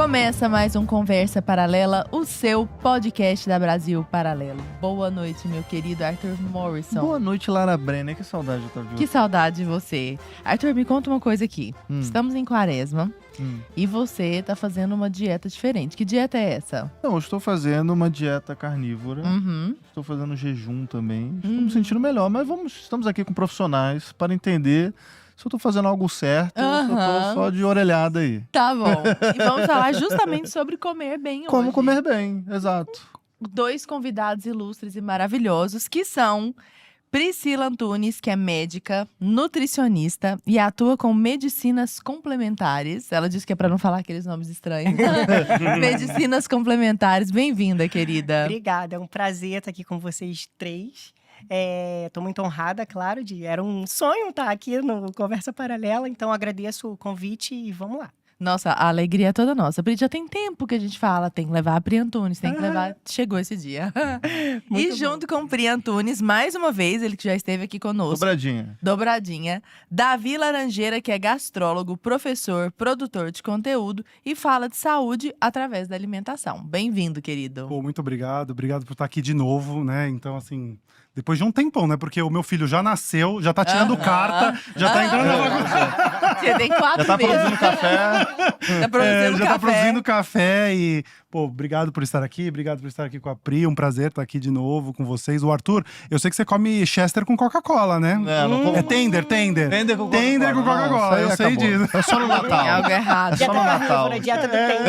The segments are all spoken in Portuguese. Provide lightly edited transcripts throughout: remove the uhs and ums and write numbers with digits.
Começa mais um Conversa Paralela, o seu podcast da Brasil Paralelo. Boa noite, meu querido Arthur Morrison. Boa noite, Lara Brenner. Que saudade de estar de Que saudade de você. Arthur, me conta uma coisa aqui. Estamos em quaresma e você tá fazendo uma dieta diferente. Que dieta é essa? Não, eu estou fazendo uma dieta carnívora. Estou fazendo jejum também. Estou me sentindo melhor, mas estamos aqui com profissionais para entender se eu tô fazendo algo certo ou se eu tô só de orelhada aí. Tá bom. E vamos falar justamente sobre comer bem hoje. Como comer bem, exato. Dois convidados ilustres e maravilhosos que são Priscila Antunes, que é médica, nutricionista e atua com medicinas complementares. Ela disse que é pra não falar aqueles nomes estranhos. Medicinas complementares. Bem-vinda, querida. Obrigada, é um prazer estar aqui com vocês três. Tô muito honrada, claro, era um sonho estar aqui no Conversa Paralela, então agradeço o convite e vamos lá. Nossa, a alegria é toda nossa. Pri, já tem tempo que a gente fala, tem que levar a Pri Antunes, tem que levar… Chegou esse dia. E junto com o Pri Antunes, mais uma vez, ele que já esteve aqui conosco. Dobradinha. Davi Laranjeira, que é gastrólogo, professor, produtor de conteúdo e fala de saúde através da alimentação. Bem-vindo, querido. Pô, muito obrigado por estar aqui de novo, né? Então, assim, depois de um tempão, né? Porque o meu filho já nasceu, já tá tirando carta, já tá entrando na faculdade. Você tem 4 Já tá meses. produzindo café. Tá produzindo café e, pô, obrigado por estar aqui com a Pri, um prazer estar aqui de novo com vocês. O Arthur, eu sei que você come Chester com Coca-Cola, né? Não É Tender com Coca-Cola, eu sei acabou. disso. É só no Natal. Tem algo errado. Só no Natal. Dieta do tempo.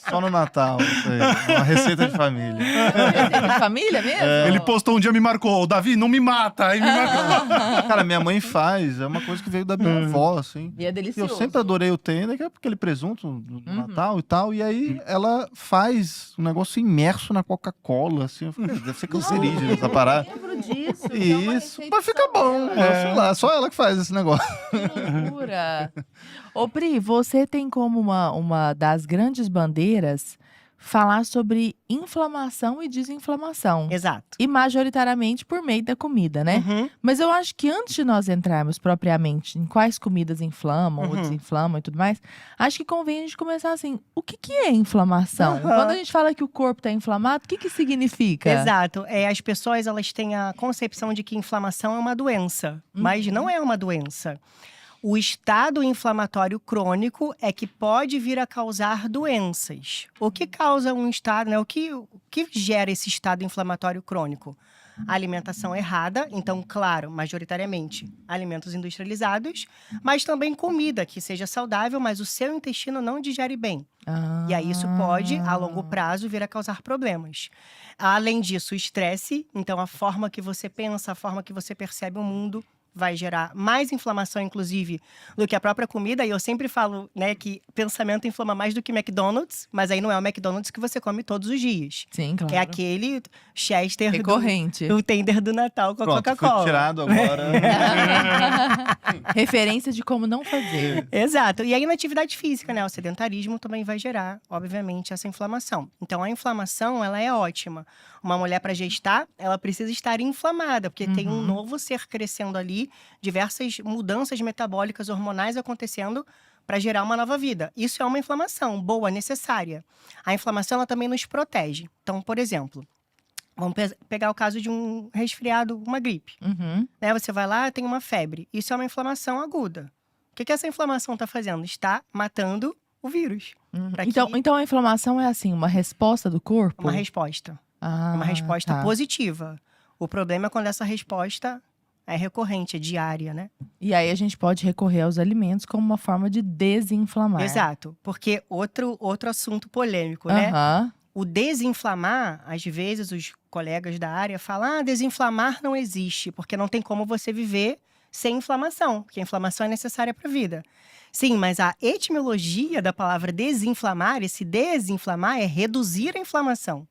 Só no Natal, isso aí. Uma receita de família. Receita de família mesmo? Ele postou um dia, me marcou, Davi, não me mata, aí me marcou. Cara, minha mãe faz, é uma coisa que veio da minha avó, assim. E é E delicioso. eu sempre adorei o tender, que é aquele presunto do Natal e tal. E aí ela faz um negócio imerso na Coca-Cola, assim. Eu falei, deve ser cancerígeno essa parada. Eu lembro disso. que é uma Isso, receita mas fica bom. Sei lá, só ela que faz esse negócio. Que loucura. Ô Pri, você tem como uma das grandes bandeiras falar sobre inflamação e desinflamação. Exato. E majoritariamente por meio da comida, né? Mas eu acho que antes de nós entrarmos propriamente em quais comidas inflamam ou desinflamam e tudo mais, acho que convém a gente começar assim, o que é inflamação? Quando a gente fala que o corpo está inflamado, o que significa? Exato. As pessoas, elas têm a concepção de que inflamação é uma doença, mas não é uma doença. O estado inflamatório crônico é que pode vir a causar doenças. O que causa um estado, né? O que gera esse estado inflamatório crônico? A alimentação errada, então, claro, majoritariamente alimentos industrializados, mas também comida que seja saudável, mas o seu intestino não digere bem. E aí isso pode, a longo prazo, vir a causar problemas. Além disso, o estresse, então a forma que você pensa, a forma que você percebe o mundo, vai gerar mais inflamação, inclusive, do que a própria comida. E eu sempre falo, né, que pensamento inflama mais do que McDonald's, mas aí não é o McDonald's que você come todos os dias. Sim, claro. É aquele Chester recorrente. do tender do Natal com a Pronto, Coca-Cola. foi tirado agora. Referência de como não fazer. Exato. E aí, na atividade física, né, o sedentarismo também vai gerar, obviamente, essa inflamação. Então, a inflamação, ela é ótima. Uma mulher, para gestar, ela precisa estar inflamada, porque tem um novo ser crescendo ali, diversas mudanças metabólicas, hormonais acontecendo para gerar uma nova vida. Isso é uma inflamação boa, necessária. A inflamação, ela também nos protege. Então, por exemplo, vamos pegar o caso de um resfriado, uma gripe. Né? Você vai lá, tem uma febre. Isso é uma inflamação aguda. O que essa inflamação está fazendo? Está matando o vírus. Então a inflamação é assim, uma resposta do corpo? Uma resposta. Uma resposta positiva. O problema é quando essa resposta é recorrente, é diária, né? E aí a gente pode recorrer aos alimentos como uma forma de desinflamar. Exato. Porque outro assunto polêmico, né? O desinflamar, às vezes os colegas da área falam, desinflamar não existe, porque não tem como você viver sem inflamação, porque a inflamação é necessária para a vida. Sim, mas a etimologia da palavra desinflamar, esse desinflamar é reduzir a inflamação.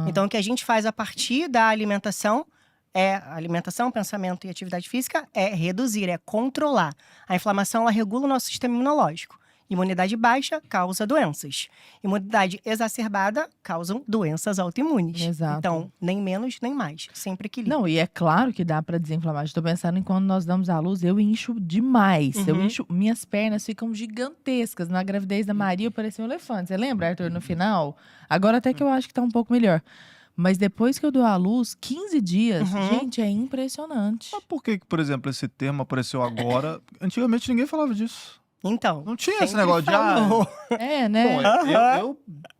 Então, o que a gente faz a partir da alimentação, pensamento e atividade física, é reduzir, é controlar. A inflamação, ela regula o nosso sistema imunológico. Imunidade baixa causa doenças. Imunidade exacerbada causam doenças autoimunes. Exato. Então, nem menos, nem mais. Sempre equilíbrio. Não, e é claro que dá pra desinflamar. Estou pensando em quando nós damos à luz, eu incho demais. Minhas pernas ficam gigantescas. Na gravidez da Maria, eu parecia um elefante. Você lembra, Arthur, no final? Agora até que eu acho que tá um pouco melhor. Mas depois que eu dou à luz, 15 dias, gente, é impressionante. Mas por que, por exemplo, esse termo apareceu agora? Antigamente ninguém falava disso. Então, não tinha esse negócio de É, né? Bom,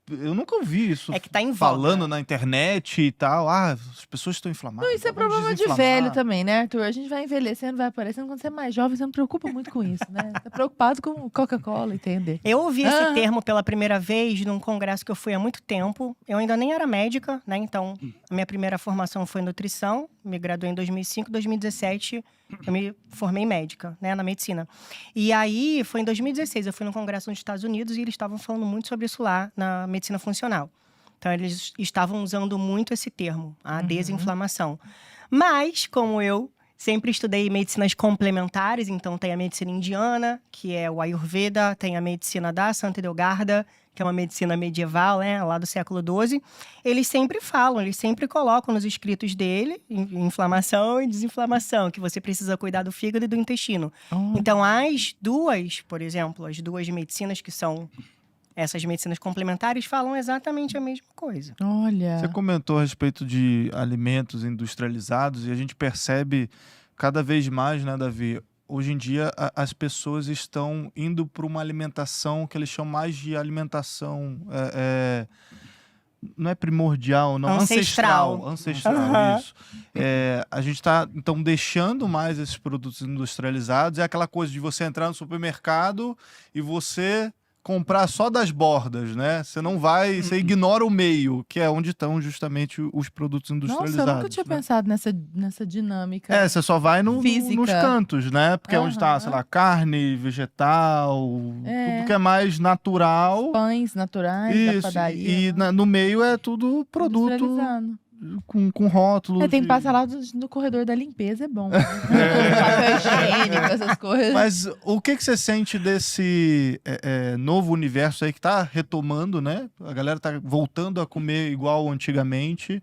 eu nunca ouvi isso. É que tá em voga. Falando na internet e tal. As pessoas estão inflamadas. Não, isso é problema de velho também, né, Arthur? A gente vai envelhecendo, vai aparecendo. Quando você é mais jovem, você não preocupa muito com isso, né? Tá preocupado com Coca-Cola, entende? Eu ouvi esse termo pela primeira vez num congresso que eu fui há muito tempo. Eu ainda nem era médica, né? Então, a minha primeira formação foi nutrição. Me graduei em 2005, 2017, eu me formei médica, né, na medicina. E aí, foi em 2016, eu fui num congresso nos Estados Unidos e eles estavam falando muito sobre isso lá, na medicina funcional. Então, eles estavam usando muito esse termo, a desinflamação. Mas, como eu sempre estudei medicinas complementares, então tem a medicina indiana, que é o Ayurveda, tem a medicina da Santa Edelgarda, que é uma medicina medieval, né, lá do século XII, eles sempre falam, eles sempre colocam nos escritos dele inflamação e desinflamação, que você precisa cuidar do fígado e do intestino. Então, as duas, por exemplo, as duas medicinas que são essas medicinas complementares falam exatamente a mesma coisa. Olha. Você comentou a respeito de alimentos industrializados e a gente percebe cada vez mais, né, Davi? Hoje em dia, as pessoas estão indo para uma alimentação que eles chamam mais de alimentação... não é primordial, não. Ancestral, isso. A gente está, então, deixando mais esses produtos industrializados. É aquela coisa de você entrar no supermercado e você comprar só das bordas, né? Você não vai, você ignora o meio, que é onde estão justamente os produtos industrializados. Nossa, eu nunca tinha pensado nessa dinâmica. Você só vai nos cantos, né? Porque é onde está, sei lá, carne, vegetal, tudo que é mais natural. Pães naturais, da padaria. E no meio é tudo produto com rótulos. Tem que passar lá no corredor da limpeza, é bom. Né? Papel higiênico, essas coisas. Mas o que você sente desse novo universo aí que tá retomando, né? A galera tá voltando a comer igual antigamente.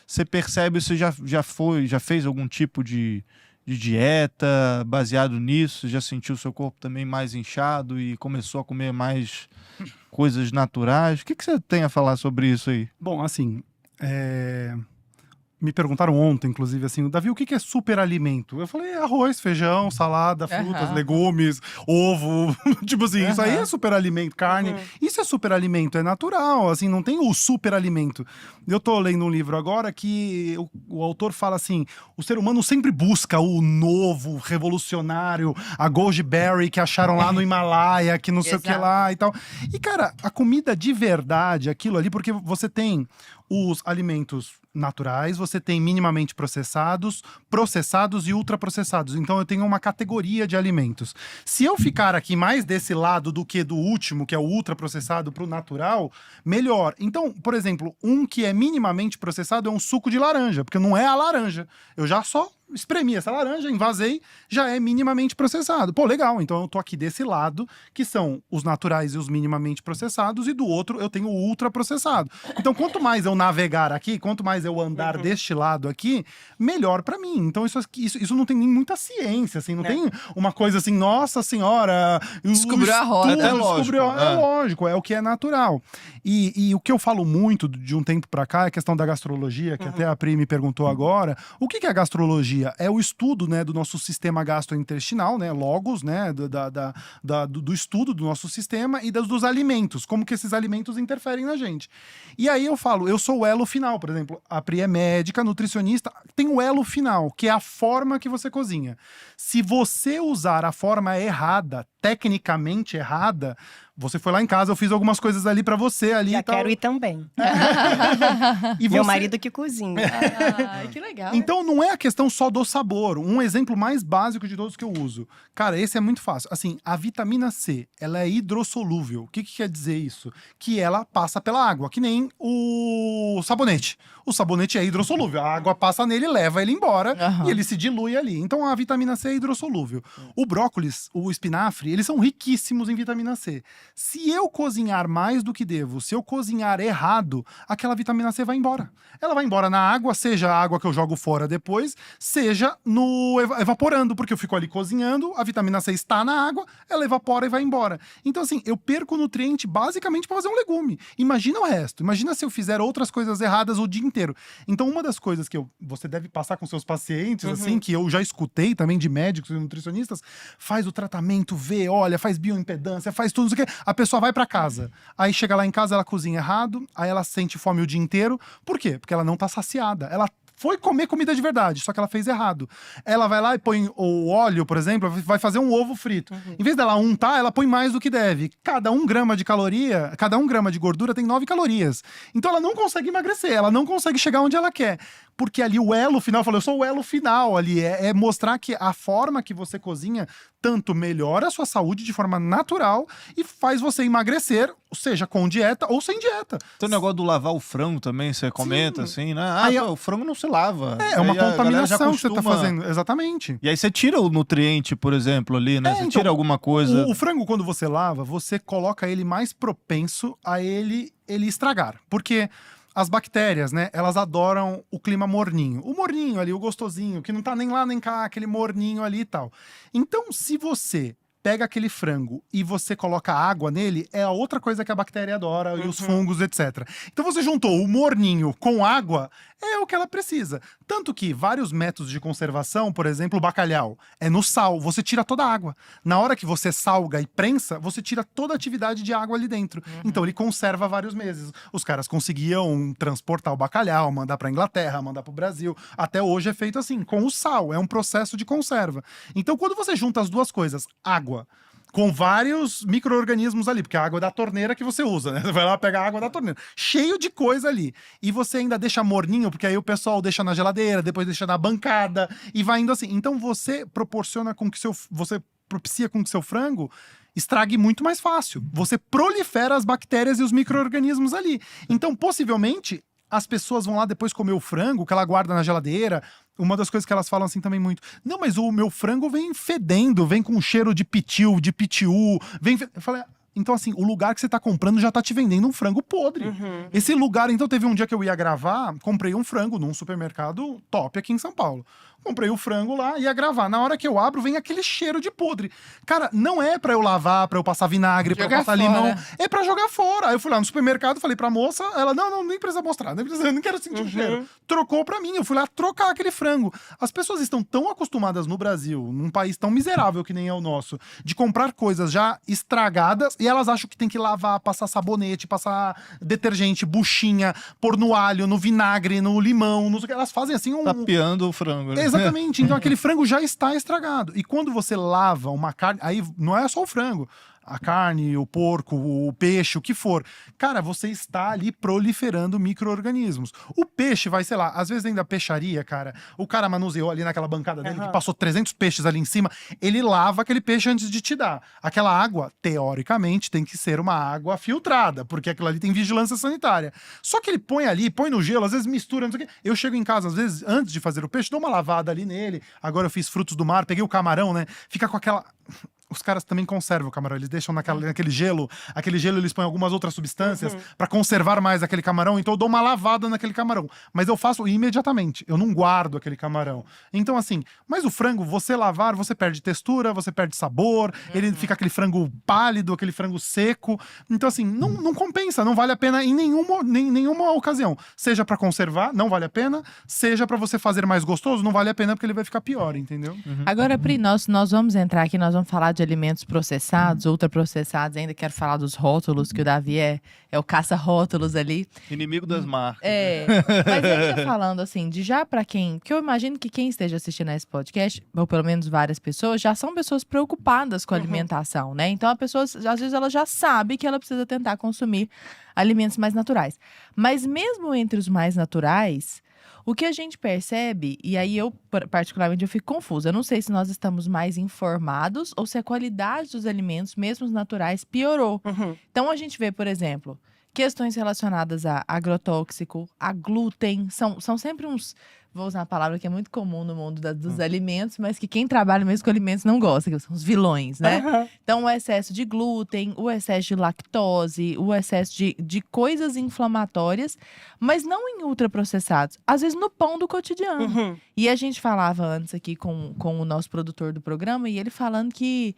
Você percebe, você já fez algum tipo de dieta baseado nisso? Já sentiu o seu corpo também mais inchado e começou a comer mais coisas naturais? O que você tem a falar sobre isso aí? Bom, assim... Me perguntaram ontem, inclusive, assim, Davi, o que é superalimento? Eu falei, arroz, feijão, salada, frutas, legumes, ovo. Tipo assim, isso aí é superalimento, carne. Isso é superalimento, é natural, assim, não tem o superalimento. Eu tô lendo um livro agora que o autor fala assim, o ser humano sempre busca o novo, revolucionário, a goji berry que acharam lá no Himalaia, que não sei o que lá e tal. E, cara, a comida de verdade, aquilo ali, porque você tem os alimentos naturais, você tem minimamente processados e ultraprocessados. Então eu tenho uma categoria de alimentos. Se eu ficar aqui mais desse lado do que do último, que é o ultraprocessado, pro natural, melhor. Então, por exemplo, um que é minimamente processado é um suco de laranja, porque não é a laranja. Eu já só espremi essa laranja, invasei, já é minimamente processado. Pô, legal, então eu tô aqui desse lado, que são os naturais e os minimamente processados, e do outro eu tenho o ultraprocessado. Então, quanto mais eu navegar aqui, quanto mais eu andar deste lado aqui, melhor pra mim. Então, isso não tem nem muita ciência, assim, não tem uma coisa assim, nossa senhora... Descobriu a roda. É lógico. É lógico, é o que é natural. E o que eu falo muito de um tempo pra cá é a questão da gastrologia, que até a Pri me perguntou agora. O que é a gastrologia? É o estudo, né, do nosso sistema gastrointestinal, né, logos, né, do estudo do nosso sistema e dos alimentos, como que esses alimentos interferem na gente. E aí eu falo, eu sou o elo final, por exemplo, a Pri é médica, nutricionista, tem o elo final, que é a forma que você cozinha. Se você usar a forma errada, tecnicamente errada, você foi lá em casa, eu fiz algumas coisas ali pra você ali Já e tal. quero ir também. E Meu você- marido que cozinha. Ai, que legal. Então não é a questão só do sabor. Um exemplo mais básico de todos que eu uso. Cara, esse é muito fácil. Assim, a vitamina C, ela é hidrossolúvel. O que quer dizer isso? Que ela passa pela água, que nem o sabonete. O sabonete é hidrossolúvel. A água passa nele, leva ele embora e ele se dilui ali. Então a vitamina C é hidrossolúvel. O brócolis, o espinafre, eles são riquíssimos em vitamina C. Se eu cozinhar mais do que devo, se eu cozinhar errado, aquela vitamina C vai embora. Ela vai embora na água, seja a água que eu jogo fora depois, seja no evaporando, porque eu fico ali cozinhando, a vitamina C está na água, ela evapora e vai embora. Então assim, eu perco nutriente basicamente para fazer um legume. Imagina o resto. Imagina se eu fizer outras coisas erradas o dia inteiro. Então uma das coisas que você deve passar com seus pacientes, assim, que eu já escutei também de médicos e nutricionistas, faz o tratamento, vê, olha, faz bioimpedância, faz tudo, não sei o quê. A pessoa vai para casa. Aí chega lá em casa, ela cozinha errado, aí ela sente fome o dia inteiro. Por quê? Porque ela não tá saciada. Ela foi comer comida de verdade, só que ela fez errado. Ela vai lá e põe o óleo, por exemplo, vai fazer um ovo frito. Em vez dela untar, ela põe mais do que deve. Cada 1 grama de caloria, cada 1 grama de gordura tem 9 calorias. Então ela não consegue emagrecer, ela não consegue chegar onde ela quer. Porque ali o elo final, eu falei, eu sou o elo final ali, é mostrar que a forma que você cozinha tanto melhora a sua saúde de forma natural e faz você emagrecer, seja com dieta ou sem dieta. Tem o negócio do lavar o frango também, você comenta assim, né? Aí, O frango não se lava. É uma Aí a galera já contaminação que você tá costuma- fazendo, exatamente. E aí você tira o nutriente, por exemplo, ali, né? Você então, tira alguma coisa. O frango, quando você lava, você coloca ele mais propenso a ele estragar. Porque as bactérias, né, elas adoram o clima morninho. O morninho ali, o gostosinho, que não tá nem lá nem cá, aquele morninho ali e tal. Então, se você pega aquele frango e você coloca água nele, é a outra coisa que a bactéria adora, e os fungos, etc. Então você juntou o morninho com água, é o que ela precisa. Tanto que vários métodos de conservação, por exemplo, o bacalhau, é no sal, você tira toda a água. Na hora que você salga e prensa, você tira toda a atividade de água ali dentro. Então ele conserva vários meses. Os caras conseguiam transportar o bacalhau, mandar pra Inglaterra, mandar pro Brasil. Até hoje é feito assim, com o sal, é um processo de conserva. Então quando você junta as duas coisas, água, com vários micro-organismos ali, porque a água é da torneira que você usa, né? Você vai lá pegar a água da torneira. Cheio de coisa ali. E você ainda deixa morninho, porque aí o pessoal deixa na geladeira, depois deixa na bancada, e vai indo assim. Então você proporciona com que você propicia com que seu frango estrague muito mais fácil. Você prolifera as bactérias e os micro-organismos ali. Então, possivelmente, as pessoas vão lá depois comer o frango que ela guarda na geladeira. Uma das coisas que elas falam assim também muito. Não, mas o meu frango vem fedendo, vem com cheiro de pitiu, de pitiu. Eu falei, então assim, o lugar que você tá comprando já tá te vendendo um frango podre. Esse lugar, então teve um dia que eu ia gravar, comprei um frango num supermercado top aqui em São Paulo. Comprei o frango lá, ia gravar. Na hora que eu abro, vem aquele cheiro de podre. Cara, não é pra eu lavar, pra eu passar vinagre, pra eu passar limão. É pra jogar fora. Aí eu fui lá no supermercado, falei pra moça, ela, não, nem precisa mostrar, eu nem quero sentir o cheiro. Trocou pra mim, eu fui lá trocar aquele frango. As pessoas estão tão acostumadas no Brasil, num país tão miserável que nem é o nosso, de comprar coisas já estragadas e elas acham que tem que lavar, passar sabonete, passar detergente, buchinha, pôr no alho, no vinagre, no limão, no... elas fazem assim um... Tapeando o frango, né? Exatamente, então aquele frango já está estragado. E quando você lava uma carne, aí não é só o frango, a carne, o porco, o peixe, o que for. Cara, você está ali proliferando micro-organismos. O peixe vai, sei lá, às vezes dentro da peixaria, cara, o cara manuseou ali naquela bancada dele, que passou 300 peixes ali em cima, ele lava aquele peixe antes de te dar. Aquela água, teoricamente, tem que ser uma água filtrada, porque aquilo ali tem vigilância sanitária. Só que ele põe ali, põe no gelo, às vezes mistura, não sei o quê. Eu chego em casa, às vezes, antes de fazer o peixe, dou uma lavada ali nele. Agora eu fiz frutos do mar, peguei o camarão, né? Fica com aquela... Os caras também conservam o camarão, eles deixam naquele gelo. Aquele gelo eles põem algumas outras substâncias pra conservar mais aquele camarão. Então eu dou uma lavada naquele camarão. Mas eu faço imediatamente, eu não guardo aquele camarão. Então assim, mas o frango, você lavar, você perde textura, você perde sabor. Ele fica aquele frango pálido, aquele frango seco. Então assim, não compensa, não vale a pena em nenhuma ocasião. Seja pra conservar, não vale a pena. Seja pra você fazer mais gostoso, não vale a pena porque ele vai ficar pior, entendeu? Agora, Pri, nós vamos entrar aqui, nós vamos falar de de alimentos processados, ultraprocessados. Ainda quero falar dos rótulos, que o Davi é o caça-rótulos ali. Inimigo das marcas. Mas ainda falando assim, de já pra quem… Porque eu imagino que quem esteja assistindo a esse podcast, ou pelo menos várias pessoas, já são pessoas preocupadas com a alimentação, né? Então a pessoa, às vezes, ela já sabe que ela precisa tentar consumir alimentos mais naturais. Mas mesmo entre os mais naturais… O que a gente percebe, e aí eu particularmente eu fico confusa, eu não sei se nós estamos mais informados ou se a qualidade dos alimentos, mesmo os naturais, piorou. Então a gente vê, por exemplo, questões relacionadas a agrotóxico, a glúten, são sempre uns… Vou usar uma palavra que é muito comum no mundo dos alimentos, mas que quem trabalha mesmo com alimentos não gosta, que são os vilões, né? Então, o excesso de glúten, o excesso de lactose, o excesso de coisas inflamatórias, mas não em ultraprocessados. Às vezes no pão do cotidiano. E a gente falava antes aqui com o nosso produtor do programa, e ele falando que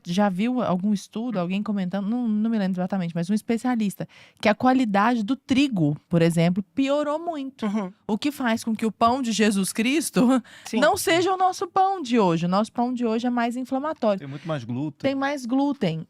já viu algum estudo, alguém comentando, não me lembro exatamente, mas um especialista, que a qualidade do trigo, por exemplo, piorou muito. O que faz com que o pão de Jesus Cristo não seja o nosso pão de hoje. O nosso pão de hoje é mais inflamatório. Tem muito mais glúten. Tem mais glúten.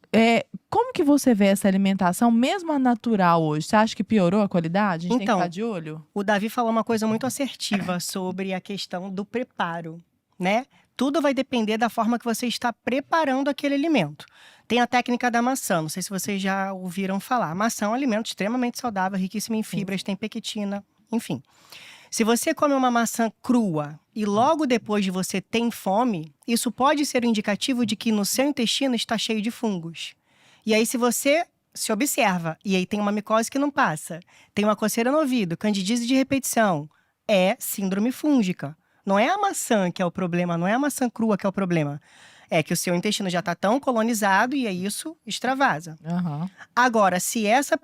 Como que você vê essa alimentação, mesmo a natural hoje? Você acha que piorou a qualidade? A gente tem que ficar de olho? O Davi falou uma coisa muito assertiva sobre a questão do preparo, né? Tudo vai depender da forma que você está preparando aquele alimento. Tem a técnica da maçã, não sei se vocês já ouviram falar. A maçã é um alimento extremamente saudável, riquíssimo em fibras, tem pectina, enfim. Se você come uma maçã crua e logo depois de você tem fome, isso pode ser um indicativo de que no seu intestino está cheio de fungos. E aí, se você se observa, e aí tem uma micose que não passa, tem uma coceira no ouvido, candidíase de repetição, é síndrome fúngica. Não é a maçã que é o problema, não é a maçã crua que é o problema. É que o seu intestino já está tão colonizado e aí isso extravasa. Agora, se essa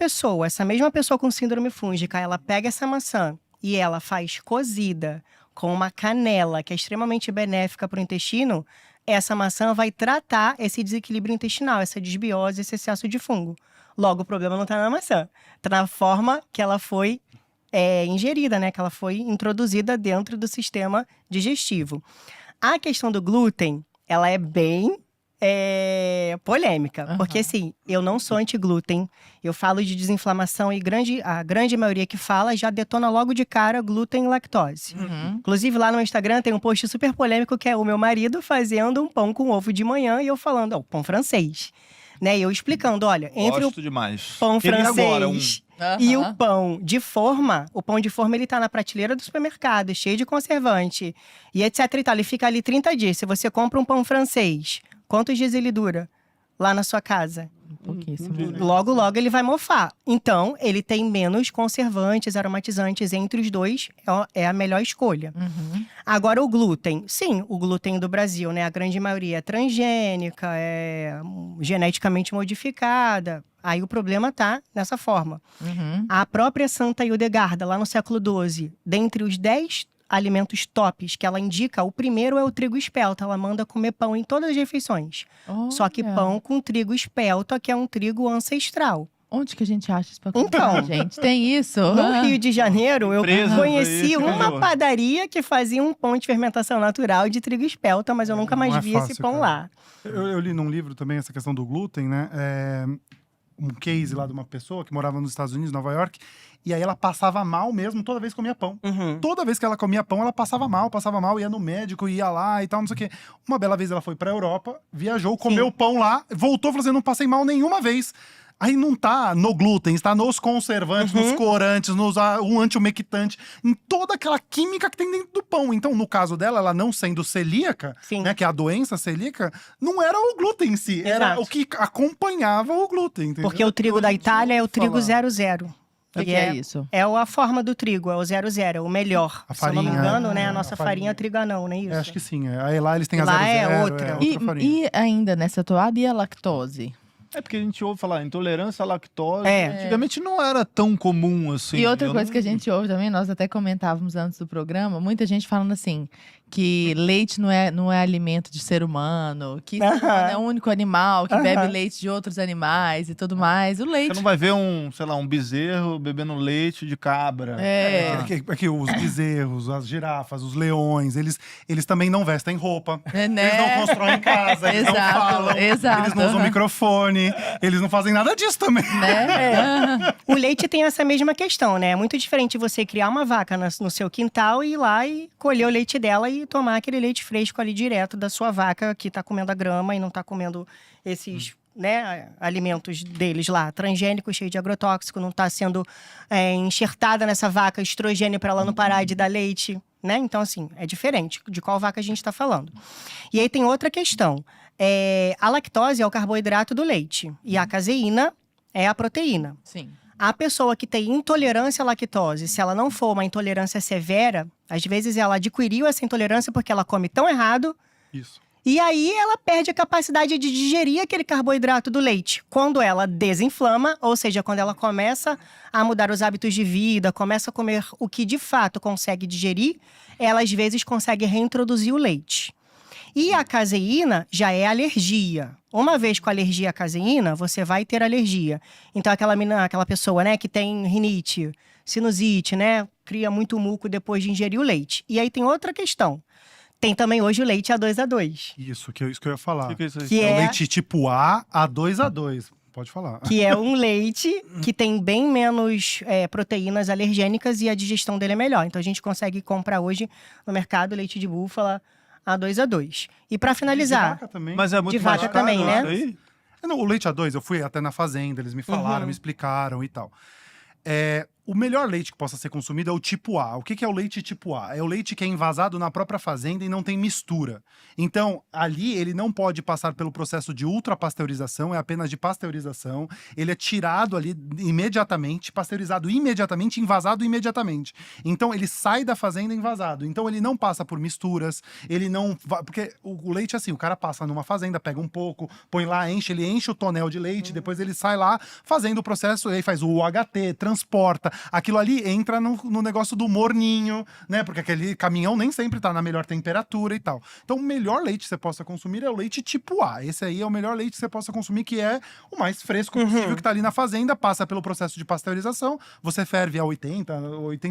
mesma pessoa com síndrome fúngica, ela pega essa maçã e ela faz cozida com uma canela, que é extremamente benéfica para o intestino, essa maçã vai tratar esse desequilíbrio intestinal, essa desbiose, esse excesso de fungo. Logo, o problema não está na maçã, está na forma que ela foi ingerida, né? Que ela foi introduzida dentro do sistema digestivo. A questão do glúten, ela é bem polêmica, porque assim, eu não sou anti-glúten, eu falo de desinflamação e a grande maioria que fala já detona logo de cara glúten e lactose. Inclusive lá no Instagram tem um post super polêmico que é o meu marido fazendo um pão com ovo de manhã e eu falando, pão francês. Né? E eu explicando, olha, entre Gosto demais. Pão francês e o pão de forma ele tá na prateleira do supermercado, cheio de conservante e etc e tal, ele fica ali 30 dias. Se você compra um pão francês, quantos dias ele dura lá na sua casa? Pouquíssimo. Logo, logo ele vai mofar. Então, ele tem menos conservantes, aromatizantes entre os dois, é a melhor escolha. Agora, o glúten. Sim, o glúten do Brasil, né? A grande maioria é transgênica, é geneticamente modificada. Aí o problema tá nessa forma. A própria Santa Hildegarda, lá no século XII, dentre os 10 alimentos tops que ela indica, o primeiro é o trigo espelta. Ela manda comer pão em todas as refeições. Só que pão com trigo espelta, que é um trigo ancestral. Onde que a gente acha isso pra comer, gente? Tem isso? No Rio de Janeiro, eu conheci uma padaria que fazia um pão de fermentação natural de trigo espelta, mas eu nunca mais vi esse pão lá. Eu li num livro também essa questão do glúten, né? Um case lá de uma pessoa que morava nos Estados Unidos, Nova York, e aí ela passava mal mesmo toda vez que comia pão. Toda vez que ela comia pão, ela passava mal, ia no médico, ia lá e tal, não sei o quê. Uma bela vez ela foi pra Europa, viajou, comeu pão lá, voltou, falou assim, não passei mal nenhuma vez. Aí não tá no glúten, está nos conservantes, nos corantes, um antiumectante, em toda aquela química que tem dentro do pão. Então, no caso dela, ela não sendo celíaca, né, que é a doença celíaca, não era o glúten em si, era o que acompanhava o glúten. Entendeu? Porque o trigo da Itália é o trigo 00. O que é isso? É a forma do trigo, é o 00, o melhor. A farinha, se eu não me engano, né? A nossa farinha é triganão, não é isso? Acho que sim. Aí lá eles têm a 00. Lá é outra. E ainda nessa toada, e a lactose? É porque a gente ouve falar intolerância à lactose. Antigamente não era tão comum assim. E outra coisa que a gente ouve também, nós até comentávamos antes do programa, muita gente falando assim, que leite não é alimento de ser humano, que ser humano é o único animal que bebe leite de outros animais e tudo mais. O leite… Você não vai ver um bezerro bebendo leite de cabra. Aqui, os bezerros, as girafas, os leões, eles também não vestem roupa. Né? Eles não constroem casa, eles não falam, eles não usam microfone, eles não fazem nada disso também. Né? O leite tem essa mesma questão, né? É muito diferente você criar uma vaca no seu quintal e ir lá e colher o leite dela e tomar aquele leite fresco ali direto da sua vaca que tá comendo a grama e não tá comendo esses… né, alimentos deles lá, transgênicos, cheio de agrotóxico, não tá sendo enxertada nessa vaca estrogênio para ela não parar de dar leite, né? Então, assim, é diferente de qual vaca a gente tá falando. E aí tem outra questão. A lactose é o carboidrato do leite e a caseína é a proteína. Sim. A pessoa que tem intolerância à lactose, se ela não for uma intolerância severa, às vezes ela adquiriu essa intolerância porque ela come tão errado. Isso. E aí ela perde a capacidade de digerir aquele carboidrato do leite. Quando ela desinflama, ou seja, quando ela começa a mudar os hábitos de vida, começa a comer o que de fato consegue digerir, ela às vezes consegue reintroduzir o leite. E a caseína já é alergia. Uma vez com alergia à caseína, você vai ter alergia. Então aquela pessoa, né, que tem rinite, sinusite, né, cria muito muco depois de ingerir o leite. E aí tem outra questão. Tem também hoje o leite A2A2. Isso que eu ia falar. Que é isso aí? É o leite tipo A, A2A2. Pode falar. Que é um leite que tem bem menos proteínas alergênicas e a digestão dele é melhor. Então a gente consegue comprar hoje no mercado leite de búfala A2A2. E para finalizar… De vaca também. Mas é muito De mais vaca caro também, né? isso aí? Não, o leite A2, eu fui até na fazenda, eles me falaram, me explicaram e tal. O melhor leite que possa ser consumido é o tipo A. O que é o leite tipo A? É o leite que é envasado na própria fazenda e não tem mistura. Então, ali ele não pode passar pelo processo de ultrapasteurização, é apenas de pasteurização. Ele é tirado ali imediatamente, pasteurizado imediatamente, envasado imediatamente. Então, ele sai da fazenda envasado. Então, ele não passa por misturas, ele não… Porque o leite, assim, o cara passa numa fazenda, pega um pouco, põe lá, ele enche o tonel de leite, depois ele sai lá fazendo o processo, aí faz o UHT, transporta. Aquilo ali entra no negócio do morninho, né? Porque aquele caminhão nem sempre tá na melhor temperatura e tal. Então, o melhor leite que você possa consumir é o leite tipo A. Esse aí é o melhor leite que você possa consumir, que é o mais fresco possível, que tá ali na fazenda, passa pelo processo de pasteurização, você ferve a 80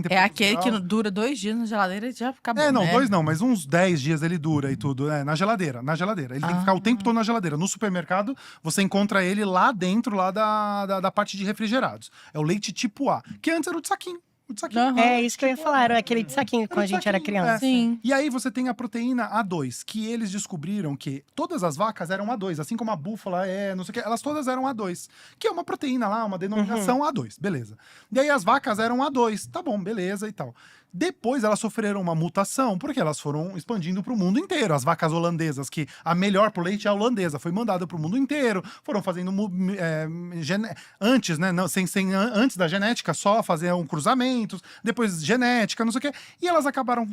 É aquele que dura 2 dias na geladeira e já acabou, não, né? 2 não, mas uns 10 dias ele dura e tudo, na geladeira. Ele tem que ficar o tempo todo na geladeira. No supermercado, você encontra ele lá dentro, lá da parte de refrigerados. É o leite tipo A, que antes era o de saquinho. É isso que eu ia falar, era aquele de saquinho quando a gente era criança. Sim. E aí você tem a proteína A2, que eles descobriram que todas as vacas eram A2, assim como a búfala não sei o que, elas todas eram A2, que é uma proteína lá, uma denominação A2, beleza. E aí as vacas eram A2, tá bom, beleza e tal. Depois elas sofreram uma mutação, porque elas foram expandindo para o mundo inteiro. As vacas holandesas, que a melhor pro leite é a holandesa, foi mandada para o mundo inteiro. Foram fazendo antes, né? Não, antes da genética, só faziam cruzamentos, depois genética, não sei o quê. E elas acabaram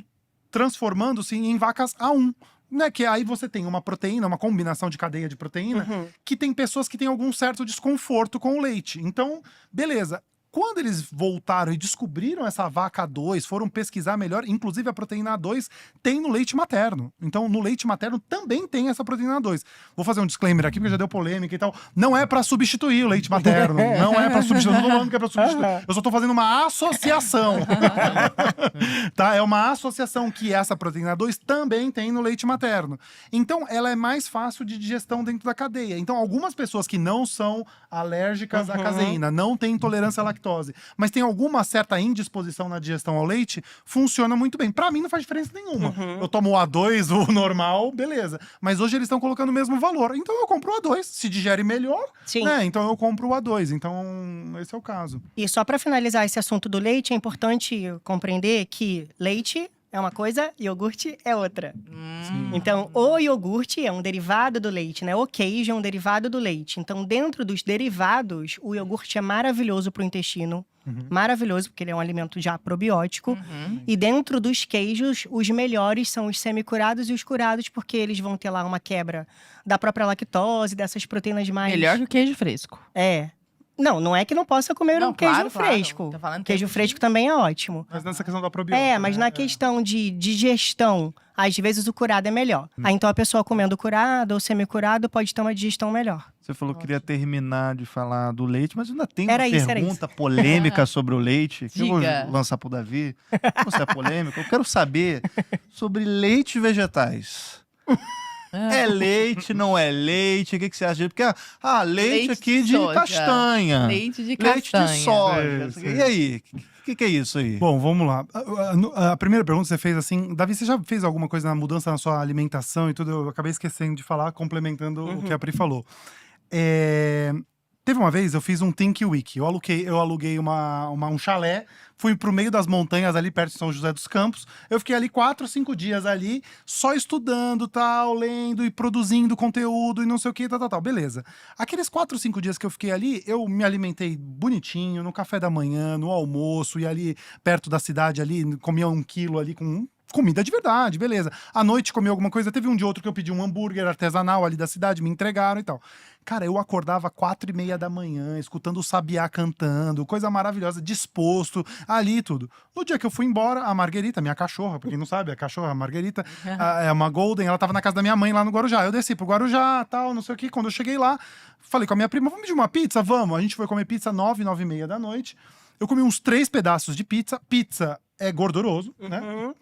transformando-se em vacas A1. Né, que aí você tem uma proteína, uma combinação de cadeia de proteína, que tem pessoas que têm algum certo desconforto com o leite. Então, beleza. Quando eles voltaram e descobriram essa vaca A2, foram pesquisar melhor, inclusive a proteína A2 tem no leite materno. Então, no leite materno também tem essa proteína A2. Vou fazer um disclaimer aqui, porque já deu polêmica e tal. Não é pra substituir o leite materno. Não é pra substituir. Eu não tô falando que é pra substituir. Eu só tô fazendo uma associação. Tá? É uma associação que essa proteína A2 também tem no leite materno. Então, ela é mais fácil de digestão dentro da cadeia. Então, algumas pessoas que não são alérgicas à caseína, não têm intolerância à lactose, mas tem alguma certa indisposição na digestão ao leite, funciona muito bem. Pra mim não faz diferença nenhuma. Eu tomo o A2, o normal, beleza. Mas hoje eles estão colocando o mesmo valor. Então eu compro o A2, se digere melhor, né? Então eu compro o A2. Então esse é o caso. E só pra finalizar esse assunto do leite, é importante compreender que leite é uma coisa, iogurte é outra. Então, o iogurte é um derivado do leite, né? O queijo é um derivado do leite. Então, dentro dos derivados, o iogurte é maravilhoso para o intestino. Maravilhoso, porque ele é um alimento já probiótico. E dentro dos queijos, os melhores são os semicurados e os curados, porque eles vão ter lá uma quebra da própria lactose, dessas proteínas mais… Melhor que o queijo fresco. Não é que não possa comer um queijo fresco. Queijo fresco também é ótimo. Mas nessa questão da probiótica. Mas na questão de digestão, às vezes o curado é melhor. Aí então a pessoa comendo curado ou semi-curado pode ter uma digestão melhor. Você falou que queria terminar de falar do leite, mas ainda tem uma pergunta polêmica sobre o leite, que eu vou lançar pro Davi. Você é polêmico? Eu quero saber sobre leite e vegetais. É leite, não é leite? O que você acha disso? Porque, leite aqui de castanha. Leite de castanha. Leite de soja. E aí? O que é isso aí? Bom, vamos lá. A primeira pergunta que você fez assim, Davi, você já fez alguma coisa na mudança na sua alimentação e tudo? Eu acabei esquecendo de falar, complementando o que a Pri falou. Teve uma vez, eu fiz um Think Week. Eu aluguei um chalé, fui pro meio das montanhas ali, perto de São José dos Campos. Eu fiquei ali 4, 5 dias ali, só estudando, tal, lendo e produzindo conteúdo e não sei o que, tal. Beleza. Aqueles 4, 5 dias que eu fiquei ali, eu me alimentei bonitinho, no café da manhã, no almoço, e ali perto da cidade ali, comia 1 quilo ali com comida de verdade, beleza. À noite comi alguma coisa, teve um de outro que eu pedi um hambúrguer artesanal ali da cidade, me entregaram e tal. Cara, eu acordava 4h30 da manhã, escutando o sabiá cantando, coisa maravilhosa, disposto, ali e tudo. No dia que eu fui embora, a Marguerita, minha cachorra, pra quem não sabe, a cachorra, a Marguerita, é uma Golden, ela tava na casa da minha mãe lá no Guarujá. Eu desci pro Guarujá, tal, não sei o que. Quando eu cheguei lá, falei com a minha prima, vamos pedir uma pizza? Vamos. A gente foi comer pizza 9, 9h30 da noite. Eu comi uns 3 pedaços de pizza. Pizza é gorduroso, né?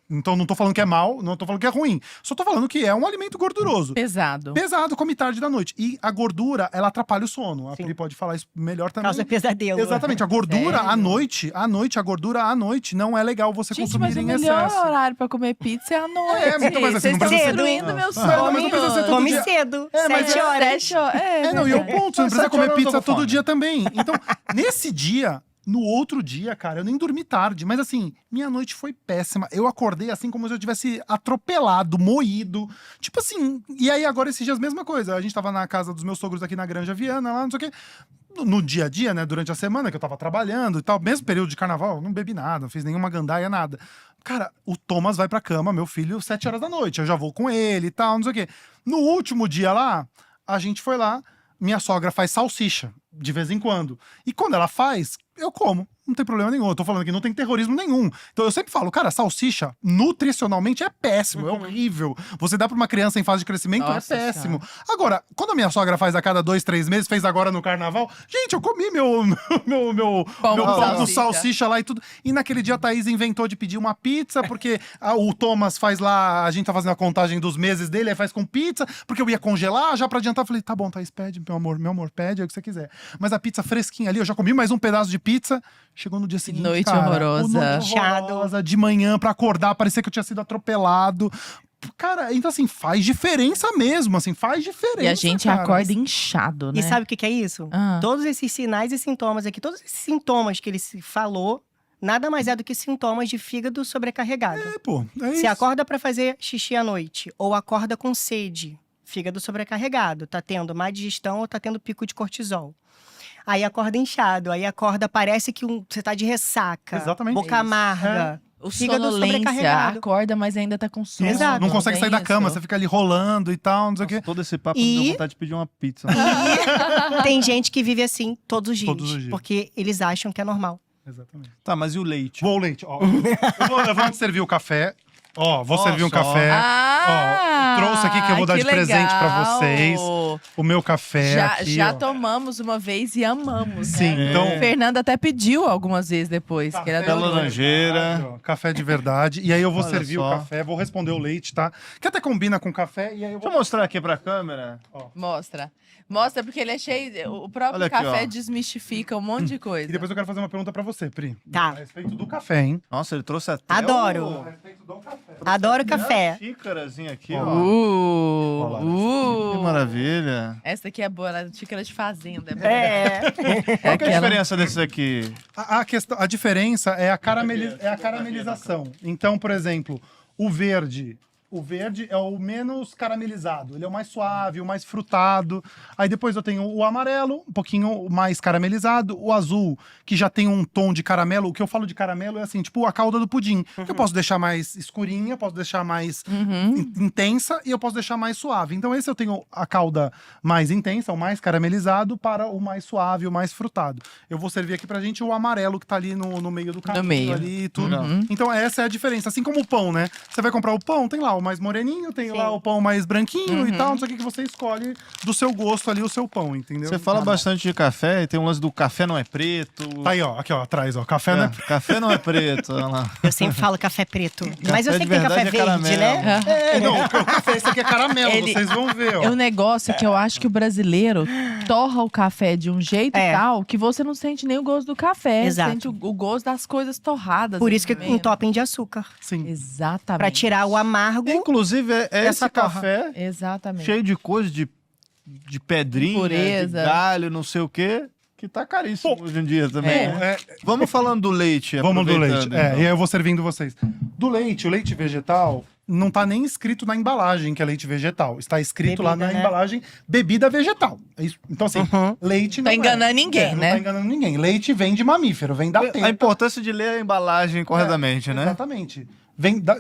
Então não tô falando que é mal, não tô falando que é ruim. Só tô falando que é um alimento gorduroso. Pesado, come tarde da noite. E a gordura, ela atrapalha o sono. A Pri pode falar isso melhor também. Causa pesadelo. Exatamente. A gordura à noite, a gordura à noite não é legal você consumir em excesso. Mas o melhor horário pra comer pizza é à noite. Muito mais assim, vocês estão destruindo meu sono. Come cedo, 7 horas. E é o ponto, você não precisa comer pizza todo dia também. Então, nesse dia, no outro dia, cara, eu nem dormi tarde. Mas assim, minha noite foi péssima. Eu acordei assim como se eu tivesse atropelado, moído. Tipo assim, e aí agora esses dias, mesma coisa. A gente tava na casa dos meus sogros aqui na Granja Viana, lá, não sei o quê. No dia a dia, né, durante a semana que eu tava trabalhando e tal, mesmo período de carnaval, não bebi nada, não fiz nenhuma gandaia, nada. Cara, o Thomas vai pra cama, meu filho, 7 horas da noite. Eu já vou com ele e tal, não sei o quê. No último dia lá, a gente foi lá, minha sogra faz salsicha, de vez em quando. E quando ela faz, eu como. Não tem problema nenhum. Eu tô falando que não tem terrorismo nenhum. Então eu sempre falo, cara, salsicha nutricionalmente é péssimo, é horrível. Você dá pra uma criança em fase de crescimento, é péssimo. Agora, quando a minha sogra faz a cada 2, 3 meses, fez agora no carnaval, gente, eu comi meu pão com salsicha lá e tudo. E naquele dia a Thaís inventou de pedir uma pizza, porque o Thomas faz lá, a gente tá fazendo a contagem dos meses dele, aí faz com pizza, porque eu ia congelar já pra adiantar. Eu falei, tá bom, Thaís, pede, meu amor, pede, é o que você quiser. Mas a pizza fresquinha ali, eu já comi mais um pedaço de pizza. Chegou no dia seguinte, noite horrorosa. Inchado. De manhã pra acordar, parecia que eu tinha sido atropelado. Cara, então assim, faz diferença mesmo, assim, faz diferença. E a gente acorda inchado, né? E sabe o que é isso? Todos esses sinais e sintomas aqui, todos esses sintomas que ele falou, nada mais é do que sintomas de fígado sobrecarregado. É isso. Você acorda pra fazer xixi à noite, ou acorda com sede, fígado sobrecarregado, tá tendo má digestão ou tá tendo pico de cortisol. Aí acorda inchado, aí acorda, parece que você tá de ressaca. Exatamente. Boca amarga. O sonolência, acorda, mas ainda tá com sono. Exato. Não consegue sair da cama, você fica ali rolando e tal, não sei o quê. Todo esse papo me deu vontade de pedir uma pizza. Tem gente que vive assim todos os dias. Todos os dias. Porque eles acham que é normal. Exatamente. Tá, mas e o leite? O leite, ó. eu vou servir o café. Ó, vou servir um café. Ó, trouxe aqui que eu vou dar de presente pra vocês. O meu café aqui, já tomamos uma vez e amamos. Sim, né? então. O Fernando até pediu algumas vezes depois. Café que ele adorou. laranjeira. Café de verdade. E aí eu vou Olha servir só. o café, vou responder o leite, tá? Que até combina com café. E aí eu Deixa vou eu mostrar aqui pra câmera. Mostra, porque ele é cheio. O próprio Olha aqui, café ó. desmistifica um monte de coisa. E depois eu quero fazer uma pergunta pra você, Pri. Tá. A respeito do café, hein? Nossa, ele trouxe até Adoro. A respeito do café. Adoro café. xícarazinha aqui, ó. Que maravilha. Essa aqui é boa, ela é xícara de fazenda. Qual que é a diferença desses aqui? A diferença é a caramelização. Então, por exemplo, o verde, O verde é o menos caramelizado. Ele é o mais suave, o mais frutado. Aí depois eu tenho o amarelo, um pouquinho mais caramelizado. O azul, que já tem um tom de caramelo. O que eu falo de caramelo é assim, tipo a calda do pudim. Eu posso deixar mais escurinha, posso deixar mais intensa e eu posso deixar mais suave. Então esse eu tenho a calda mais intensa, o mais caramelizado, para o mais suave, o mais frutado. Eu vou servir aqui pra gente o amarelo que tá ali no meio do caminho ali e tudo. Então essa é a diferença. Assim como o pão, né? Você vai comprar o pão, tem lá o mais moreninho, tem lá o pão mais branquinho e tal, não sei o que você escolhe do seu gosto ali o seu pão, entendeu? Você fala bastante de café e tem um lance do café não é preto. Tá aí, ó, aqui ó, atrás, ó, café não é preto. Café não é preto, olha lá. Eu sempre falo café preto. Mas eu sei que tem café verde, né? Não, o café, esse aqui é caramelo, vocês vão ver, ó. É um negócio que eu acho que o brasileiro torra o café de um jeito tal que você não sente nem o gosto do café. Exato. Sente o gosto das coisas torradas. Por isso que um topping de açúcar. Sim. Exatamente. Pra tirar o amargo. Inclusive, é esse café Exatamente. cheio de coisa, de pedrinha, Pureza. de galho, não sei o quê, que tá caríssimo hoje em dia também. né? É, Vamos falando do leite. vamos do leite. aproveitando, É, então. e aí eu vou servindo vocês. Do leite, o leite vegetal não tá nem escrito na embalagem que é leite vegetal. Está escrito lá Bebida, na né? embalagem bebida vegetal. É isso. Então, assim, leite não Tá enganando ninguém, não né? tá enganando ninguém. Leite vem de mamífero, vem da teta. A importância de ler a embalagem corretamente, né? Exatamente.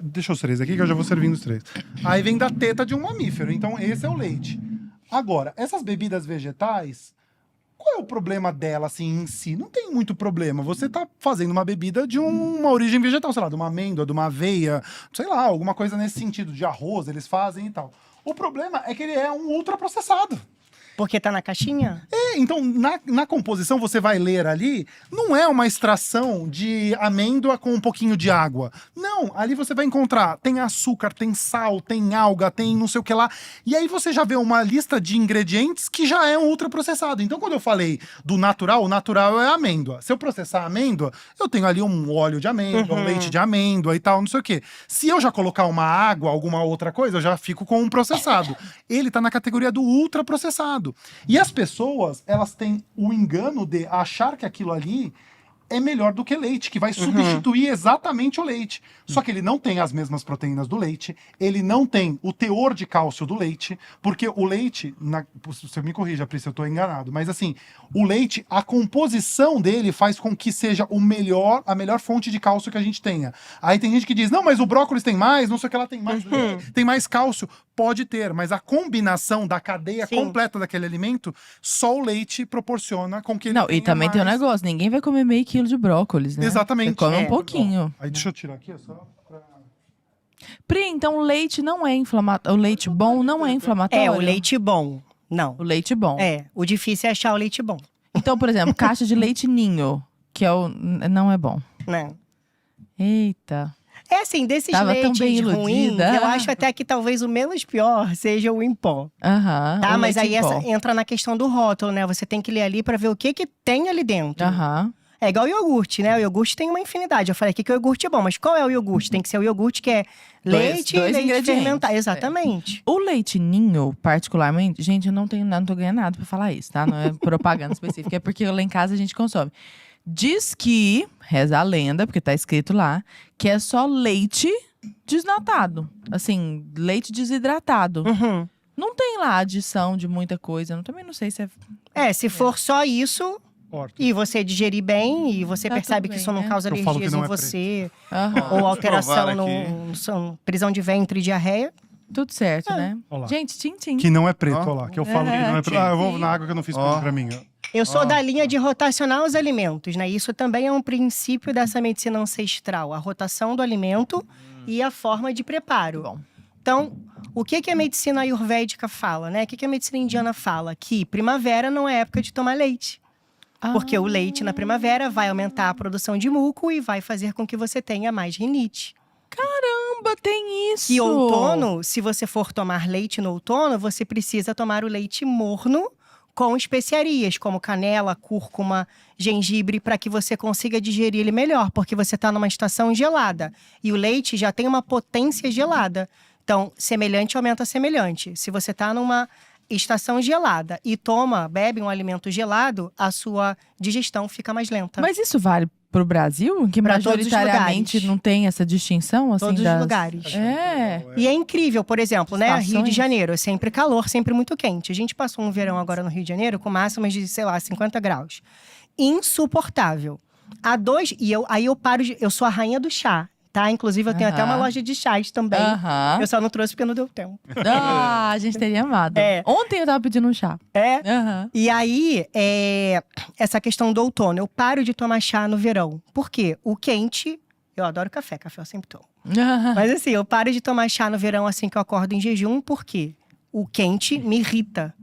Deixa eu ser esse aqui que eu já vou servindo os três. Aí vem da teta de um mamífero. Então, esse é o leite. Agora, essas bebidas vegetais, qual é o problema dela, assim, em si? Não tem muito problema. Você tá fazendo uma bebida de uma origem vegetal, sei lá, de uma amêndoa, de uma aveia, sei lá, alguma coisa nesse sentido, de arroz, eles fazem e tal. O problema é que ele é um ultraprocessado. Porque tá na caixinha? Então, na composição, você vai ler ali, não é uma extração de amêndoa com um pouquinho de água. Não, ali você vai encontrar, tem açúcar, tem sal, tem alga, tem não sei o que lá. E aí você já vê uma lista de ingredientes que já é um ultraprocessado. Então, quando eu falei do natural, o natural é a amêndoa. Se eu processar a amêndoa, eu tenho ali um óleo de amêndoa, um leite de amêndoa e tal, não sei o quê. Se eu já colocar uma água, alguma outra coisa, eu já fico com um processado. Ele tá na categoria do ultraprocessado. E as pessoas, elas têm o engano de achar que aquilo ali é melhor do que leite, que vai substituir exatamente o leite. Só que ele não tem as mesmas proteínas do leite, ele não tem o teor de cálcio do leite, porque o leite, você me corrija, Pri, se eu estou enganado, mas assim, o leite, a composição dele faz com que seja a melhor fonte de cálcio que a gente tenha. Aí tem gente que diz, não, mas o brócolis tem mais, não sei o que lá tem mais, tem mais cálcio. Pode ter, mas a combinação da cadeia completa daquele alimento, só o leite proporciona com que ele Não, e também tem um negócio, ninguém vai comer meio quilo de brócolis, né? Exatamente. Você come um pouquinho. Aí deixa eu tirar aqui, só pra... Pri, então o leite não é inflamatório. O leite bom não é inflamatório? É, o leite bom. Não. O leite bom. É, o difícil é achar o leite bom. Então, por exemplo, caixa de leite ninho, que é não é bom. Não. Eita. É assim, desses Tava tão bem leites ruins, iludida. eu acho até que talvez o menos pior seja o em pó. Aham. Tá? o Mas leite aí em pó. entra na questão do rótulo, né? Você tem que ler ali pra ver o que tem ali dentro. Aham. É igual o iogurte, né? O iogurte tem uma infinidade. Eu falei aqui que o iogurte é bom, mas qual é o iogurte? Tem que ser o iogurte que é leite e dois leite ingredientes. fermentado. Exatamente. O leite ninho, particularmente, gente, eu não tô ganhando nada pra falar isso, tá? Não é propaganda específica, é porque lá em casa a gente consome. Diz que, reza a lenda, porque tá escrito lá, que é só leite desnatado. Assim, leite desidratado. Uhum. Não tem lá adição de muita coisa. Eu também não sei se é… É, se for só isso Corta. e você digerir bem e você Tá percebe tudo que bem, isso não né? causa Eu falo que alergias não em é você, Aham. ou alteração provar no prisão de ventre e diarreia. Tudo certo, né? Olha lá. Gente, tchim-tchim. Que não é preto, Ó. olha lá. Que eu falo que não é preto. Ah, eu vou na água que eu não fiz pra mim. Ó. Eu sou da linha de rotacionar os alimentos, né? Isso também é um princípio dessa medicina ancestral. A rotação do alimento e a forma de preparo. Bom. Então, o que a medicina ayurvédica fala, né? O que a medicina indiana fala? Que primavera não é época de tomar leite. Porque o leite na primavera vai aumentar a produção de muco e vai fazer com que você tenha mais rinite. Caramba, tem isso! E outono, se você for tomar leite no outono, você precisa tomar o leite morno com especiarias, como canela, cúrcuma, gengibre, para que você consiga digerir ele melhor, porque você está numa estação gelada. E o leite já tem uma potência gelada. Então, semelhante aumenta semelhante. Se você está numa estação gelada e bebe um alimento gelado, a sua digestão fica mais lenta. Mas isso vale pro Brasil? Que Pra todos os majoritariamente lugares. não tem essa distinção, assim, Todos das... os lugares. É. E é incrível, por exemplo, né? Estações. Rio de Janeiro, é sempre calor, sempre muito quente. A gente passou um verão agora no Rio de Janeiro com máximas de, sei lá, 50 graus. Insuportável. Aí eu paro eu sou a rainha do chá, tá? Inclusive, eu tenho até uma loja de chás também. Eu só não trouxe porque não deu tempo. Ah, a gente teria amado. Ontem eu tava pedindo um chá. E aí, essa questão do outono. Eu paro de tomar chá no verão. Por quê? O quente… Eu adoro café eu sempre tomo. Mas assim, eu paro de tomar chá no verão assim que eu acordo em jejum. Por quê? O quente me irrita.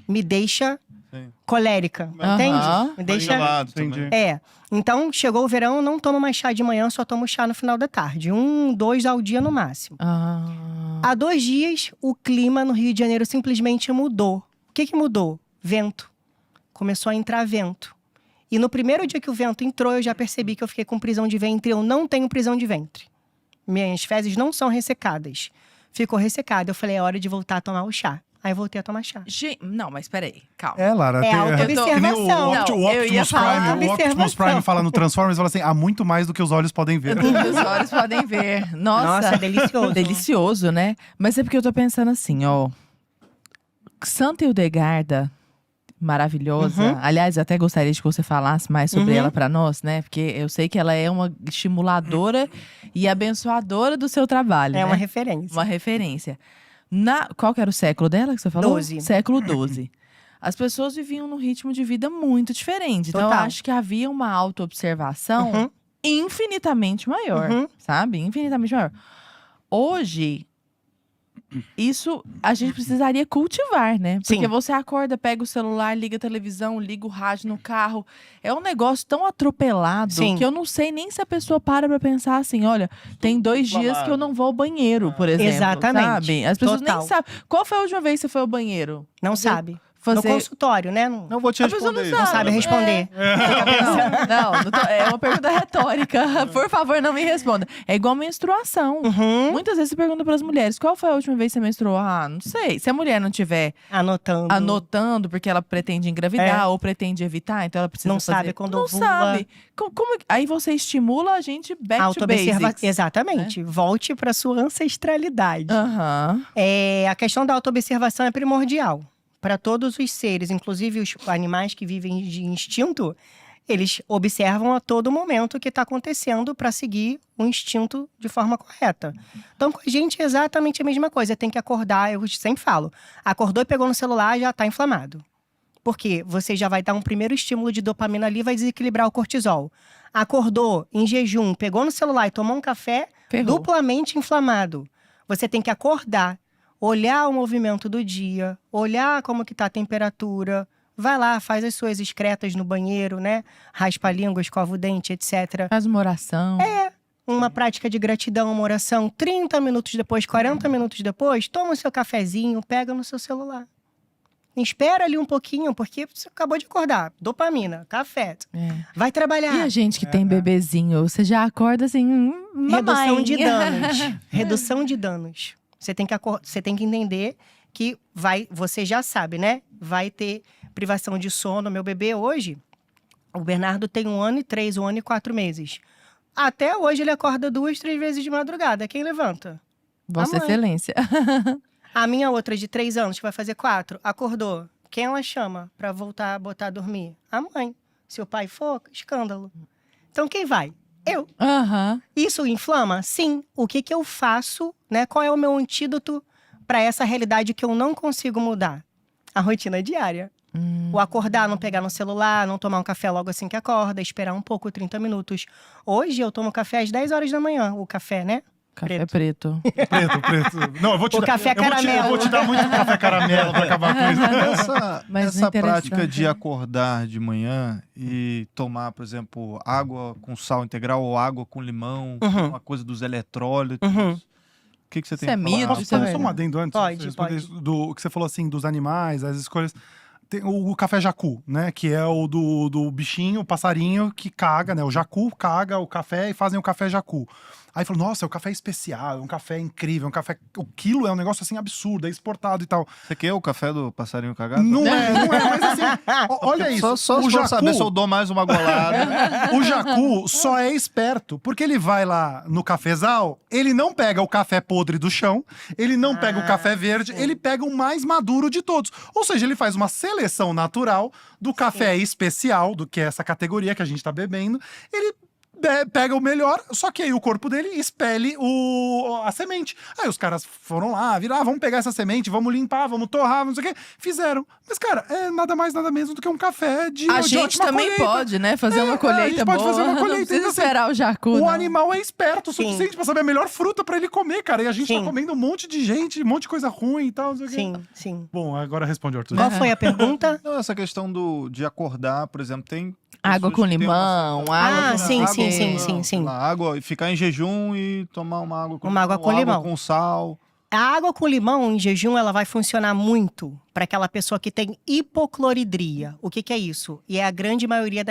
Me deixa… colérica, entende? Me deixa… Então, chegou o verão, eu não tomo mais chá de manhã, só tomo chá no final da tarde. 1, 2 ao dia no máximo. Há 2 dias, o clima no Rio de Janeiro simplesmente mudou. O que mudou? Vento. Começou a entrar vento. E no primeiro dia que o vento entrou, eu já percebi que eu fiquei com prisão de ventre. Eu não tenho prisão de ventre. Minhas fezes não são ressecadas. Ficou ressecada. Eu falei, é hora de voltar a tomar o chá. Aí eu voltei a tomar chá. Não, mas peraí, calma. Lara, auto-observação. O Optimus Prime fala no Transformers, fala assim, há muito mais do que os olhos podem ver. Os olhos podem ver. Nossa, é delicioso. Delicioso, né? Mas é porque eu tô pensando assim, ó. Santa Hildegarda, maravilhosa. Aliás, eu até gostaria de que você falasse mais sobre ela pra nós, né? Porque eu sei que ela é uma estimuladora e abençoadora do seu trabalho, né? Uma referência. Uma referência. Qual que era o século dela que você falou? 12. Século 12. As pessoas viviam num ritmo de vida muito diferente. Então, eu acho que havia uma auto-observação infinitamente maior, sabe? Infinitamente maior. Hoje, isso a gente precisaria cultivar, né? Porque você acorda, pega o celular, liga a televisão, liga o rádio no carro. É um negócio tão atropelado que eu não sei nem se a pessoa para pra pensar assim, olha, tem 2 dias que eu não vou ao banheiro, por exemplo. Exatamente. Sabe? As pessoas nem sabem. Qual foi a última vez que você foi ao banheiro? Não sabe. No consultório, né? Não vou te responder. Não sabe responder. Não, é uma pergunta retórica. Por favor, não me responda. É igual menstruação. Muitas vezes você pergunta para as mulheres, qual foi a última vez que você menstruou? Ah, não sei. Se a mulher não tiver anotando porque ela pretende engravidar ou pretende evitar, então ela precisa não fazer… sabe quando não sabe. Aí você estimula a gente back to basics. Exatamente. Volte para sua ancestralidade. A questão da autoobservação é primordial. Para todos os seres, inclusive os animais que vivem de instinto, eles observam a todo momento o que está acontecendo para seguir o instinto de forma correta. Então, com a gente é exatamente a mesma coisa. Tem que acordar, eu sempre falo, acordou e pegou no celular, já está inflamado. Porque você já vai dar um primeiro estímulo de dopamina ali, vai desequilibrar o cortisol. Acordou em jejum, pegou no celular e tomou um café, duplamente inflamado. Você tem que acordar, olhar o movimento do dia, olhar como que tá a temperatura. Vai lá, faz as suas excretas no banheiro, né? Raspa a língua, escova o dente, etc. Faz uma oração. Uma prática de gratidão, uma oração. 30 minutos depois, 40 minutos depois, toma o seu cafezinho, pega no seu celular. Espera ali um pouquinho, porque você acabou de acordar. Dopamina, café. Vai trabalhar. E a gente que tem bebezinho, você já acorda assim… Redução de danos. Redução de danos. Você tem que entender que você já sabe, né? Vai ter privação de sono. Meu bebê hoje, o Bernardo tem 1 ano e 3, 1 ano e 4 meses. Até hoje ele acorda 2, 3 vezes de madrugada. Quem levanta? Vossa Excelência. A minha outra de 3 anos, que vai fazer 4, acordou. Quem ela chama pra voltar a botar a dormir? A mãe. Se o pai for, escândalo. Então quem vai? Eu. Isso inflama? Sim. O que eu faço, né? Qual é o meu antídoto para essa realidade que eu não consigo mudar? A rotina diária. O acordar, não pegar no celular, não tomar um café logo assim que acorda, esperar um pouco, 30 minutos. Hoje eu tomo café às 10 horas da manhã. O café, né? Café preto. Preto. Não, eu vou te dar. Café caramelo. Eu vou te dar muito café caramelo pra acabar com isso. Essa prática de acordar de manhã e tomar, por exemplo, água com sal integral ou água com limão, uma coisa dos eletrólitos. O que você tem pra falar? Posso só um adendo antes? Pode. Do que você falou assim, dos animais, as escolhas. Tem o café jacu, né? Que é o do bichinho, o passarinho que caga, né? O jacu caga o café e fazem o café jacu. Aí falou, nossa, é um café especial, é um café incrível, o quilo é um negócio assim absurdo, é exportado e tal. Você quer o café do passarinho cagado? Não é, mas assim, olha isso. Só o Jacu, saber se eu dou mais uma golada. O Jacu só é esperto, porque ele vai lá no cafezal, ele não pega o café podre do chão, ele não pega o café verde, ele pega o mais maduro de todos. Ou seja, ele faz uma seleção natural do café especial, do que é essa categoria que a gente tá bebendo. Ele pega o melhor, só que aí o corpo dele expele a semente. Aí os caras foram lá, vamos pegar essa semente, vamos limpar, vamos torrar, não sei o quê. Fizeram. Mas, cara, é nada mais, nada menos do que um café de A gente também colheita. Pode, né? Fazer uma colheita a gente boa. pode fazer uma colheita. Não precisa então, esperar o Jacu, o não. animal é esperto o suficiente pra saber a melhor fruta pra ele comer, cara. E a gente tá comendo um monte de gente, um monte de coisa ruim e tal, não sei o quê. Sim. Bom, agora responde, Arthur. Qual foi a pergunta? Não, essa questão de acordar, por exemplo, tem… Água com limão, água com sim. Água, ficar em jejum e tomar uma água com água com limão. Água com sal. A água com limão em jejum, ela vai funcionar muito para aquela pessoa que tem hipocloridria. O que é isso? E é a grande maioria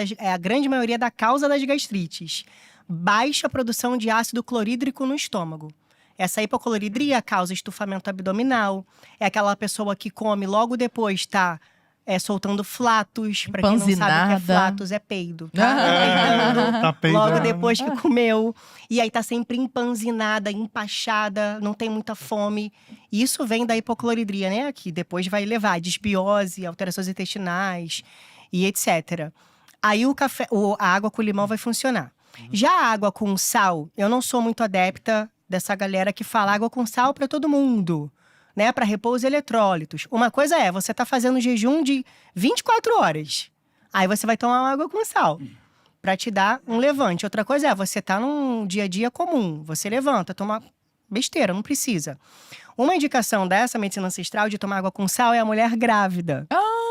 da causa das gastrites. Baixa produção de ácido clorídrico no estômago. Essa hipocloridria causa estufamento abdominal. É aquela pessoa que come logo depois, tá? Soltando flatos. Pra quem não sabe o que é flatos, é peido. Tá peidando logo depois que comeu. E aí tá sempre empanzinada, empachada, não tem muita fome. Isso vem da hipocloridria, né? Que depois vai levar a desbiose, alterações intestinais e etc. Aí a água com limão vai funcionar. Já a água com sal, eu não sou muito adepta dessa galera que fala água com sal pra todo mundo. Né, para repor os eletrólitos. Uma coisa é, você tá fazendo jejum de 24 horas. Aí você vai tomar uma água com sal, para te dar um levante. Outra coisa é, você tá num dia a dia comum. Você levanta, toma besteira, não precisa. Uma indicação dessa medicina ancestral de tomar água com sal é a mulher grávida.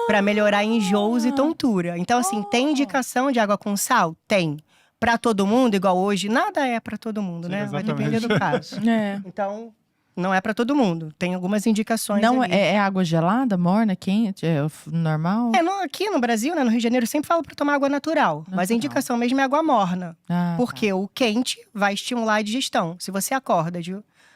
Para melhorar enjoos e tontura. Então, assim, tem indicação de água com sal? Tem. Para todo mundo, igual hoje, nada é para todo mundo, né? Vai depender do caso. Então… Não é pra todo mundo. Tem algumas indicações. Não, ali. É água gelada, morna, quente? É normal? Aqui no Brasil, né, no Rio de Janeiro, sempre falo pra tomar água natural. Mas a indicação mesmo é água morna. Porque o quente vai estimular a digestão. Se você acorda,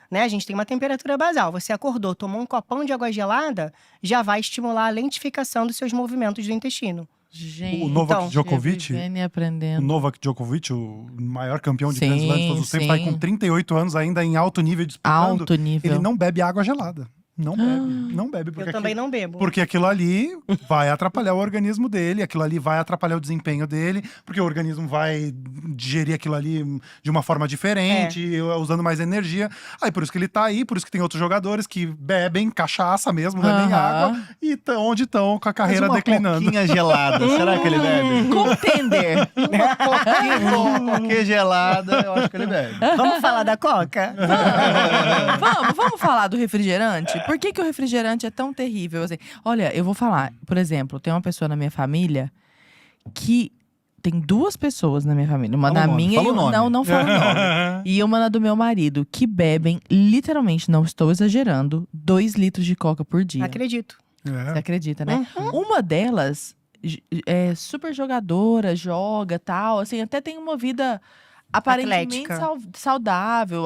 né, a gente tem uma temperatura basal. Você acordou, tomou um copão de água gelada, já vai estimular a lentificação dos seus movimentos do intestino. Gente, o Novak Djokovic, aprendendo. O Novak Djokovic, o maior campeão de Grand Slam de todos os tempos, tá aí com 38 anos ainda em alto nível disputando. Alto nível. Ele não bebe água gelada. Não bebe. Porque eu também não bebo. Porque aquilo ali vai atrapalhar o organismo dele, aquilo ali vai atrapalhar o desempenho dele, porque o organismo vai digerir aquilo ali de uma forma diferente, usando mais energia. Aí por isso que ele tá aí, por isso que tem outros jogadores que bebem cachaça mesmo, bebem água, e onde estão com a carreira declinando. Uma coquinha gelada, será que ele bebe? Contender. Uma coquinha gelada, eu acho que ele bebe. Vamos falar da coca? Vamos falar do refrigerante? Por que o refrigerante é tão terrível? Assim, olha, eu vou falar. Por exemplo, tem uma pessoa na minha família que… Tem duas pessoas na minha família. Uma na minha e uma… Não falo o nome. E uma na do meu marido. Que bebem, literalmente, não estou exagerando, 2 litros de coca por dia. Acredito. Você acredita, né? Uma delas é super jogadora, joga, tal. Assim, até tem uma vida… aparentemente saudável.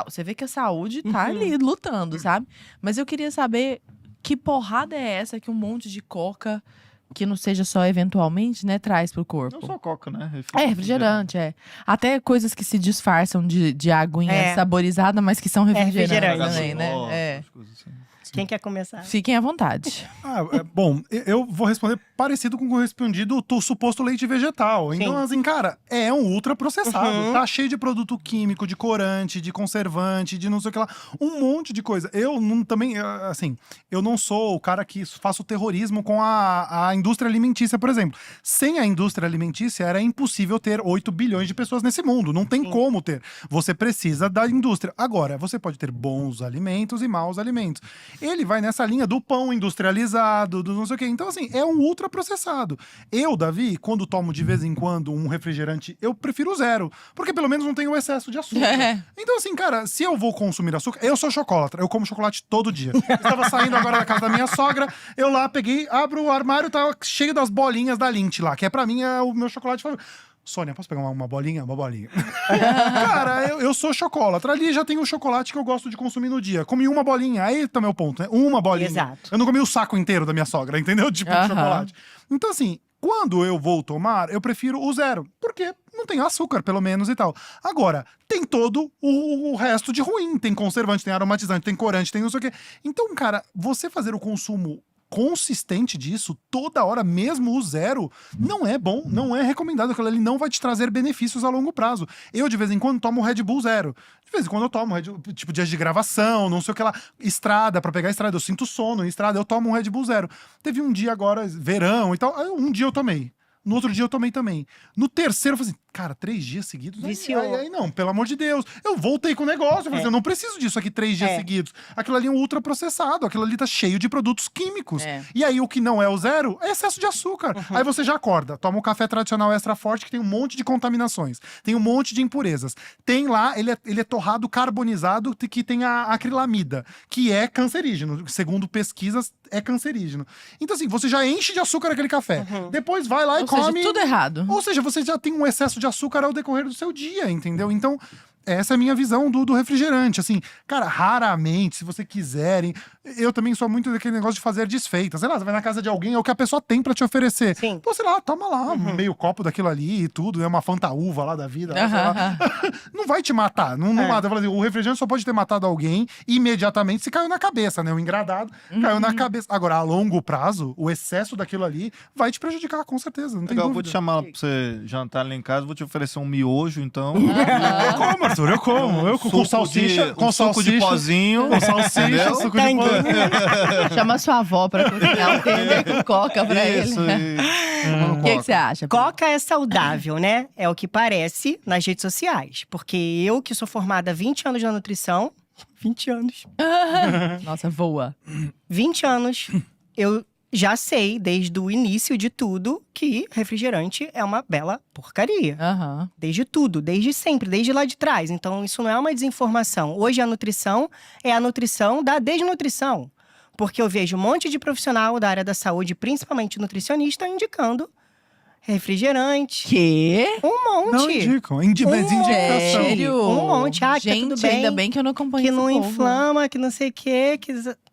Você vê que a saúde tá ali lutando, sabe? Mas eu queria saber que porrada é essa que um monte de coca, que não seja só eventualmente, né, traz pro corpo. Não só coca, né? Refrigerante, Até coisas que se disfarçam de aguinha saborizada, mas que são refrigerantes também, né? Quem quer começar? Fiquem à vontade. Bom, eu vou responder parecido com o que eu respondi do suposto leite vegetal. Então, assim, cara, é um ultraprocessado. Tá cheio de produto químico, de corante, de conservante, de não sei o que lá. Um monte de coisa. Eu não sou o cara que faço terrorismo com a indústria alimentícia, por exemplo. Sem a indústria alimentícia, era impossível ter 8 bilhões de pessoas nesse mundo. Não tem como ter. Você precisa da indústria. Agora, você pode ter bons alimentos e maus alimentos. Ele vai nessa linha do pão industrializado, do não sei o quê. Então, assim, é um ultraprocessado. Eu, Davi, quando tomo de vez em quando um refrigerante, eu prefiro 0. Porque pelo menos não tem o excesso de açúcar. Então, assim, cara, se eu vou consumir açúcar… Eu sou chocolatra, eu como chocolate todo dia. Estava saindo agora da casa da minha sogra, eu lá peguei, abro o armário, tá cheio das bolinhas da Lindt lá, que pra mim é o meu chocolate favorito. Sônia, posso pegar uma bolinha? Uma bolinha. Cara, eu sou chocolatra. Ali já tem o chocolate que eu gosto de consumir no dia. Comi uma bolinha, aí tá meu ponto, né? Uma bolinha. Exato. Eu não comi o saco inteiro da minha sogra, entendeu? Tipo de chocolate. Então, assim, quando eu vou tomar, eu prefiro o 0. Porque não tem açúcar, pelo menos, e tal. Agora, tem todo o resto de ruim. Tem conservante, tem aromatizante, tem corante, tem não sei o quê. Então, cara, você fazer o consumo consistente disso, toda hora, mesmo o 0, não é bom, não é recomendado. Aquilo ali não vai te trazer benefícios a longo prazo. Eu, de vez em quando, tomo Red Bull 0. De vez em quando eu tomo, tipo, dias de gravação, não sei o que lá, estrada, pra pegar estrada. Eu sinto sono em estrada, eu tomo um Red Bull 0. Teve um dia agora, verão e tal, um dia eu tomei. No outro dia eu tomei também. No terceiro eu falei assim, cara, 3 dias seguidos? Viciou. Aí não, pelo amor de Deus. Eu voltei com o negócio, eu falei assim, eu não preciso disso aqui 3 dias seguidos. Aquilo ali é um ultraprocessado, aquilo ali tá cheio de produtos químicos. E aí o que não é o 0 é excesso de açúcar. Aí você já acorda, toma um café tradicional extra forte que tem um monte de contaminações, tem um monte de impurezas. Tem lá, ele é torrado carbonizado que tem a acrilamida, que é cancerígeno. Segundo pesquisas, é cancerígeno. Então assim, você já enche de açúcar aquele café. Depois vai lá e come. Ou seja, tudo errado. Ou seja, você já tem um excesso de açúcar ao decorrer do seu dia, entendeu? Então, essa é a minha visão do refrigerante. Assim, cara, raramente, se você quiserem. Eu também sou muito daquele negócio de fazer desfeitas. Sei lá, você vai na casa de alguém, é o que a pessoa tem pra te oferecer. Sim. Pô, sei lá, toma lá meio copo daquilo ali e tudo, é uma fantaúva lá da vida. Lá, sei lá. Não vai te matar, não mata. Eu falo assim, o refrigerante só pode ter matado alguém imediatamente se caiu na cabeça, né? O engradado caiu na cabeça. Agora, a longo prazo, o excesso daquilo ali vai te prejudicar, com certeza. Não tem dúvida. Eu vou te chamar pra você jantar lá em casa, vou te oferecer um miojo, então. Eu como, Arthur, eu como. Eu com salsicha, com suco de pozinho. Com salsicha, suco de pozinho. Chama sua avó pra cozinhar um tender com coca pra ele. O que você acha? Coca é saudável, né? É o que parece nas redes sociais. Porque eu, que sou formada há 20 anos na nutrição… 20 anos. Nossa, voa. 20 anos, eu já sei, desde o início de tudo, que refrigerante é uma bela porcaria. Desde tudo, desde sempre, desde lá de trás. Então, isso não é uma desinformação. Hoje, a nutrição é a nutrição da desnutrição. Porque eu vejo um monte de profissional da área da saúde, principalmente nutricionista, indicando refrigerante. Quê? Um monte. Não indicam. Indicação. Sério? Um monte. Ah, que gente, tá tudo bem. Ainda bem que eu não acompanho que esse não povo. inflama, que não sei o quê.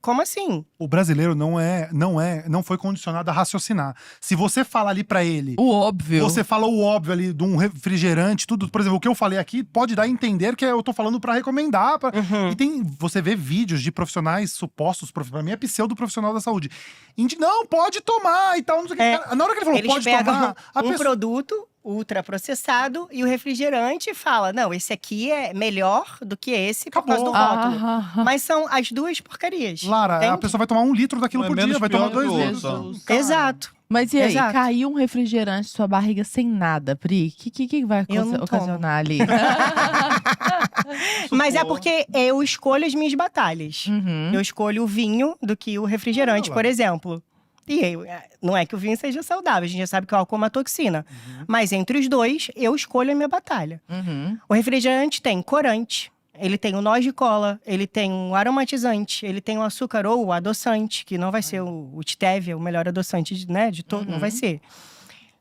Como assim? O brasileiro não foi condicionado a raciocinar. Se você fala ali pra ele… O óbvio. Você fala o óbvio ali de um refrigerante, tudo. Por exemplo, o que eu falei aqui pode dar a entender que eu tô falando pra recomendar. E você vê vídeos de profissionais supostos, pra mim é pseudo-profissional da saúde. Não, pode tomar e tal. Não sei o que. Na hora que ele falou Eles pode pegam tomar… produto ultraprocessado e o refrigerante fala, não, esse aqui é melhor do que esse por causa do rótulo. Mas são as duas porcarias. Lara, entende? a pessoa vai tomar 1 litro daquilo por dia, vai tomar 2 litros. Exato. Mas e aí, Exato. caiu um refrigerante na sua barriga sem nada, Pri? O que vai Eu não ocasionar ali? Mas é porque eu escolho as minhas batalhas. Eu escolho o vinho do que o refrigerante, por exemplo. E não é que o vinho seja saudável, a gente já sabe que o álcool é uma toxina. Mas entre os dois, eu escolho a minha batalha. O refrigerante tem corante, ele tem o noz de cola, ele tem um aromatizante, ele tem o açúcar ou o adoçante, que não vai ser o stevia, o melhor adoçante, né, de todo, não vai ser.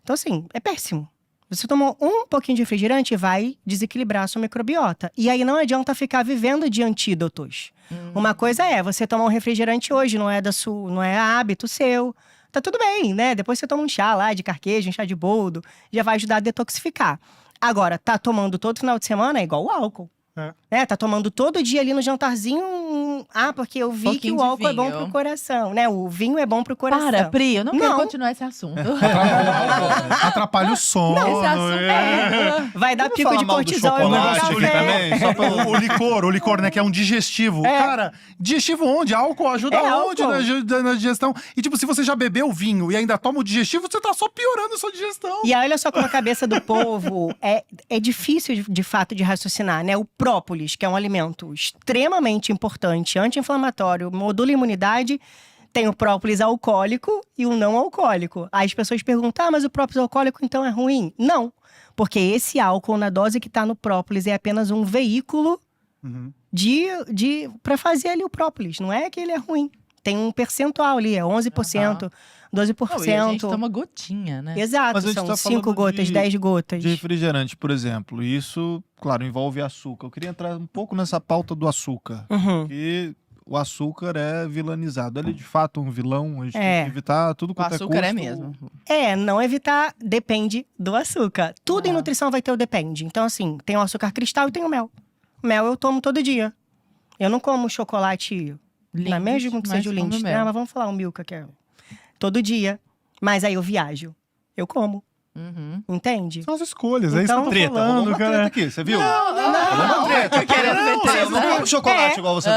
Então assim, é péssimo. Você tomou um pouquinho de refrigerante, vai desequilibrar a sua microbiota. E aí não adianta ficar vivendo de antídotos. Uma coisa é, você tomar um refrigerante hoje, não é hábito seu. Tá tudo bem, né? Depois você toma um chá lá de carqueja, um chá de boldo, já vai ajudar a detoxificar. Agora, tá tomando todo final de semana é igual o álcool. Tá tomando todo dia ali no jantarzinho. Porque eu vi que o álcool é bom pro coração, né? O vinho é bom pro coração. Para, Pri, eu não quero continuar esse assunto. Atrapalha o sono. Esse assunto vai dar pico de cortisol e muito café. O licor, né? Que é um digestivo. Cara, digestivo onde? Álcool ajuda onde na digestão? E tipo, se você já bebeu vinho e ainda toma o digestivo, você tá só piorando a sua digestão. E aí, olha só como a cabeça do povo é difícil, de fato, de raciocinar, né? O própolis, que é um alimento extremamente importante, anti-inflamatório, modula a imunidade, tem o própolis alcoólico e o não alcoólico. Aí as pessoas perguntam, mas o própolis alcoólico então é ruim? Não, porque esse álcool na dose que está no própolis é apenas um veículo para fazer ali o própolis, não é que ele é ruim. tem um percentual ali, é 11%, 12%. E a gente toma gotinha, né? Exato, Mas a gente são tá 5 falando gotas, 10 gotas. De refrigerante, por exemplo. Isso, claro, envolve açúcar. Eu queria entrar um pouco nessa pauta do açúcar. Porque o açúcar é vilanizado. Ele é de fato um vilão, a gente tem que evitar tudo quanto é custo. O açúcar é mesmo. Não evitar, depende do açúcar. Tudo em nutrição vai ter o depende. Então, assim, tem o açúcar cristal e tem o mel. Mel eu tomo todo dia. Eu não como chocolate, na mesma que seja o Lindt. Mas vamos falar o Milka, que é todo dia. Mas aí eu viajo. Eu como. Entende? São as escolhas, é isso Então, que eu tô falando, cara. Aqui, você viu? Não. Eu não como chocolate igual você.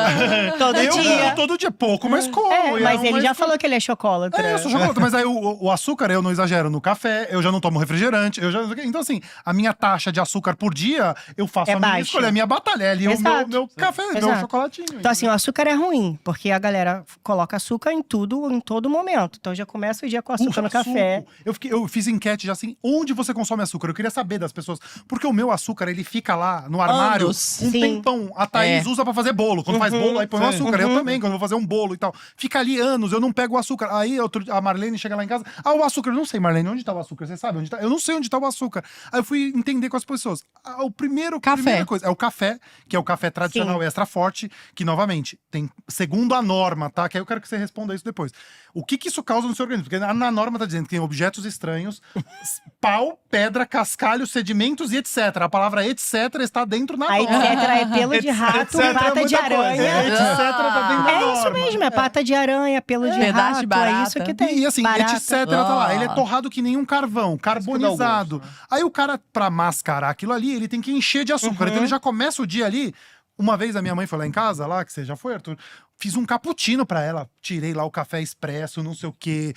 Todo dia. Todo dia, pouco, mas como. Mas ele já falou que ele é chocolatra. Eu sou chocolate, mas aí o açúcar eu não exagero no café, eu já não tomo refrigerante, então assim, a minha taxa de açúcar por dia, eu faço a minha escolha, a minha batalha, é ali o meu café, meu chocolatinho. Então assim, o açúcar é ruim, porque a galera coloca açúcar em tudo, em todo momento. Então já começa o dia com açúcar no café. Eu fiz enquete já assim, onde você consome açúcar? Eu queria saber das pessoas, porque o meu açúcar, ele fica lá no armário um tempão. A Thaís usa pra fazer bolo, quando faz bolo, aí põe o açúcar. Eu também, quando vou fazer um bolo e tal. Fica ali anos, eu não pego o açúcar. Aí a Marlene chega lá em casa, o açúcar, eu não sei, Marlene, onde tá o açúcar? Você sabe onde tá? Eu não sei onde tá o açúcar. Aí eu fui entender com as pessoas. Primeira coisa é o café, que é o café tradicional extra forte, que novamente, tem segundo a norma, tá? Que aí eu quero que você responda isso depois. O que isso causa no seu organismo? Porque na norma tá dizendo que tem objetos estranhos, pau, pedra, cascalho, sedimentos e etc. A palavra etc está dentro na norma. A etc é pelo de rato, pata de aranha. Etc tá dentro da norma. É isso mesmo, é pata de aranha, pelo de rato, é isso que tem. E assim, etc tá lá. Ele é torrado que nem um carvão, carbonizado. Aí o cara, pra mascarar aquilo ali, ele tem que encher de açúcar. Então ele já começa o dia ali. Uma vez a minha mãe foi lá em casa, lá, que você já foi, Arthur, fiz um cappuccino pra ela. Tirei lá o café expresso, não sei o quê,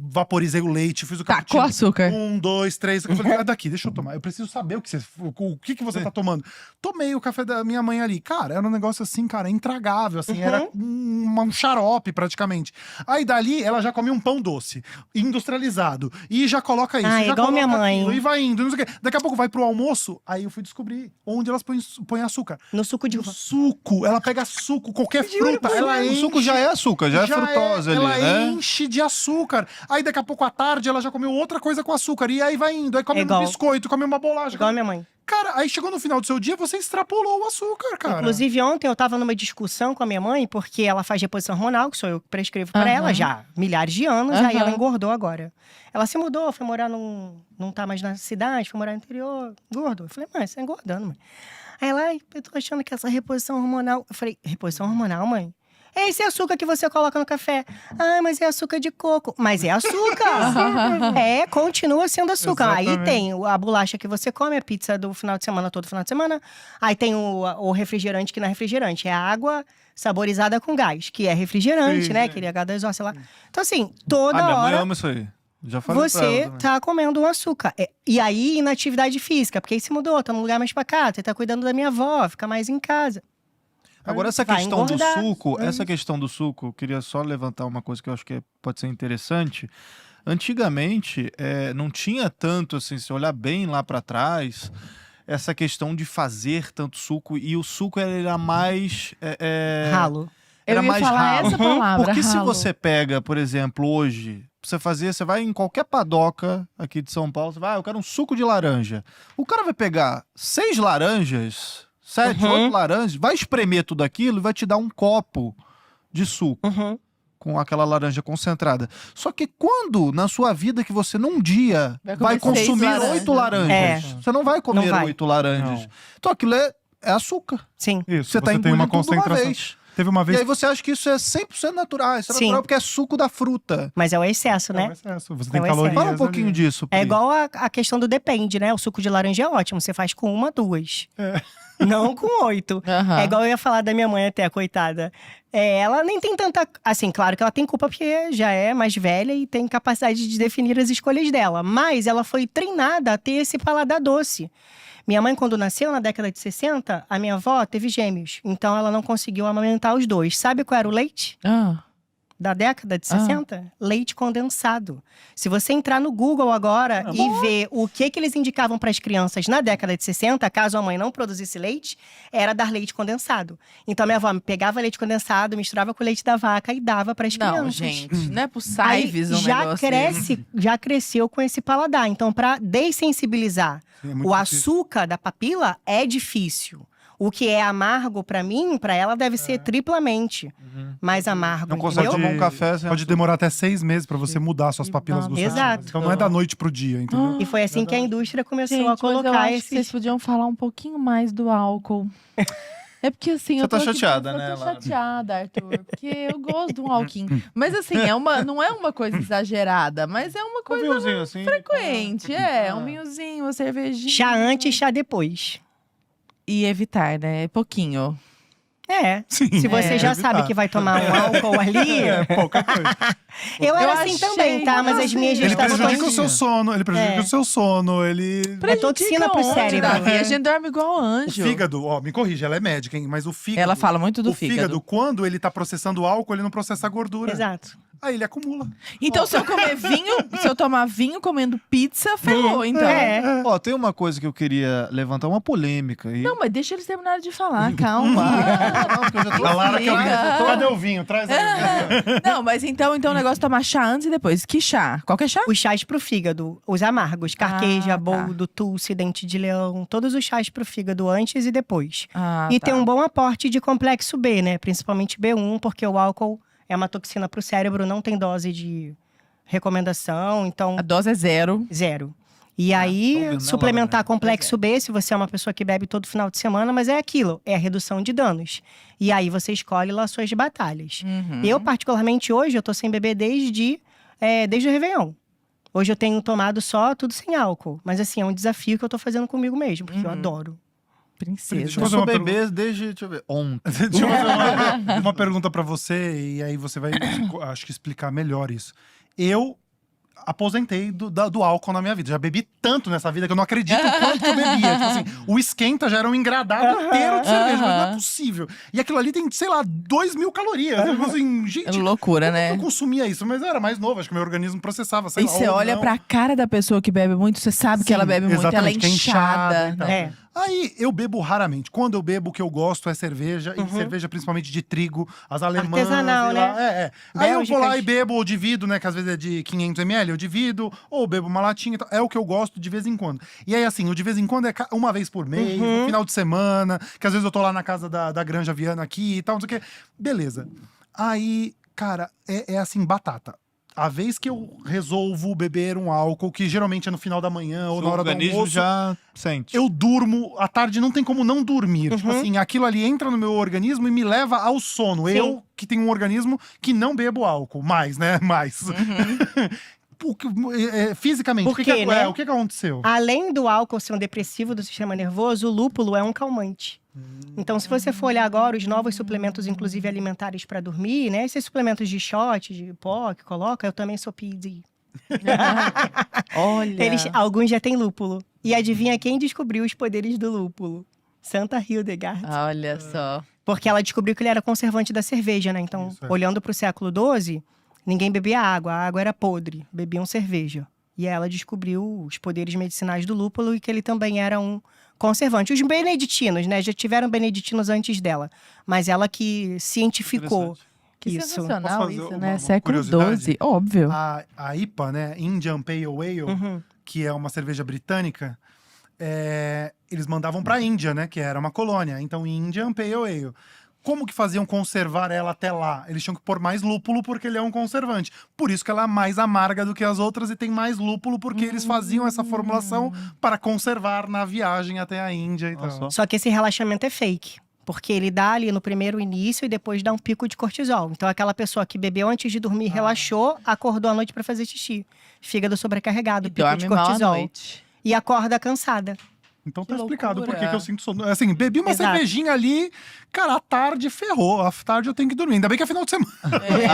vaporizei o leite, fiz o cappuccino. Com açúcar. 1, 2, 3. Eu falei, daqui, deixa eu tomar. Eu preciso saber o que você tá tomando. Tomei o café da minha mãe ali. Cara, era um negócio assim, cara, intragável, assim, era um xarope praticamente. Aí dali, ela já come um pão doce, industrializado, e já coloca isso. Já igual minha mãe. Aquilo, e vai indo, não sei o quê. Daqui a pouco vai pro almoço, aí eu fui descobrir onde elas põem açúcar. No suco de uva. Suco, ela pega suco, qualquer fruta, ela enche. O suco já é açúcar, já é frutose ali, né? Ela enche de açúcar. Aí daqui a pouco à tarde ela já comeu outra coisa com açúcar. E aí vai indo, aí come um biscoito, come uma bolacha. Igual a minha mãe. Cara, aí chegou no final do seu dia, você extrapolou o açúcar, cara. Inclusive, ontem eu tava numa discussão com a minha mãe, porque ela faz reposição hormonal, que sou eu que prescrevo pra ela já há milhares de anos, aí ela engordou agora. Ela se mudou, foi morar não tá mais na cidade, foi morar no interior, engordou. Eu falei, mãe, você tá engordando, mãe. Aí ela, eu tô achando que essa reposição hormonal… Eu falei, reposição hormonal, mãe? É esse açúcar que você coloca no café. Ah, mas é açúcar de coco. Mas é açúcar. Continua sendo açúcar. Exatamente. Aí tem a bolacha que você come, a pizza do final de semana, todo final de semana. Aí tem o refrigerante, que não é refrigerante. É água saborizada com gás, que é refrigerante, né? Aquele H2O, sei lá. Então assim, toda hora… Minha mãe ama isso aí. Já falei você tá comendo um açúcar. E aí, inatividade física. Porque aí se mudou, tá num lugar mais pacato. Você tá cuidando da minha avó, fica mais em casa. Agora, essa questão do suco, eu queria só levantar uma coisa que eu acho que pode ser interessante. Antigamente, não tinha tanto, assim, se olhar bem lá para trás, essa questão de fazer tanto suco. E o suco era mais… ralo. Era mais ralo. Essa palavra, porque ralo. Se você pega, por exemplo, hoje… Você vai em qualquer padoca aqui de São Paulo, você vai, eu quero um suco de laranja. O cara vai pegar 6 laranjas… 7, 8 laranjas, vai espremer tudo aquilo e vai te dar um copo de suco com aquela laranja concentrada. Só que quando na sua vida que você num dia vai consumir 8 laranjas, você não vai comer 8 laranjas. Não. Então aquilo é açúcar. Sim. Isso, você tá tem uma concentração. Uma vez. Teve uma vez… E aí você acha que isso é 100% natural. Isso é natural porque é suco da fruta. Mas é o excesso, né? É o excesso. Você tem calorias. Fala um pouquinho disso, Pri. É igual a questão do depende, né? O suco de laranja é ótimo. Você faz com 1, 2. Não com 8. É igual eu ia falar da minha mãe até, coitada. Ela nem tem tanta… Assim, claro que ela tem culpa porque já é mais velha e tem capacidade de definir as escolhas dela. Mas ela foi treinada a ter esse paladar doce. Minha mãe, quando nasceu, na década de 60, a minha avó teve gêmeos. Então, ela não conseguiu amamentar os dois. Sabe qual era o leite? da década de 60? Leite condensado. Se você entrar no Google agora e ver o que eles indicavam para as crianças na década de 60, caso a mãe não produzisse leite, era dar leite condensado. Então, minha avó pegava leite condensado, misturava com o leite da vaca e dava para as crianças. Não, gente, não é pro Saives um negócio já cresceu com esse paladar. Então, para dessensibilizar o açúcar da papila, é difícil. O que é amargo pra mim, pra ela deve ser triplamente mais amargo. Não consegue tomar um café. Pode demorar até 6 meses pra você mudar suas papilas gustativas. Exato. Então não é da noite pro dia, entendeu? E foi assim que a indústria começou Gente, a colocar mas eu acho que esses… vocês podiam falar um pouquinho mais do álcool. É porque assim, Você tá chateada, eu né, tô Lara? chateada, Arthur. Porque eu gosto de um alquinho. Mas assim, não é uma coisa exagerada, mas é uma coisa vinhozinho assim. frequente. Um vinhozinho, uma cervejinha. Chá antes, chá depois. E evitar, né? Pouquinho. Sim, Se você já evitar. sabe que vai tomar um álcool ali… pouca coisa. Eu era Eu assim achei também, tá? Mas as minhas Ele gestações… prejudica o seu sono, ele… É toxina pro Prejudica onde, cérebro. Davi? A gente dorme igual O anjo. fígado, me corrija, ela é médica, hein? Mas o fígado… Ela fala muito do o fígado, quando ele tá processando álcool, ele não processa gordura. Exato. Aí ele acumula. Então, se eu comer vinho, se eu tomar vinho comendo pizza, ferrou, então. Ó, tem uma coisa que eu queria levantar, uma polêmica aí. Não, mas deixa eles terminarem de falar, calma. Não, porque eu já tô… A Lara quer o vinho. Explica. Cadê o vinho? Traz aí o vinho. Não, mas então o negócio é tomar chá antes e depois. Que chá? Qualquer chá? Os chás pro fígado, os amargos, carqueja, tá. boldo, tulsi, dente de leão, todos os chás pro fígado antes e depois. Tá. E tem um bom aporte de complexo B, né? Principalmente B1, porque o álcool é uma toxina pro cérebro, não tem dose de recomendação, então A dose é 0. 0. E tô aí, ouvindo, né, suplementar Lara? complexo B, se você é uma pessoa que bebe todo final de semana, mas é aquilo, é a redução de danos. E aí você escolhe lá suas batalhas. Eu, particularmente, hoje, eu tô sem beber desde o Réveillon. Hoje eu tenho tomado só tudo sem álcool. Mas assim, é um desafio que eu tô fazendo comigo mesmo, porque eu adoro. Princesa. Deixa eu Eu fazer sou uma bebê desde, deixa eu ver, ontem. Deixa eu fazer uma pergunta pra você, e aí você vai, acho que, explicar melhor isso. Eu aposentei do álcool na minha vida. Já bebi tanto nessa vida que eu não acredito o quanto que eu bebia. Tipo assim, o esquenta já era um engradado inteiro de cerveja, mas não é possível. E aquilo ali tem, sei lá, 2.000 calorias. Tipo assim, gente, É loucura, como né? eu consumia isso? Mas eu era mais novo, acho que meu organismo processava, sei E lá. você ou olha não. pra cara da pessoa que bebe muito, você sabe que Sim, ela bebe muito, ela é exatamente, que é inchada. e tal. É. Aí eu bebo raramente. Quando eu bebo, o que eu gosto é cerveja, e cerveja principalmente de trigo, as alemãs. Artesanal, e lá, né? Aí eu vou lá Bélgicas. e bebo ou divido, né? Que às vezes é de 500 ml, eu divido, ou bebo uma latinha e tal. É o que eu gosto de vez em quando. E aí, assim, o de vez em quando é uma vez por mês, no final de semana, que às vezes eu tô lá na casa da Granja Viana aqui e tal, não sei o quê. Beleza. Aí, cara, é assim, batata. A vez que eu resolvo beber um álcool, que geralmente é no final da manhã ou na hora do organismo almoço, já sente. eu durmo, à tarde não tem como não dormir. Tipo assim, aquilo ali entra no meu organismo e me leva ao sono. Sim. Eu, que tenho um organismo que não bebo álcool. Mais, né? Mais. Fisicamente, Por quê, né? o que aconteceu? Além do álcool ser um depressivo do sistema nervoso, o lúpulo é um calmante. Então, se você for olhar agora os novos suplementos, inclusive alimentares para dormir, né? Esses suplementos de shot, de pó que coloca, eu também sou PD. Olha. Alguns já têm lúpulo. E adivinha quem descobriu os poderes do lúpulo? Santa Hildegard. Olha só. Porque ela descobriu que ele era conservante da cerveja, né? Então, Isso, é. olhando para o século XII, ninguém bebia água. A água era podre. Bebiam cerveja. E ela descobriu os poderes medicinais do lúpulo e que ele também era um conservante. Os beneditinos, né? Já tiveram beneditinos antes dela. Mas ela que cientificou. Que Isso. sensacional Posso fazer isso, uma né? Século curiosidade? XII, óbvio. A IPA, né? Indian Pale Ale, que é uma cerveja britânica, eles mandavam pra Índia, né? Que era uma colônia. Então, Indian Pale Ale. Como que faziam conservar ela até lá? Eles tinham que pôr mais lúpulo porque ele é um conservante. Por isso que ela é mais amarga do que as outras e tem mais lúpulo porque eles faziam essa formulação para conservar na viagem até a Índia e tal. Só que esse relaxamento é fake. Porque ele dá ali no primeiro início e depois dá um pico de cortisol. Então, aquela pessoa que bebeu antes de dormir, relaxou, acordou à noite para fazer xixi. Fígado sobrecarregado, pico Dorme de mal à cortisol. noite. E acorda cansada. Então Que tá explicado por loucura. que eu sinto sono. Assim, bebi uma Exato. cervejinha ali, cara, à tarde ferrou. À tarde eu tenho que dormir. Ainda bem que é final de semana.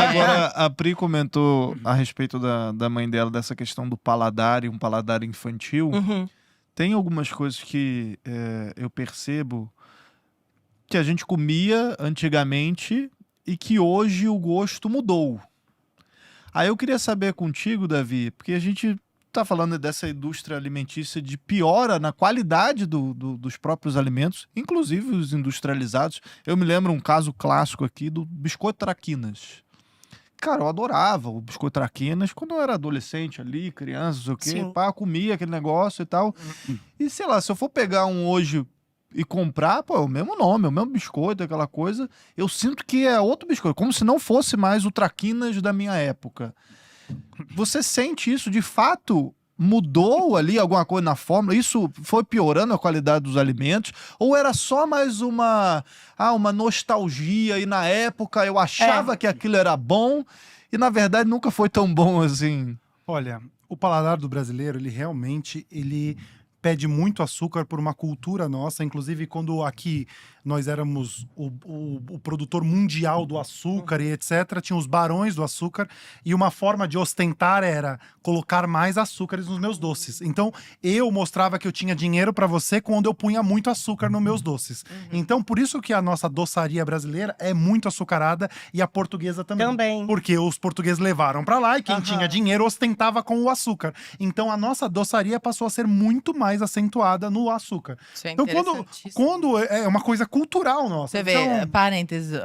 Agora, a Pri comentou a respeito da mãe dela, dessa questão do paladar e um paladar infantil. Tem algumas coisas que eu percebo que a gente comia antigamente e que hoje o gosto mudou. Aí eu queria saber contigo, Davi, porque a gente tá falando dessa indústria alimentícia de piora na qualidade dos próprios alimentos, inclusive os industrializados. Eu me lembro um caso clássico aqui do biscoito traquinas. Cara, eu adorava o biscoito traquinas quando eu era adolescente ali, criança, não sei o quê. Pá, comia aquele negócio e tal. E sei lá, se eu for pegar um hoje e comprar, pô, é o mesmo nome, é o mesmo biscoito, aquela coisa. Eu sinto que é outro biscoito, como se não fosse mais o traquinas da minha época. Você sente isso? De fato, mudou ali alguma coisa na fórmula? Isso foi piorando a qualidade dos alimentos? Ou era só mais uma nostalgia e na época eu achava que aquilo era bom e na verdade nunca foi tão bom assim? Olha, o paladar do brasileiro, ele realmente pede muito açúcar por uma cultura nossa. Inclusive, quando aqui nós éramos o produtor mundial do açúcar e etc., tinha os barões do açúcar, e uma forma de ostentar era colocar mais açúcares nos meus doces. Então, eu mostrava que eu tinha dinheiro para você quando eu punha muito açúcar nos meus doces. Então, por isso que a nossa doçaria brasileira é muito açucarada, e a portuguesa também. Porque os portugueses levaram para lá e quem tinha dinheiro ostentava com o açúcar. Então, a nossa doçaria passou a ser muito mais acentuada no açúcar. Isso é então, quando é uma coisa cultural nossa. Você vê, parênteses,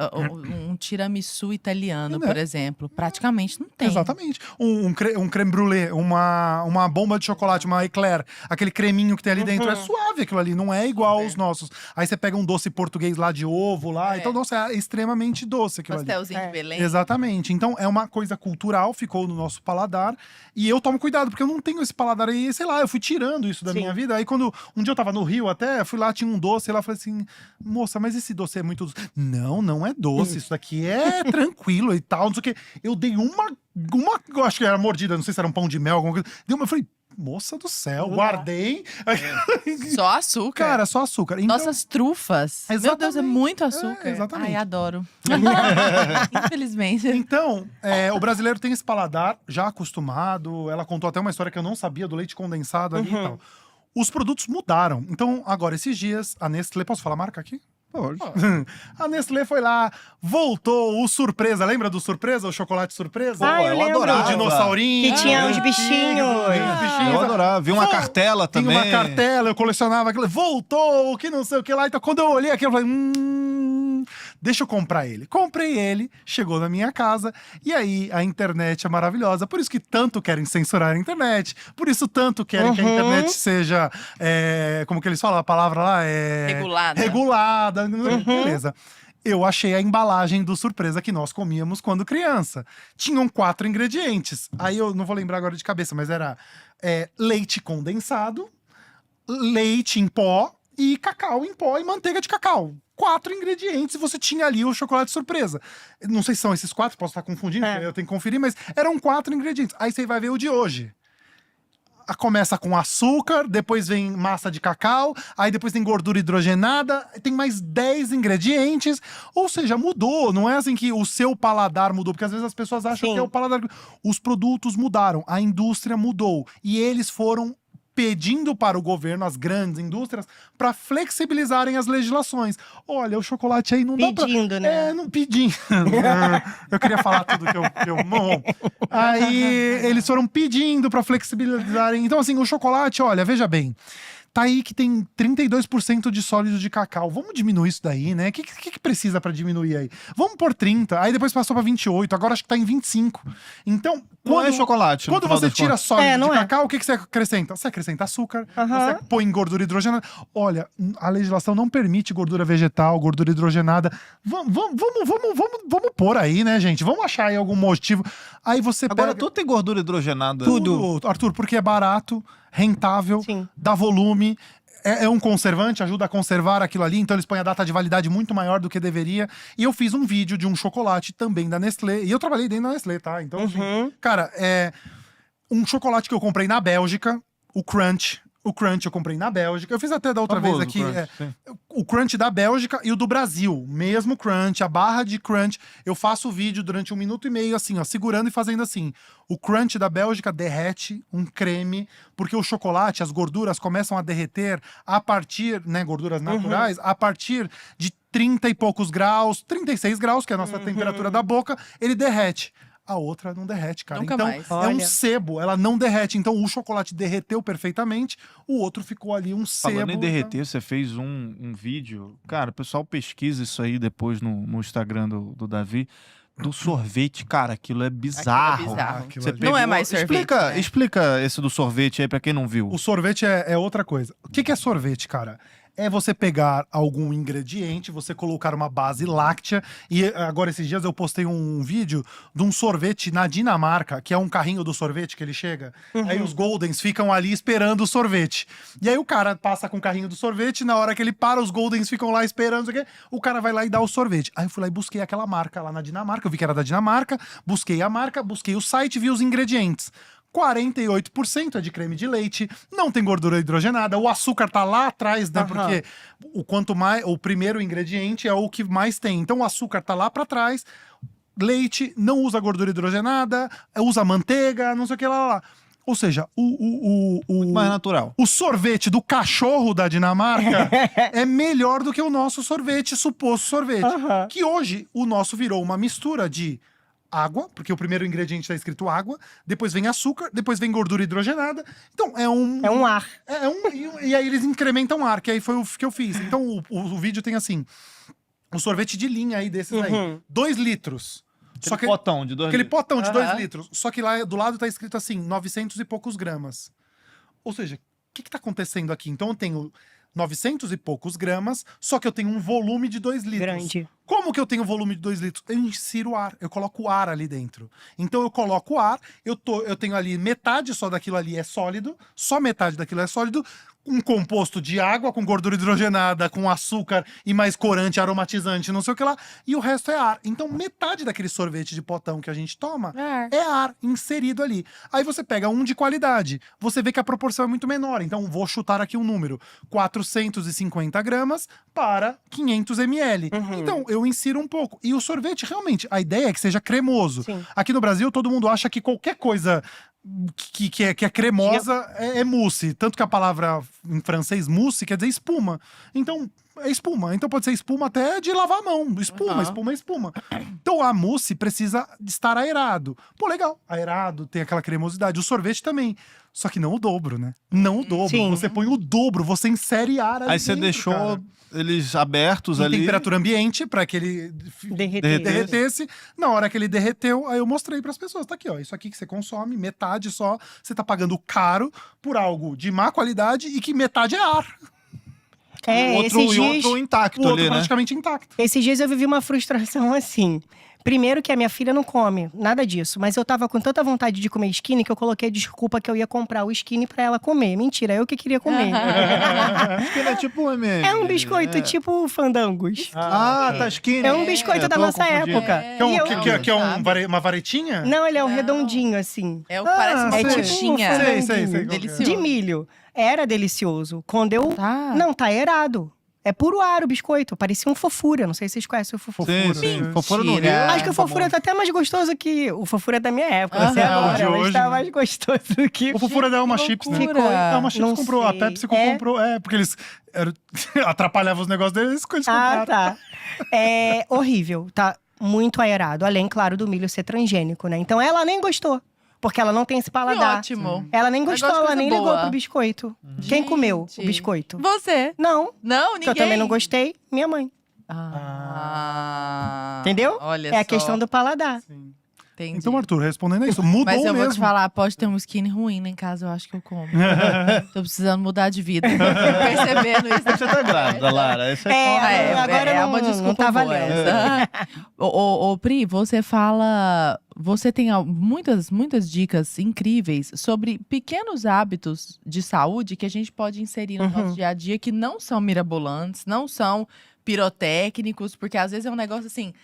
um tiramisu italiano, por exemplo, praticamente não tem. Exatamente. Um creme brulee, uma bomba de chocolate, uma eclair, aquele creminho que tem ali dentro, é suave aquilo ali, não é igual aos nossos. Aí você pega um doce português lá de ovo, então, nossa, é extremamente doce aquilo ali. Pastelzinho de Belém. Exatamente. Então, é uma coisa cultural, ficou no nosso paladar, e eu tomo cuidado, porque eu não tenho esse paladar aí, sei lá, eu fui tirando isso da minha vida. Aí quando um dia eu tava no Rio até, fui lá, tinha um doce, e lá falei assim, moça, mas esse doce é muito doce. Não é doce, isso daqui é tranquilo e tal, não sei o quê. Eu dei eu acho que era mordida, não sei se era um pão de mel, alguma coisa. Eu falei, moça do céu, guardei. Só açúcar. Cara, só açúcar. Então, nossas trufas. Meu Deus, é muito açúcar. Exatamente. Ai, adoro. Infelizmente. Então, o brasileiro tem esse paladar já acostumado. Ela contou até uma história que eu não sabia do leite condensado ali e tal. Os produtos mudaram. Então, agora, esses dias, a Nestlé… Posso falar a marca aqui? Pode. A Nestlé foi lá, voltou o Surpresa. Lembra do Surpresa? O chocolate Surpresa? Eu lembro. O dinossaurinho. Que tinha os bichinhos. Eu adorava. Vi uma cartela também. Tinha uma cartela, eu colecionava aquilo. Voltou, que não sei o que lá. Então, quando eu olhei aquilo, eu falei… deixa eu comprar ele. Comprei ele, chegou na minha casa. E aí, a internet é maravilhosa. Por isso que tanto querem censurar a internet. Por isso tanto querem que a internet seja… como que eles falam a palavra lá? Regulada. Beleza. Eu achei a embalagem do Surpresa que nós comíamos quando criança. Tinham 4 ingredientes. Aí eu não vou lembrar agora de cabeça, mas era leite condensado, leite em pó e cacau em pó e manteiga de cacau. 4 ingredientes e você tinha ali o chocolate Surpresa. Não sei se são esses 4, posso estar confundindo, eu tenho que conferir, mas eram 4 ingredientes. Aí você vai ver o de hoje. Começa com açúcar, depois vem massa de cacau, aí depois tem gordura hidrogenada, tem mais 10 ingredientes. Ou seja, mudou. Não é assim que o seu paladar mudou, porque às vezes as pessoas acham que é o paladar. Os produtos mudaram, a indústria mudou. E eles foram pedindo para o governo, as grandes indústrias, para flexibilizarem as legislações. Olha, o chocolate aí não dá pra… Pedindo, né? Não pedindo. Eu queria falar tudo que eu… Bom, aí eles foram pedindo para flexibilizarem. Então, assim, o chocolate, olha, veja bem… Tá aí que tem 32% de sólido de cacau. Vamos diminuir isso daí, né? O que precisa pra diminuir aí? Vamos por 30, aí depois passou pra 28, agora acho que tá em 25. Então, não é chocolate. Quando você tira sólido de cacau, o que você acrescenta? Você acrescenta açúcar, você põe gordura hidrogenada. Olha, a legislação não permite gordura vegetal, gordura hidrogenada. Vamos pôr aí, né, gente? Vamos achar aí algum motivo. Aí você agora tudo tem gordura hidrogenada. Tudo, Arthur, porque é barato, rentável, dá volume, é um conservante, ajuda a conservar aquilo ali, então eles põem a data de validade muito maior do que deveria. E eu fiz um vídeo de um chocolate também da Nestlé, e eu trabalhei dentro da Nestlé, tá? Então, assim, cara, um chocolate que eu comprei na Bélgica, o Crunch. O Crunch eu comprei na Bélgica. Eu fiz até da outra vez aqui. O Crunch da Bélgica e o do Brasil. Mesmo Crunch, a barra de Crunch. Eu faço o vídeo durante 1 minuto e meio, assim, ó, segurando e fazendo assim. O Crunch da Bélgica derrete um creme, porque o chocolate, as gorduras começam a derreter a partir, né, gorduras naturais, a partir de 30 e poucos graus, 36 graus, que é a nossa temperatura da boca, ele derrete. a outra não derrete, cara. Nunca então, mais. é um sebo, ela não derrete. Então, o chocolate derreteu perfeitamente, o outro ficou ali um sebo. Falando em derreter, você fez um vídeo. Cara, o pessoal pesquisa isso aí depois no Instagram do Davi. Do sorvete, cara, aquilo é bizarro. Aquilo é bizarro. Você Não é mais sorvete, Explica esse do sorvete aí pra quem não viu. O sorvete é outra coisa. O que é sorvete, cara? É você pegar algum ingrediente, você colocar uma base láctea. E agora, esses dias, eu postei um vídeo de um sorvete na Dinamarca, que é um carrinho do sorvete que ele chega. Aí os Goldens ficam ali esperando o sorvete. E aí o cara passa com o carrinho do sorvete, na hora que ele para, os Goldens ficam lá esperando, o cara vai lá e dá o sorvete. Aí eu fui lá e busquei aquela marca lá na Dinamarca, eu vi que era da Dinamarca, busquei a marca, busquei o site, vi os ingredientes. 48% é de creme de leite, não tem gordura hidrogenada, o açúcar tá lá atrás, né? Porque o primeiro ingrediente é o que mais tem. Então o açúcar tá lá pra trás, leite, não usa gordura hidrogenada, usa manteiga, não sei o que lá. Ou seja, Muito mais natural. O sorvete do cachorro da Dinamarca é melhor do que o nosso sorvete, suposto sorvete. Que hoje o nosso virou uma mistura de água, porque o primeiro ingrediente está escrito água, depois vem açúcar, depois vem gordura hidrogenada. Então, é um ar. E aí eles incrementam ar, que aí foi o que eu fiz. Então, o vídeo tem assim, um sorvete de linha aí desses aí. 2 litros. Aquele potão de 2 Aquele litros. potão de 2 litros. Só que lá do lado tá escrito assim, 900 e poucos gramas. Ou seja, o que tá acontecendo aqui? Então, eu tenho 900 e poucos gramas, só que eu tenho um volume de 2 litros. Grande. Como que eu tenho volume de 2 litros? Eu insiro ar, eu coloco ar ali dentro. Então eu coloco ar, eu tenho ali metade só daquilo ali é sólido, só metade daquilo é sólido, um composto de água com gordura hidrogenada, com açúcar e mais corante, aromatizante, não sei o que lá, e o resto é ar. Então metade daquele sorvete de potão que a gente toma é ar inserido ali. Aí você pega um de qualidade, você vê que a proporção é muito menor, então vou chutar aqui um número, 450 gramas para 500 ml. Então eu insiro um pouco. E o sorvete, realmente, a ideia é que seja cremoso. Sim. Aqui no Brasil, todo mundo acha que qualquer coisa que é cremosa é mousse. Tanto que a palavra em francês mousse quer dizer espuma. Então, é espuma. Então pode ser espuma até de lavar a mão. Espuma. Então a mousse precisa estar aerado. Pô, legal. Aerado, tem aquela cremosidade. O sorvete também. Só que não o dobro, né? Não o dobro. Sim. Você põe o dobro, você insere ar ali Aí você dentro, deixou cara. eles abertos Em ali. temperatura ambiente, pra que ele derretesse. Na hora que ele derreteu, aí eu mostrei pras pessoas. Tá aqui, ó. Isso aqui que você consome, metade só. Você tá pagando caro por algo de má qualidade e que metade é ar. Outro intacto O outro ali, né? praticamente intacto. Esses dias eu vivi uma frustração assim. Primeiro que a minha filha não come nada disso, mas eu tava com tanta vontade de comer skinny que eu coloquei desculpa que eu ia comprar o skinny pra ela comer. Mentira, eu que queria comer. Skinny é tipo um M&M. É um biscoito tipo fandangos. Tá skinny. É um biscoito da tô nossa confundindo. época. Que é uma varetinha? Não, ele é um redondinho assim. Parece uma é tipo coxinha. Sei. Delicioso. De milho. Era delicioso. Quando eu… Tá. Não, tá aerado. É puro ar o biscoito. Parecia um Fofura. Não sei se vocês conhecem o Fofura. Sim. Fofura no Rio. Mentira. Acho que o Fofura tá até mais gostoso que… O Fofura é da minha época. Aham. Você adora, O de mas hoje, tá né? mais gostoso que… O Fofura da Elma Chips, né? loucura. A Elma Chips Não comprou, a sei. PepsiCo comprou. Porque eles atrapalhavam os negócios deles, eles compraram. tá. É horrível. Tá muito aerado. Além, claro, do milho ser transgênico, né? Então ela nem gostou. Porque ela não tem esse Que paladar. ótimo. Ela nem Eu gostou, gosto de ela coisa nem boa. ligou pro biscoito. Quem comeu o Gente. biscoito? Você. Não. Não, ninguém. Que eu também não gostei, minha mãe. Entendeu? Olha É a só. questão do paladar. Entendi. Então, Arthur, respondendo a isso, mudou Mas eu mesmo. vou te falar, pode ter um skinny ruim lá em casa, eu acho que eu como. Tô precisando mudar de vida. Tô percebendo isso. Você tá grávida, Lara. Isso Agora é não- uma desculpa não tá boa valendo. essa. Ô, Pri, você fala… Você tem muitas dicas incríveis sobre pequenos hábitos de saúde que a gente pode inserir no nosso dia a dia, que não são mirabolantes, não são pirotécnicos, porque às vezes é um negócio assim…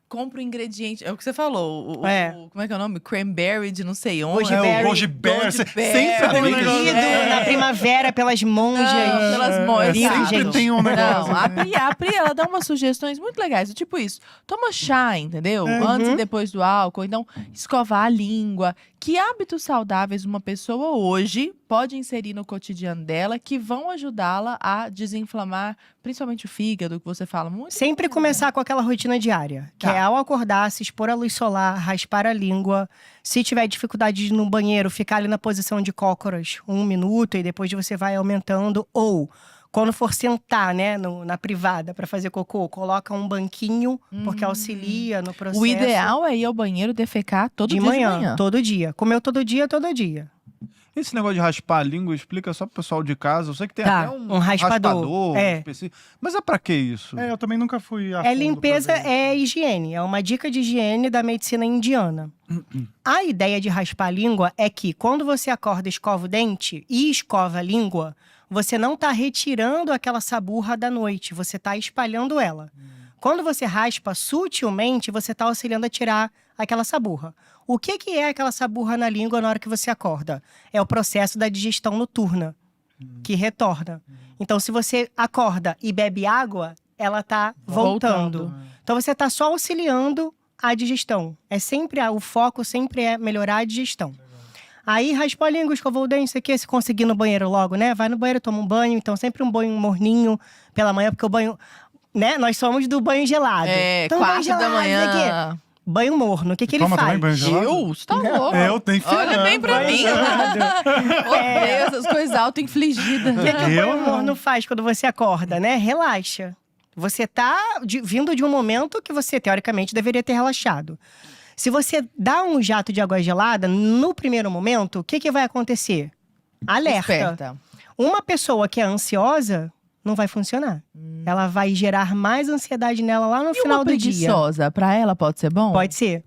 Compra o ingrediente. É o que você falou. Como é que é o nome? Cranberry de não sei onde. Goji Berry. Sempre tem um negócio. Colorido, na primavera, pelas monjas. Não, pelas monjas. Sempre gente. tem um negócio. Não, a Pri, ela dá umas sugestões muito legais. Tipo isso, toma chá, entendeu? Antes e depois do álcool. Então, escovar a língua. Que hábitos saudáveis uma pessoa hoje pode inserir no cotidiano dela que vão ajudá-la a desinflamar, principalmente o fígado, que você fala muito. Sempre começar com aquela rotina diária. Que é ao acordar, se expor à luz solar, raspar a língua. Se tiver dificuldade de ir no banheiro, ficar ali na posição de cócoras 1 minuto e depois você vai aumentando. Ou, quando for sentar, né, na privada para fazer cocô, coloca um banquinho, porque auxilia no processo. O ideal é ir ao banheiro defecar todo dia de manhã. Todo dia. Comeu todo dia, todo dia. Esse negócio de raspar a língua, explica só pro pessoal de casa. Eu sei que tem até um raspador específico. Mas é pra que isso? Eu também nunca fui a fundo limpeza, é higiene. É uma dica de higiene da medicina indiana. A ideia de raspar a língua é que quando você acorda, escova o dente e escova a língua, você não tá retirando aquela saburra da noite, você tá espalhando ela. Quando você raspa sutilmente, você tá auxiliando a tirar aquela saburra. O que é aquela saburra na língua na hora que você acorda? É o processo da digestão noturna, que retorna. Então, se você acorda e bebe água, ela tá voltando. Então, você tá só auxiliando a digestão. O foco sempre é melhorar a digestão. Aí, raspou a língua, escovou o dente, isso aqui, se conseguir no banheiro logo, né? Vai no banheiro, toma um banho. Então, sempre um banho morninho pela manhã, porque o banho… né? Nós somos do banho gelado. Então, 4 da manhã… Banho morno, o que ele faz? Banho gelado? Você tá louco? Eu tenho filho. Olha bem pra mim. Odeio essas coisas auto-infligidas. O que o banho morno faz quando você acorda, né? Relaxa. Você tá vindo de um momento que você, teoricamente, deveria ter relaxado. Se você dá um jato de água gelada, no primeiro momento, o que vai acontecer? Alerta. Desperta. Uma pessoa que é ansiosa… não vai funcionar. Ela vai gerar mais ansiedade nela lá no final do dia. Preguiçosa, pra ela pode ser bom? Pode ser.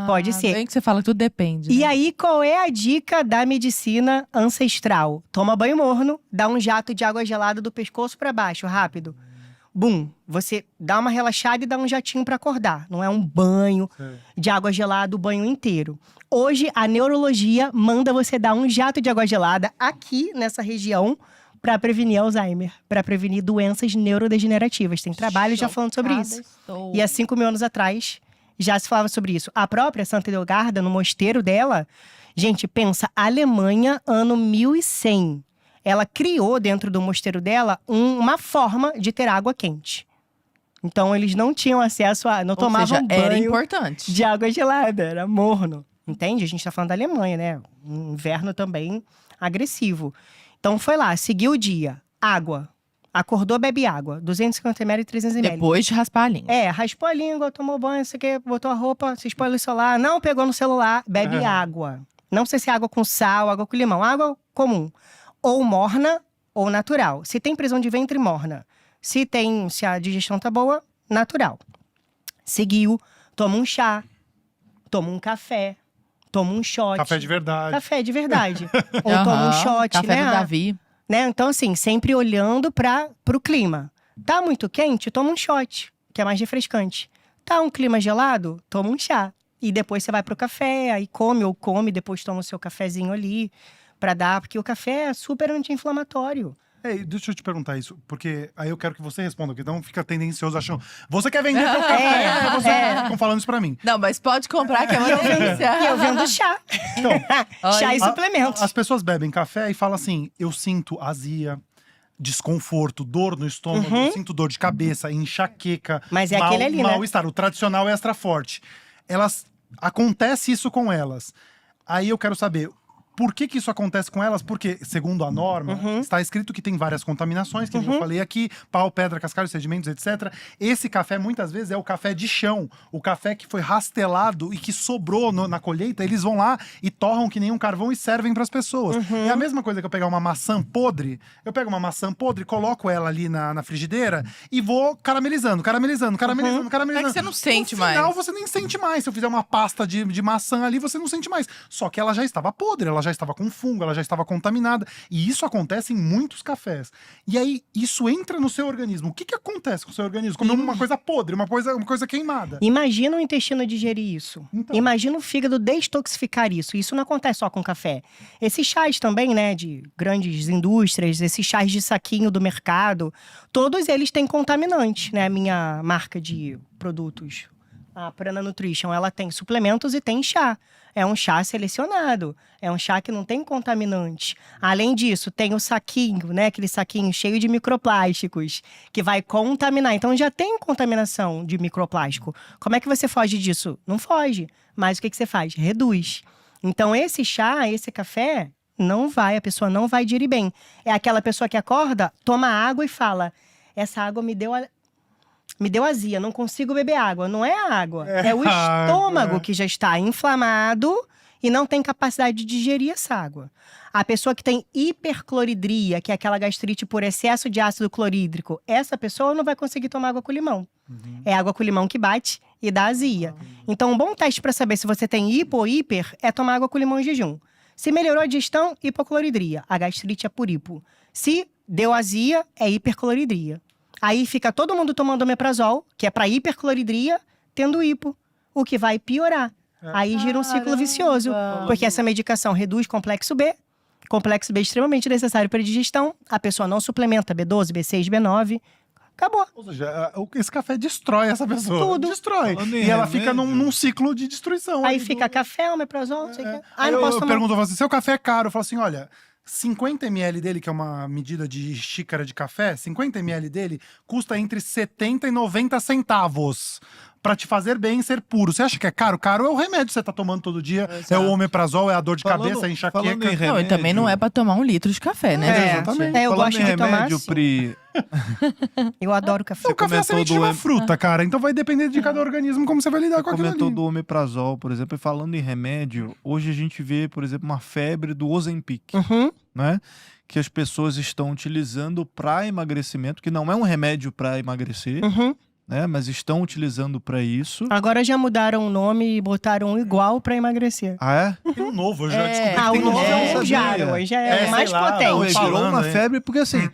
Pode ser. Bem que você fala que tudo depende. E né? aí, qual é a dica da medicina ancestral? Toma banho morno, dá um jato de água gelada do pescoço pra baixo, rápido. Bum! Você dá uma relaxada e dá um jatinho pra acordar. Não é um banho de água gelada o banho inteiro. Hoje, a neurologia manda você dar um jato de água gelada aqui, nessa região, para prevenir Alzheimer, para prevenir doenças neurodegenerativas. Tem trabalho já falando sobre isso. E há 5 mil anos atrás, já se falava sobre isso. A própria Santa Edelgarda, no mosteiro dela, gente, pensa, Alemanha, ano 1100. Ela criou dentro do mosteiro dela uma forma de ter água quente. Então, eles não tinham acesso não tomavam banho era importante. de água gelada, era morno. Entende? A gente tá falando da Alemanha, né? Um inverno também agressivo. Então, foi lá, seguiu o dia. Água. Acordou, bebe água. 250 ml e 300 ml. Depois de raspar a língua. Raspou a língua, tomou banho, isso aqui, botou a roupa, se expôs luz solar. Não pegou no celular, bebe água. Não precisa ser água com sal, água com limão. Água comum. Ou morna, ou natural. Se tem prisão de ventre, morna. Se a digestão tá boa, natural. Seguiu, toma um chá, toma um café. Toma um shot. Café de verdade. Café de verdade. Ou toma um shot, café né? do Davi. Né? Então, assim, sempre olhando pro clima. Tá muito quente? Toma um shot, que é mais refrescante. Tá um clima gelado? Toma um chá. E depois você vai pro café, aí come, depois toma o seu cafezinho ali pra dar. Porque o café é super anti-inflamatório. Deixa eu te perguntar isso, porque aí eu quero que você responda, porque não fica tendencioso achando… Você quer vender teu café, você ficam falando isso pra mim. Não, mas pode comprar, que é uma delícia. E eu vendo chá. Então, chá e suplementos. As pessoas bebem café e falam assim, eu sinto azia, desconforto, dor no estômago, eu sinto dor de cabeça, enxaqueca, mas é aquele ali, né? mal-estar. O tradicional é extra forte. Acontece isso com elas. Aí eu quero saber… Por que isso acontece com elas? Porque, segundo a norma, está escrito que tem várias contaminações, que eu falei aqui, pau, pedra, cascalho, sedimentos, etc. Esse café, muitas vezes, é o café de chão. O café que foi rastelado e que sobrou na colheita, eles vão lá e torram que nem um carvão e servem para as pessoas. É a mesma coisa que eu pegar uma maçã podre. Eu pego uma maçã podre, coloco ela ali na frigideira e vou caramelizando. É que você não sente mais. No final, você nem sente mais. Se eu fizer uma pasta de maçã ali, você não sente mais. Só que ela já estava podre, ela já estava com fungo, ela já estava contaminada. E isso acontece em muitos cafés. E aí, isso entra no seu organismo. O que acontece com o seu organismo? Como uma coisa podre, uma coisa queimada. Imagina o intestino digerir isso. Então. Imagina o fígado detoxificar isso. Isso não acontece só com café. Esses chás também, né, de grandes indústrias, esses chás de saquinho do mercado, todos eles têm contaminantes, né? A minha marca de produtos a Prana Nutrition, ela tem suplementos e tem chá. É um chá selecionado. É um chá que não tem contaminante. Além disso, tem o saquinho, né? Aquele saquinho cheio de microplásticos, que vai contaminar. Então, já tem contaminação de microplástico. Como é que você foge disso? Não foge. Mas o que você faz? Reduz. Então, esse chá, esse café, a pessoa não vai digerir bem. É aquela pessoa que acorda, toma água e fala, essa água me deu azia, não consigo beber água. Não é a água, é o estômago que já está inflamado e não tem capacidade de digerir essa água. A pessoa que tem hipercloridria, que é aquela gastrite por excesso de ácido clorídrico, essa pessoa não vai conseguir tomar água com limão. É água com limão que bate e dá azia. Então, um bom teste para saber se você tem hipo ou hiper é tomar água com limão em jejum. Se melhorou a digestão, hipocloridria. A gastrite é por hipo. Se deu azia, é hipercloridria. Aí fica todo mundo tomando omeprazol, que é para hipercloridria, tendo hipo, o que vai piorar. Aí gira um ciclo vicioso, porque essa medicação reduz complexo B. Complexo B é extremamente necessário para a digestão. A pessoa não suplementa B12, B6, B9. Acabou. Ou seja, esse café destrói essa pessoa. Tudo. Destrói. E ela fica num ciclo de destruição. Aí fica café, omeprazol, não sei o que. Aí não posso tomar. Eu pergunto, seu café é caro? Eu falo assim, olha, 50 ml dele, que é uma medida de xícara de café, 50 ml dele custa entre 70 e 90 centavos. Pra te fazer bem, ser puro. Você acha que é caro? Caro é o remédio que você tá tomando todo dia. Exato. É o omeprazol, é a dor de cabeça, é a enxaqueca. Não, e também não é pra tomar 1 litro de café, né? Exatamente. Eu gosto de tomar assim. Pri... Eu adoro café. O café é semente de uma fruta, cara. Então vai depender de cada organismo como você vai lidar com aquilo ali. Comentou do omeprazol, por exemplo. E falando em remédio, hoje a gente vê, por exemplo, uma febre do Ozempic, né? Que as pessoas estão utilizando para emagrecimento, que não é um remédio para emagrecer, né? Mas estão utilizando para isso. Agora já mudaram o nome e botaram um igual para emagrecer. Ah, é? Tem um novo, eu já descobri. O novo é um Jaro, já é o mais potente. Não, virou uma febre porque assim,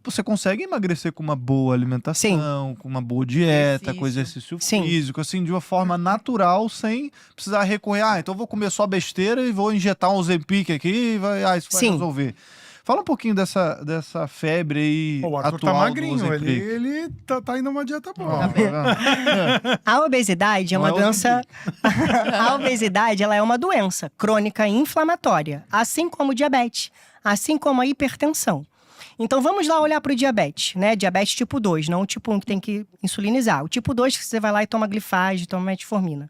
você consegue emagrecer com uma boa alimentação, com uma boa dieta, com exercício físico, assim, de uma forma natural, sem precisar recorrer. Então eu vou comer só besteira e vou injetar um Ozempic aqui e isso vai resolver. Fala um pouquinho dessa febre aí atual. O Arthur tá magrinho, ele tá indo uma dieta boa. A obesidade é uma doença... A obesidade, ela é uma doença crônica e inflamatória, assim como o diabetes, assim como a hipertensão. Então vamos lá olhar para o diabetes, né? Diabetes tipo 2, não o tipo 1 que tem que insulinizar. O tipo 2 que você vai lá e toma glifage, toma metformina.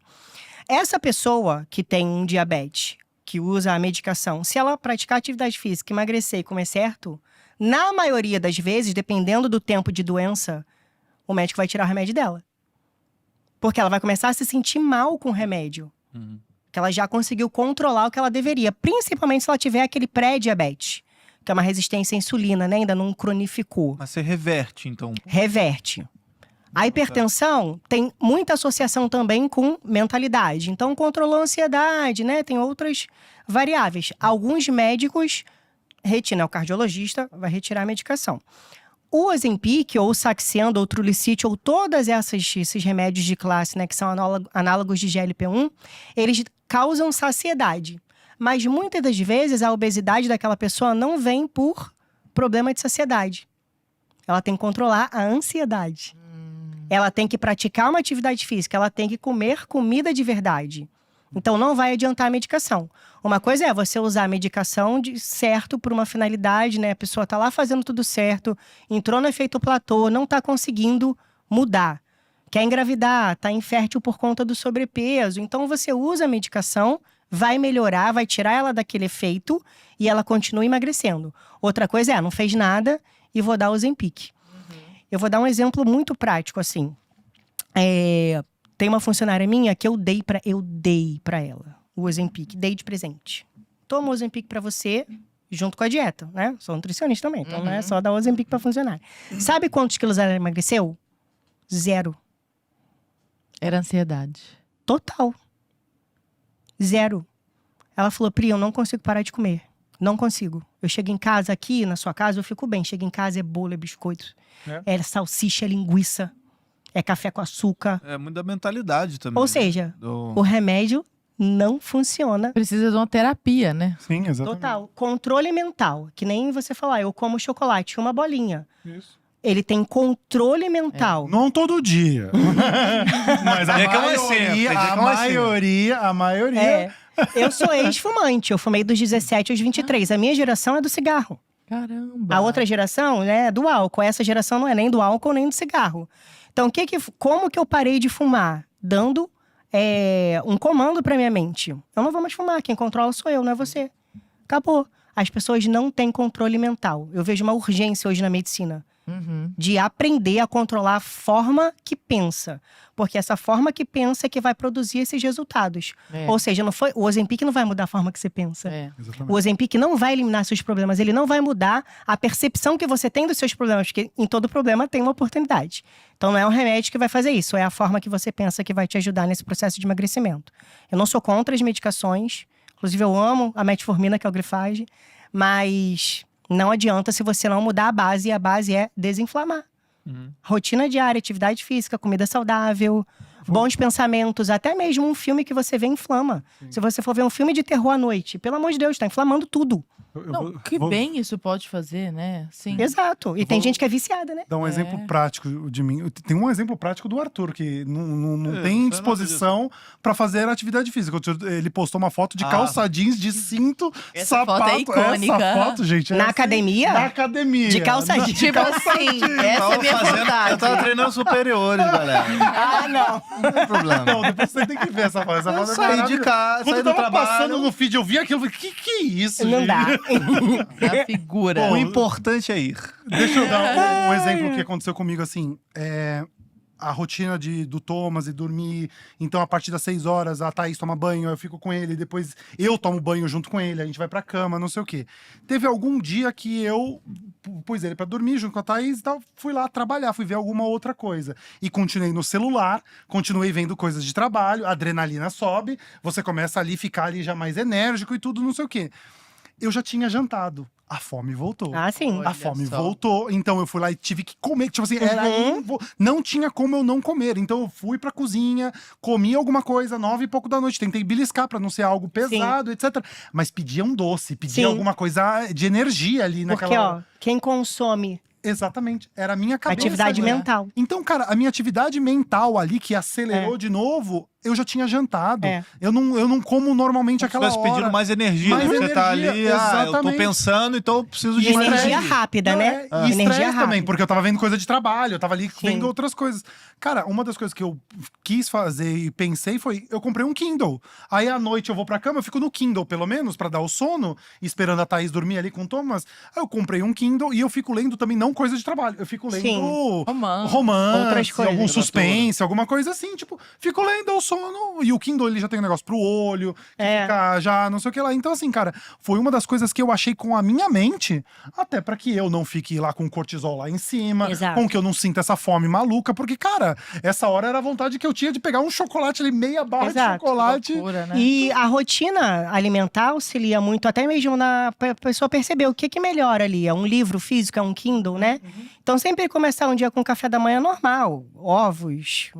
Essa pessoa que tem um diabetes, que usa a medicação, se ela praticar atividade física, emagrecer e comer certo, na maioria das vezes, dependendo do tempo de doença, o médico vai tirar o remédio dela. Porque ela vai começar a se sentir mal com o remédio. Que ela já conseguiu controlar o que ela deveria. Principalmente se ela tiver aquele pré-diabetes, que é uma resistência à insulina, né? Ainda não cronificou. Mas você reverte, então? Reverte. A hipertensão tem muita associação também com mentalidade. Então, controlou a ansiedade, né? Tem outras variáveis. Alguns médicos retinam, o cardiologista vai retirar a medicação. O Ozempic, ou o Saxenda, ou o Trulicity, ou todos esses remédios de classe, né? Que são análogos de GLP-1, eles causam saciedade. Mas muitas das vezes a obesidade daquela pessoa não vem por problema de saciedade. Ela tem que controlar a ansiedade. Ela tem que praticar uma atividade física, ela tem que comer comida de verdade. Então não vai adiantar a medicação. Uma coisa é você usar a medicação certo por uma finalidade, né? A pessoa tá lá fazendo tudo certo, entrou no efeito platô, não tá conseguindo mudar. Quer engravidar, tá infértil por conta do sobrepeso. Então você usa a medicação, vai melhorar, vai tirar ela daquele efeito e ela continua emagrecendo. Outra coisa é, não fez nada e vou dar o Ozempic. Eu vou dar um exemplo muito prático, assim. Tem uma funcionária minha que eu dei pra ela o Ozempic, dei de presente. Toma o Ozempic pra você, junto com a dieta, né? Sou nutricionista também, então não é só dar o Ozempic pra funcionária. Sabe quantos quilos ela emagreceu? 0. Era ansiedade. Total. 0. Ela falou, Pri, eu não consigo parar de comer. Não consigo. Eu chego em casa aqui, na sua casa, eu fico bem. Chego em casa, é bolo, é biscoito. É salsicha, é linguiça. É café com açúcar. É muita mentalidade também. Ou seja, o remédio não funciona. Precisa de uma terapia, né? Sim, exatamente. Total. Controle mental. Que nem você falar, eu como chocolate, uma bolinha. Isso. ele tem controle mental. Não todo dia. Mas a maioria. Eu sou ex-fumante. Eu fumei dos 17 aos 23. A minha geração é do cigarro. Caramba! A outra geração, né, é do álcool. Essa geração não é nem do álcool, nem do cigarro. Então, como que eu parei de fumar? Dando um comando pra minha mente. Eu não vou mais fumar. Quem controla sou eu, não é você. Acabou. As pessoas não têm controle mental. Eu vejo uma urgência hoje na medicina. De aprender a controlar a forma que pensa. Porque essa forma que pensa é que vai produzir esses resultados. Ou seja, o Ozempic não vai mudar a forma que você pensa. O Ozempic não vai eliminar seus problemas. Ele não vai mudar a percepção que você tem dos seus problemas. Porque em todo problema tem uma oportunidade. Então não é um remédio que vai fazer isso. É a forma que você pensa que vai te ajudar nesse processo de emagrecimento. Eu não sou contra as medicações. Inclusive eu amo a metformina, que é o Grifage. Mas não adianta se você não mudar a base. E a base é desinflamar. Rotina diária, atividade física, comida saudável, bons pensamentos. Até mesmo um filme que você vê inflama. Se você for ver um filme de terror à noite, pelo amor de Deus, tá inflamando tudo. Bem isso pode fazer, né? Sim. Exato. E tem gente que é viciada, né? Dá um exemplo prático de mim. Tem um exemplo prático do Arthur, que não tem disposição pra fazer atividade física. Ele postou uma foto de calça jeans, de cinto, sapato. Foto é icônica. Essa foto, gente, na academia? Na academia. De calça jeans. Tipo assim, essa é a minha vontade. Eu tava treinando superiores, galera. Não tem problema. Não, depois você tem que ver essa foto. Eu saí de casa, saí do trabalho. Passando no feed, eu vi aquilo e falei, que é isso, não gente? dá. A figura. O importante é ir. Deixa eu dar um exemplo que aconteceu comigo, assim. A rotina do Thomas e dormir. Então, a partir das 6 horas, a Thaís toma banho, eu fico com ele. Depois, eu tomo banho junto com ele. A gente vai pra cama, não sei o quê. Teve algum dia que eu pus ele pra dormir junto com a Thaís e tal. Fui lá trabalhar, fui ver alguma outra coisa. E continuei no celular, continuei vendo coisas de trabalho. A adrenalina sobe. Você começa ali, ficar ali já mais enérgico e tudo, não sei o quê. Eu já tinha jantado. A fome voltou. Ah, sim. A fome voltou. Então eu fui lá e tive que comer. Tipo assim, não tinha como eu não comer. Então eu fui pra cozinha, comi alguma coisa, 9 e pouco da noite. Tentei beliscar pra não ser algo pesado, etc. Mas pedia um doce, pedia alguma coisa de energia ali naquela hora. Porque, quem consome… Exatamente. Era a minha cabeça. Atividade mental. Então, cara, a minha atividade mental ali, que acelerou de novo, eu já tinha jantado. Eu não como normalmente aquela hora. Pedindo mais energia. Você tá ali, eu tô pensando, então eu preciso de energia rápida, né? E estresse também, porque eu tava vendo coisa de trabalho, eu tava ali vendo outras coisas. Cara, uma das coisas que eu quis fazer e pensei foi, eu comprei um Kindle. Aí à noite eu vou pra cama, eu fico no Kindle, pelo menos, pra dar o sono, esperando a Thaís dormir ali com o Thomas. Aí eu comprei um Kindle e eu fico lendo também, não coisa de trabalho. Eu fico lendo romance, outras coisas, algum suspense, alguma coisa assim, tipo, fico lendo o sono. E o Kindle, ele já tem um negócio pro olho, que fica já não sei o que lá. Então, assim, cara, foi uma das coisas que eu achei com a minha mente, até pra que eu não fique lá com cortisol lá em cima, com que eu não sinta essa fome maluca, porque, cara, essa hora era a vontade que eu tinha de pegar um chocolate ali, meia barra de chocolate. Loucura, né? E a rotina alimentar auxilia muito, até mesmo na pessoa perceber o que melhora ali. É um livro físico, é um Kindle, né? Então, sempre começar um dia com café da manhã normal. Ovos,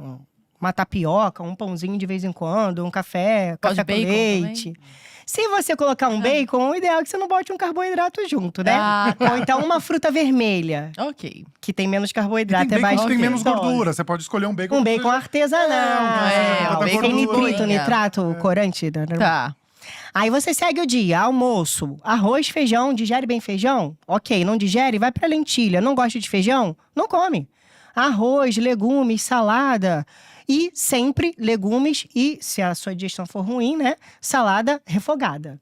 uma tapioca, um pãozinho de vez em quando, um café com leite. Também? Se você colocar um bacon, o ideal é que você não bote um carboidrato junto, né? Ou então uma fruta vermelha. Ok. Que tem menos carboidrato. Tem bacon que tem menos gordura. Você pode escolher um bacon. Um bacon artesanal. Sem nitrito, nitrato, corante. Tá. Aí você segue o dia, almoço, arroz, feijão, digere bem feijão? Ok, não digere, vai pra lentilha. Não gosta de feijão? Não come. Arroz, legumes, salada… E sempre legumes e, se a sua digestão for ruim, né, salada refogada.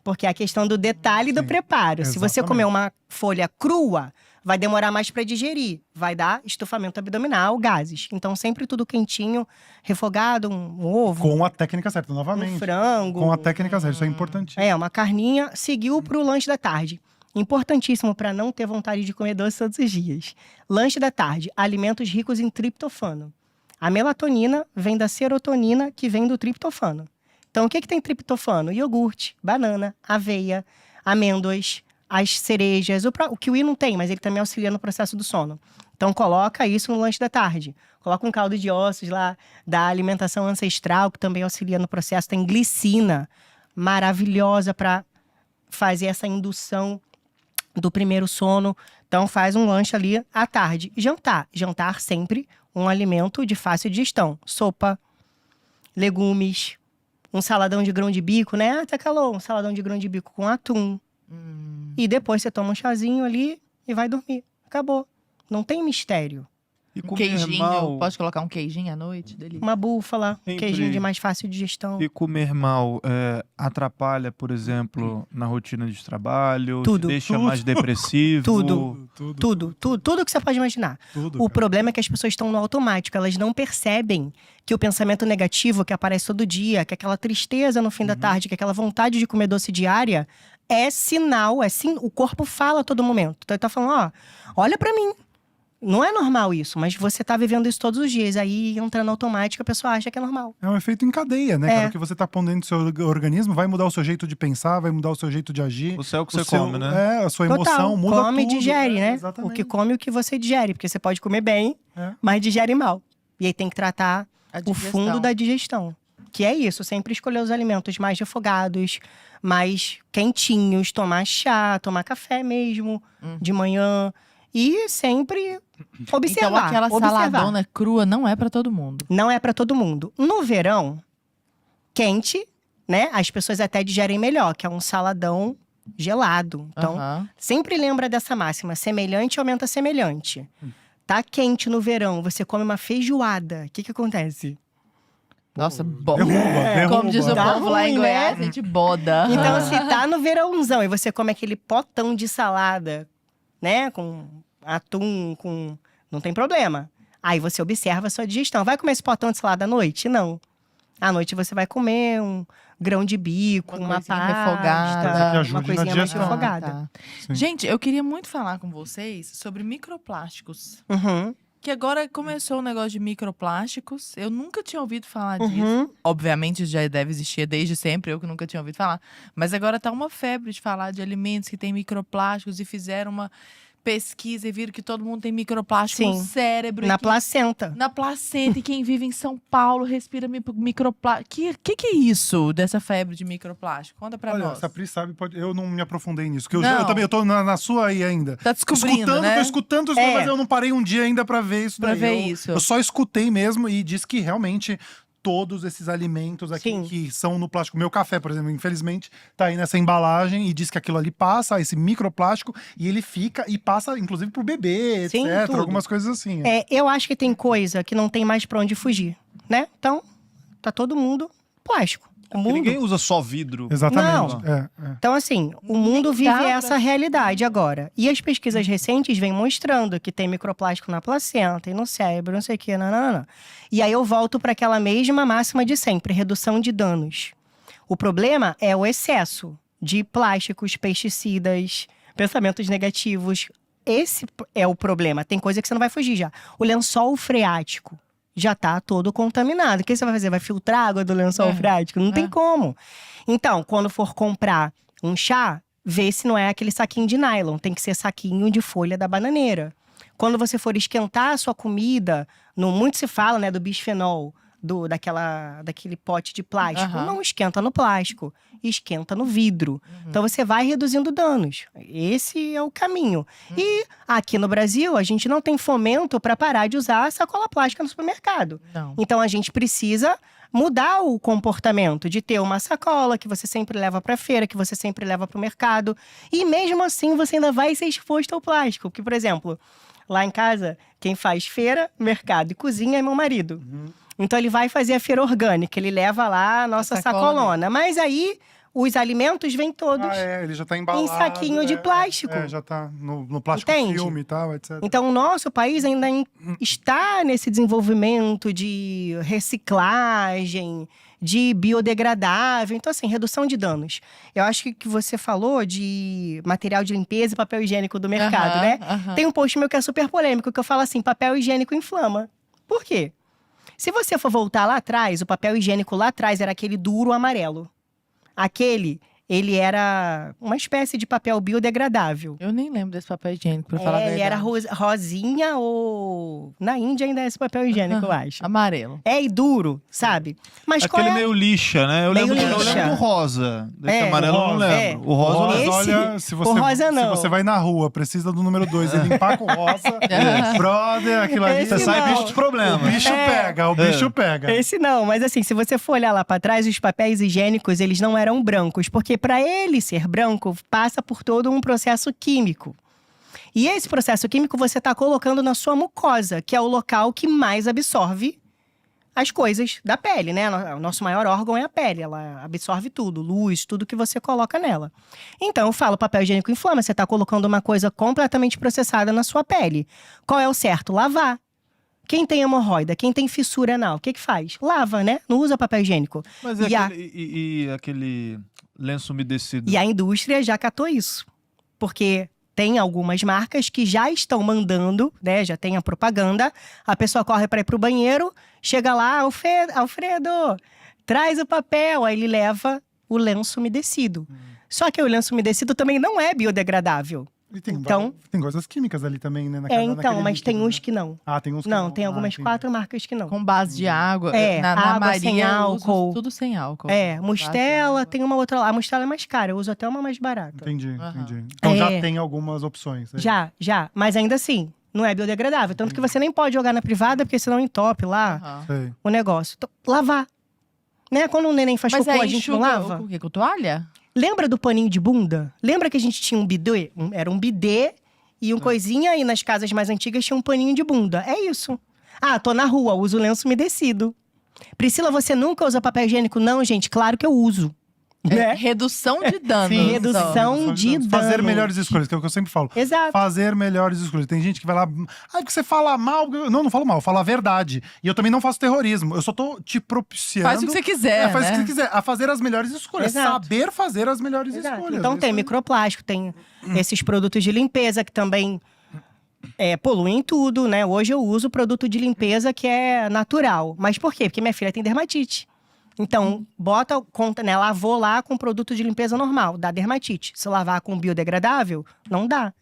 Porque é a questão do detalhe do preparo. Exatamente. Se você comer uma folha crua, vai demorar mais para digerir. Vai dar estufamento abdominal, gases. Então, sempre tudo quentinho, refogado, um ovo. Com a técnica certa, novamente. Um frango. Com a técnica certa, isso é importante. Uma carninha, seguiu pro lanche da tarde. Importantíssimo para não ter vontade de comer doce todos os dias. Lanche da tarde, alimentos ricos em triptofano. A melatonina vem da serotonina, que vem do triptofano. Então, o que tem triptofano? Iogurte, banana, aveia, amêndoas, as cerejas. O kiwi não tem, mas ele também auxilia no processo do sono. Então, coloca isso no lanche da tarde. Coloca um caldo de ossos lá da alimentação ancestral, que também auxilia no processo. Tem glicina, maravilhosa para fazer essa indução do primeiro sono. Então faz um lanche ali à tarde. Jantar sempre um alimento de fácil digestão. Sopa, legumes, um saladão de grão de bico, né? Tá calor, um saladão de grão de bico com atum. E depois você toma um chazinho ali e vai dormir. Acabou. Não tem mistério. Um queijinho, pode colocar um queijinho à noite dele? Uma búfala, um queijinho de mais fácil digestão. E comer mal atrapalha, por exemplo, na rotina de trabalho? Tudo. Deixa mais depressivo? Tudo que você pode imaginar. O problema é que as pessoas estão no automático. Elas não percebem que o pensamento negativo que aparece todo dia, que aquela tristeza no fim da tarde, que aquela vontade de comer doce diária, é sinal, o corpo fala a todo momento. Então ele tá falando, olha pra mim. Não é normal isso, mas você tá vivendo isso todos os dias. Aí, entra no automático, a pessoa acha que é normal. É um efeito em cadeia, né, cara? O que você tá pondo dentro do seu organismo vai mudar o seu jeito de pensar, vai mudar o seu jeito de agir. Você é o que você come, né? A sua emoção muda come tudo. E digere, né? Exatamente. O que come e o que você digere. Porque você pode comer bem, mas digere mal. E aí tem que tratar o fundo da digestão. Que é isso, sempre escolher os alimentos mais refogados, mais quentinhos, tomar chá, tomar café mesmo, de manhã. E sempre observar. Então aquela saladona crua não é pra todo mundo. Não é pra todo mundo. No verão, quente, né? As pessoas até digerem melhor, que é um saladão gelado. Então, sempre lembra dessa máxima. Semelhante aumenta semelhante. Tá quente no verão, você come uma feijoada. O que acontece? Nossa, boda. Derruba. Como diz o povo lá em Goiás, a gente boda. Então, se tá no verãozão e você come aquele potão de salada, né? Com atum, não tem problema. Aí você observa a sua digestão. Vai comer esse potão de salada à noite? Não. À noite você vai comer um grão de bico, uma pasta, refogada, uma coisinha mais refogada. Tá. Gente, eu queria muito falar com vocês sobre microplásticos. Que agora começou o negócio de microplásticos. Eu nunca tinha ouvido falar disso. Obviamente já deve existir desde sempre, eu que nunca tinha ouvido falar. Mas agora tá uma febre de falar de alimentos que tem microplásticos. E fizeram uma pesquisa e viram que todo mundo tem microplástico no cérebro. Na placenta. Na placenta. E quem vive em São Paulo respira microplástico. Que é isso dessa febre de microplástico? Conta pra nós. Se a Pri sabe, eu não me aprofundei nisso. Porque eu também tô na sua aí ainda. Tá descobrindo, né? Tô escutando, mas eu não parei um dia ainda pra ver isso daí. Eu só escutei mesmo e disse que realmente todos esses alimentos aqui que são no plástico. Meu café, por exemplo, infelizmente, tá aí nessa embalagem e diz que aquilo ali passa, esse microplástico, e ele fica e passa, inclusive, pro bebê, etc. Tudo. Algumas coisas assim. Eu acho que tem coisa que não tem mais pra onde fugir, né? Então, tá todo mundo plástico. Ninguém usa só vidro. Exatamente. Então, assim, o mundo vive essa realidade agora. E as pesquisas recentes vêm mostrando que tem microplástico na placenta e no cérebro, não sei o quê, não. E aí eu volto para aquela mesma máxima de sempre, redução de danos. O problema é o excesso de plásticos, pesticidas, pensamentos negativos. Esse é o problema. Tem coisa que você não vai fugir já. O lençol freático já tá todo contaminado. O que você vai fazer? Vai filtrar a água do lençol freático? Não tem como. Então, quando for comprar um chá, vê se não é aquele saquinho de nylon. Tem que ser saquinho de folha da bananeira. Quando você for esquentar a sua comida, muito se fala, né, do bisfenol, daquele pote de plástico. Não esquenta no plástico, esquenta no vidro. Então você vai reduzindo danos. Esse é o caminho. E aqui no Brasil, a gente não tem fomento para parar de usar sacola plástica no supermercado. Então a gente precisa mudar o comportamento de ter uma sacola que você sempre leva para feira, que você sempre leva para o mercado. E mesmo assim, você ainda vai ser exposto ao plástico. Porque, por exemplo, lá em casa, quem faz feira, mercado e cozinha é meu marido. Então ele vai fazer a feira orgânica, ele leva lá a nossa sacolona. Mas aí os alimentos vêm todos ele já tá embalado, em saquinho de plástico. Já tá no plástico filme e tal, etc. Então o nosso país ainda está nesse desenvolvimento de reciclagem, de biodegradável. Então, assim, redução de danos. Eu acho que você falou de material de limpeza e papel higiênico do mercado, né? Tem um post meu que é super polêmico, que eu falo assim, papel higiênico inflama. Por quê? Se você for voltar lá atrás, o papel higiênico lá atrás era aquele duro amarelo. Aquele ele era uma espécie de papel biodegradável. Eu nem lembro desse papel higiênico, pra falar a verdade. Ele era rosinha ou… Na Índia ainda é esse papel higiênico, eu acho. Amarelo. E duro, sabe? Mas aquele meio lixa, né? Eu lembro do rosa. Desse amarelo eu não lembro. O rosa… Mas olha, se você vai na rua, precisa do número 2 e limpar com rosa, brother, aquilo ali… Você sai bicho dos problemas. O bicho pega. Esse não, mas assim, se você for olhar lá pra trás, os papéis higiênicos, eles não eram brancos. Porque para ele ser branco, passa por todo um processo químico. E esse processo químico você está colocando na sua mucosa, que é o local que mais absorve as coisas da pele, né? O nosso maior órgão é a pele, ela absorve tudo, luz, tudo que você coloca nela. Então, eu falo, papel higiênico inflama, você está colocando uma coisa completamente processada na sua pele. Qual é o certo? Lavar. Quem tem hemorroida, quem tem fissura anal, o que faz? Lava, né? Não usa papel higiênico. Mas aquele lenço umedecido? E a indústria já catou isso. Porque tem algumas marcas que já estão mandando, né? Já tem a propaganda. A pessoa corre para ir pro banheiro, chega lá, Alfredo, traz o papel. Aí ele leva o lenço umedecido. Só que o lenço umedecido também não é biodegradável. E tem coisas químicas ali também, né? Mas tem uns que não. Tem uns que não. Tem algumas 4 marcas que não. Com base de água. Na água Maria, sem álcool. Tudo sem álcool. Mostela, tem uma outra lá. A Mostela é mais cara, eu uso até uma mais barata. Entendi. Então já tem algumas opções. Já. Mas ainda assim, não é biodegradável. Tanto que você nem pode jogar na privada, porque senão entope lá o negócio. Então, lavar. Né? Quando o neném faz cocô, a gente não lava. O quê? Com toalha? Lembra do paninho de bunda? Lembra que a gente tinha um bidê? Era um bidê e um coisinha, e nas casas mais antigas tinha um paninho de bunda. É isso. Tô na rua, uso lenço umedecido. Priscila, você nunca usa papel higiênico? Não, gente, claro que eu uso. Né? Redução de danos. Sim, redução de danos. Fazer melhores escolhas, que é o que eu sempre falo. Exato. Fazer melhores escolhas. Tem gente que vai lá… porque você fala mal… Não falo mal, eu falo a verdade. E eu também não faço terrorismo. Eu só tô te propiciando… Faz o que você quiser, faz o que você quiser. A fazer as melhores escolhas. Exato. Saber fazer as melhores escolhas. Então tem microplástico, tem esses produtos de limpeza que também… poluem tudo, né? Hoje eu uso produto de limpeza que é natural. Mas por quê? Porque minha filha tem dermatite. Então, lavou lá com produto de limpeza normal, dá dermatite. Se lavar com biodegradável, não dá.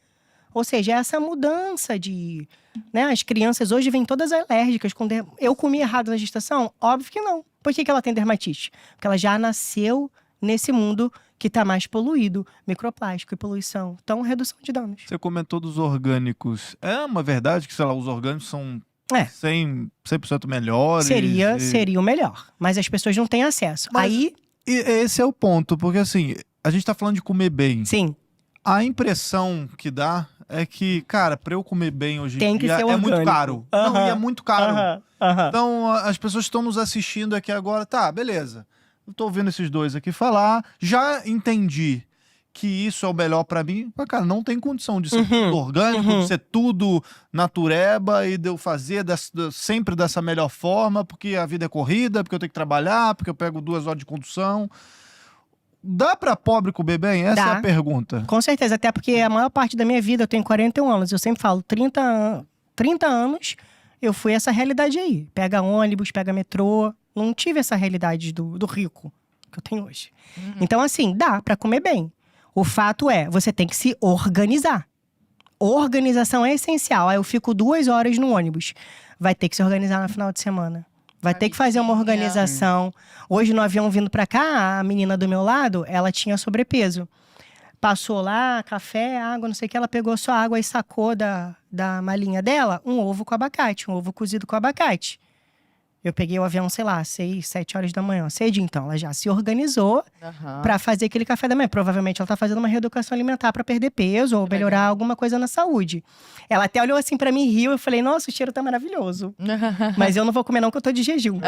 Ou seja, essa mudança de… né? As crianças hoje vêm todas alérgicas. Eu comi errado na gestação? Óbvio que não. Por que ela tem dermatite? Porque ela já nasceu nesse mundo que está mais poluído, microplástico e poluição. Então, redução de danos. Você comentou dos orgânicos. É uma verdade que, sei lá, os orgânicos são 100% melhores? Seria o melhor. Mas as pessoas não têm acesso. Esse é o ponto, porque assim, a gente tá falando de comer bem. Sim. A impressão que dá é que, cara, pra eu comer bem hoje em dia é muito caro. Não, e é muito caro. Então, as pessoas estão nos assistindo aqui agora. Tá, beleza. Eu tô ouvindo esses dois aqui falar. Já entendi que isso é o melhor pra mim. Mas, cara, não tem condição de ser tudo orgânico, de ser tudo natureba e de eu fazer sempre dessa melhor forma, porque a vida é corrida, porque eu tenho que trabalhar, porque eu pego 2 horas de condução. Dá pra pobre comer bem? Essa é a pergunta. Com certeza, até porque a maior parte da minha vida, eu tenho 41 anos, eu sempre falo, 30 anos, eu fui essa realidade aí. Pega ônibus, pega metrô, não tive essa realidade do rico que eu tenho hoje. Então, assim, dá pra comer bem. O fato é, você tem que se organizar. Organização é essencial. Aí eu fico 2 horas no ônibus. Vai ter que se organizar no final de semana. Vai ter que fazer uma organização. Hoje, no avião vindo pra cá, a menina do meu lado, ela tinha sobrepeso. Passou lá, café, água, não sei o que. Ela pegou só água e sacou da malinha dela um ovo com abacate. Um ovo cozido com abacate. Eu peguei o avião, sei lá, 6, 7 horas da manhã. Cedinho, então. Ela já se organizou pra fazer aquele café da manhã. Provavelmente ela tá fazendo uma reeducação alimentar pra perder peso ou melhorar alguma coisa na saúde. Ela até olhou assim pra mim e riu. Eu falei, nossa, o cheiro tá maravilhoso. Mas eu não vou comer não, que eu tô de jejum.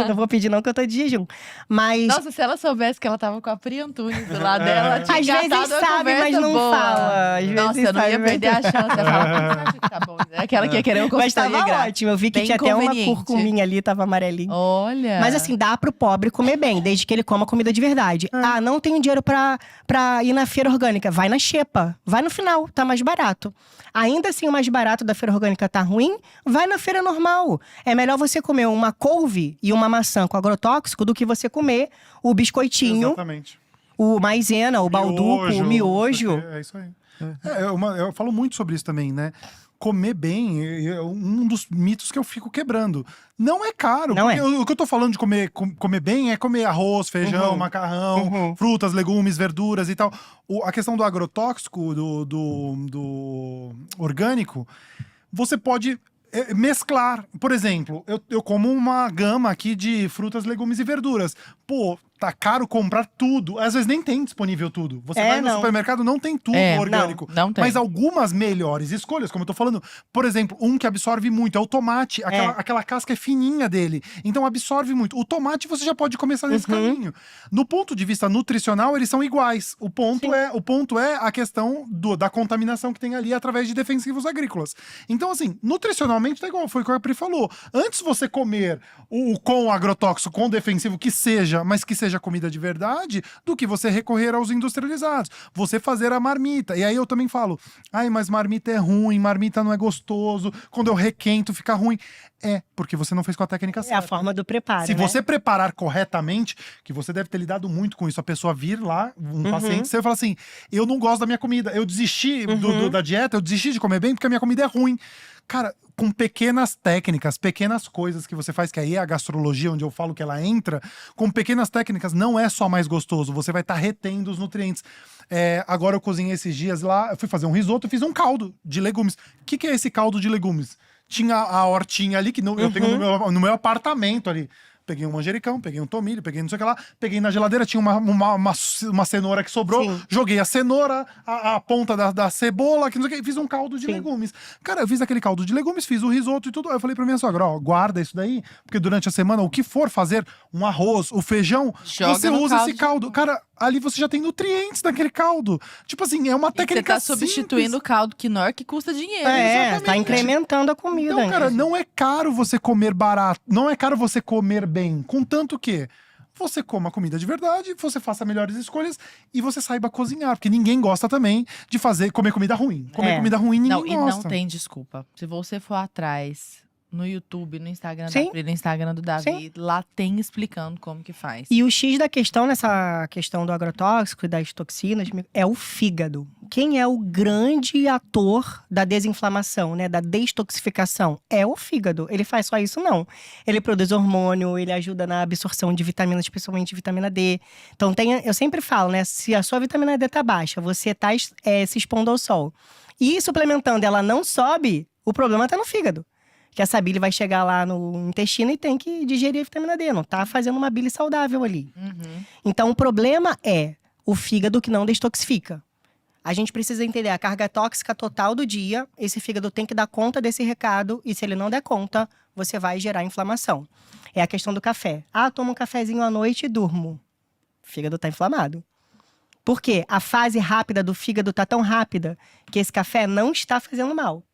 Não vou pedir não, que eu tô de jejum. Mas… Nossa, se ela soubesse que ela tava com a Pri Antunes do lado dela, tinha às vezes sabe, mas não fala. Nossa, eu não ia perder a chance. Eu falava, tá bom. É aquela que ia querer um consultoria grátis. Mas tava ótimo. Eu vi que tinha até uma curcuminha ali, tava amarelinho. Olha! Mas assim, dá pro pobre comer bem, desde que ele coma comida de verdade. Não tenho dinheiro pra ir na feira orgânica. Vai na xepa. Vai no final, tá mais barato. Ainda assim, o mais barato da feira orgânica tá ruim, vai na feira normal. É melhor você comer uma couve e uma maçã com agrotóxico do que você comer o biscoitinho. Exatamente. o maisena, o balduco, o miojo. É isso aí. Eu falo muito sobre isso também, né? Comer bem é um dos mitos que eu fico quebrando. Não é caro. Não é. O que eu tô falando de comer bem é comer arroz, feijão, macarrão, frutas, legumes, verduras e tal. A questão do agrotóxico, do orgânico, você pode mesclar. Por exemplo, eu como uma gama aqui de frutas, legumes e verduras. Pô, tá caro comprar tudo. Às vezes nem tem disponível tudo. Você vai no supermercado, não tem tudo orgânico. Não tem. Mas algumas melhores escolhas, como eu tô falando. Por exemplo, um que absorve muito é o tomate. Aquela casca é fininha dele. Então absorve muito. O tomate você já pode começar nesse caminho. No ponto de vista nutricional, eles são iguais. O ponto é a questão da contaminação que tem ali através de defensivos agrícolas. Então, assim, nutricionalmente tá igual. Foi o que a Pri falou. Antes você comer com agrotóxico, com defensivo que seja, mas que seja comida de verdade, do que você recorrer aos industrializados. Você fazer a marmita. E aí eu também falo, mas marmita é ruim, marmita não é gostoso, quando eu requento fica ruim. Porque você não fez com a técnica certa. É a forma do preparo, Se você preparar corretamente, que você deve ter lidado muito com isso, a pessoa vir lá, um paciente seu, e falar assim, eu não gosto da minha comida, eu desisti da dieta, eu desisti de comer bem porque a minha comida é ruim. Cara, com pequenas técnicas, pequenas coisas que você faz, que aí é a gastrologia, onde eu falo que ela entra, com pequenas técnicas não é só mais gostoso, você vai estar retendo os nutrientes. Agora eu cozinhei esses dias lá, eu fui fazer um risoto e fiz um caldo de legumes. O que é esse caldo de legumes? Tinha a hortinha ali, que eu tenho no meu apartamento ali. Peguei um manjericão, peguei um tomilho, peguei não sei o que lá. Peguei na geladeira, tinha uma cenoura que sobrou. Sim. Joguei a cenoura, a ponta da cebola, que não sei o que. Fiz um caldo de legumes. Cara, eu fiz aquele caldo de legumes, fiz o risoto e tudo. Aí eu falei pra minha sogra, guarda isso daí. Porque durante a semana, o que for fazer, um arroz, o feijão, você usa esse caldo. Cara, ali você já tem nutrientes naquele caldo. Tipo assim, é uma técnica simples. Você tá substituindo o caldo quinoa que custa dinheiro. Tá incrementando a comida. Então, cara, não é caro você comer barato. Não é caro você comer bem. Contanto que você coma comida de verdade, você faça melhores escolhas e você saiba cozinhar. Porque ninguém gosta também de comer comida ruim. Comer comida ruim ninguém gosta. E não tem desculpa. Se você for atrás no YouTube, no Instagram da Pri, no Instagram do Davi, lá tem explicando como que faz. E o X da questão, nessa questão do agrotóxico e das toxinas, é o fígado. Quem é o grande ator da desinflamação, né, da detoxificação? É o fígado. Ele faz só isso? Não. Ele produz hormônio, ele ajuda na absorção de vitaminas, especialmente vitamina D. Então, eu sempre falo, né, se a sua vitamina D tá baixa, você tá se expondo ao sol. E suplementando, ela não sobe, o problema tá no fígado. Que essa bile vai chegar lá no intestino e tem que digerir a vitamina D. Não tá fazendo uma bile saudável ali. Então, o problema é o fígado que não detoxifica. A gente precisa entender a carga tóxica total do dia. Esse fígado tem que dar conta desse recado. E se ele não der conta, você vai gerar inflamação. É a questão do café. Tomo um cafezinho à noite e durmo. O fígado tá inflamado. Por quê? A fase rápida do fígado tá tão rápida que esse café não está fazendo mal.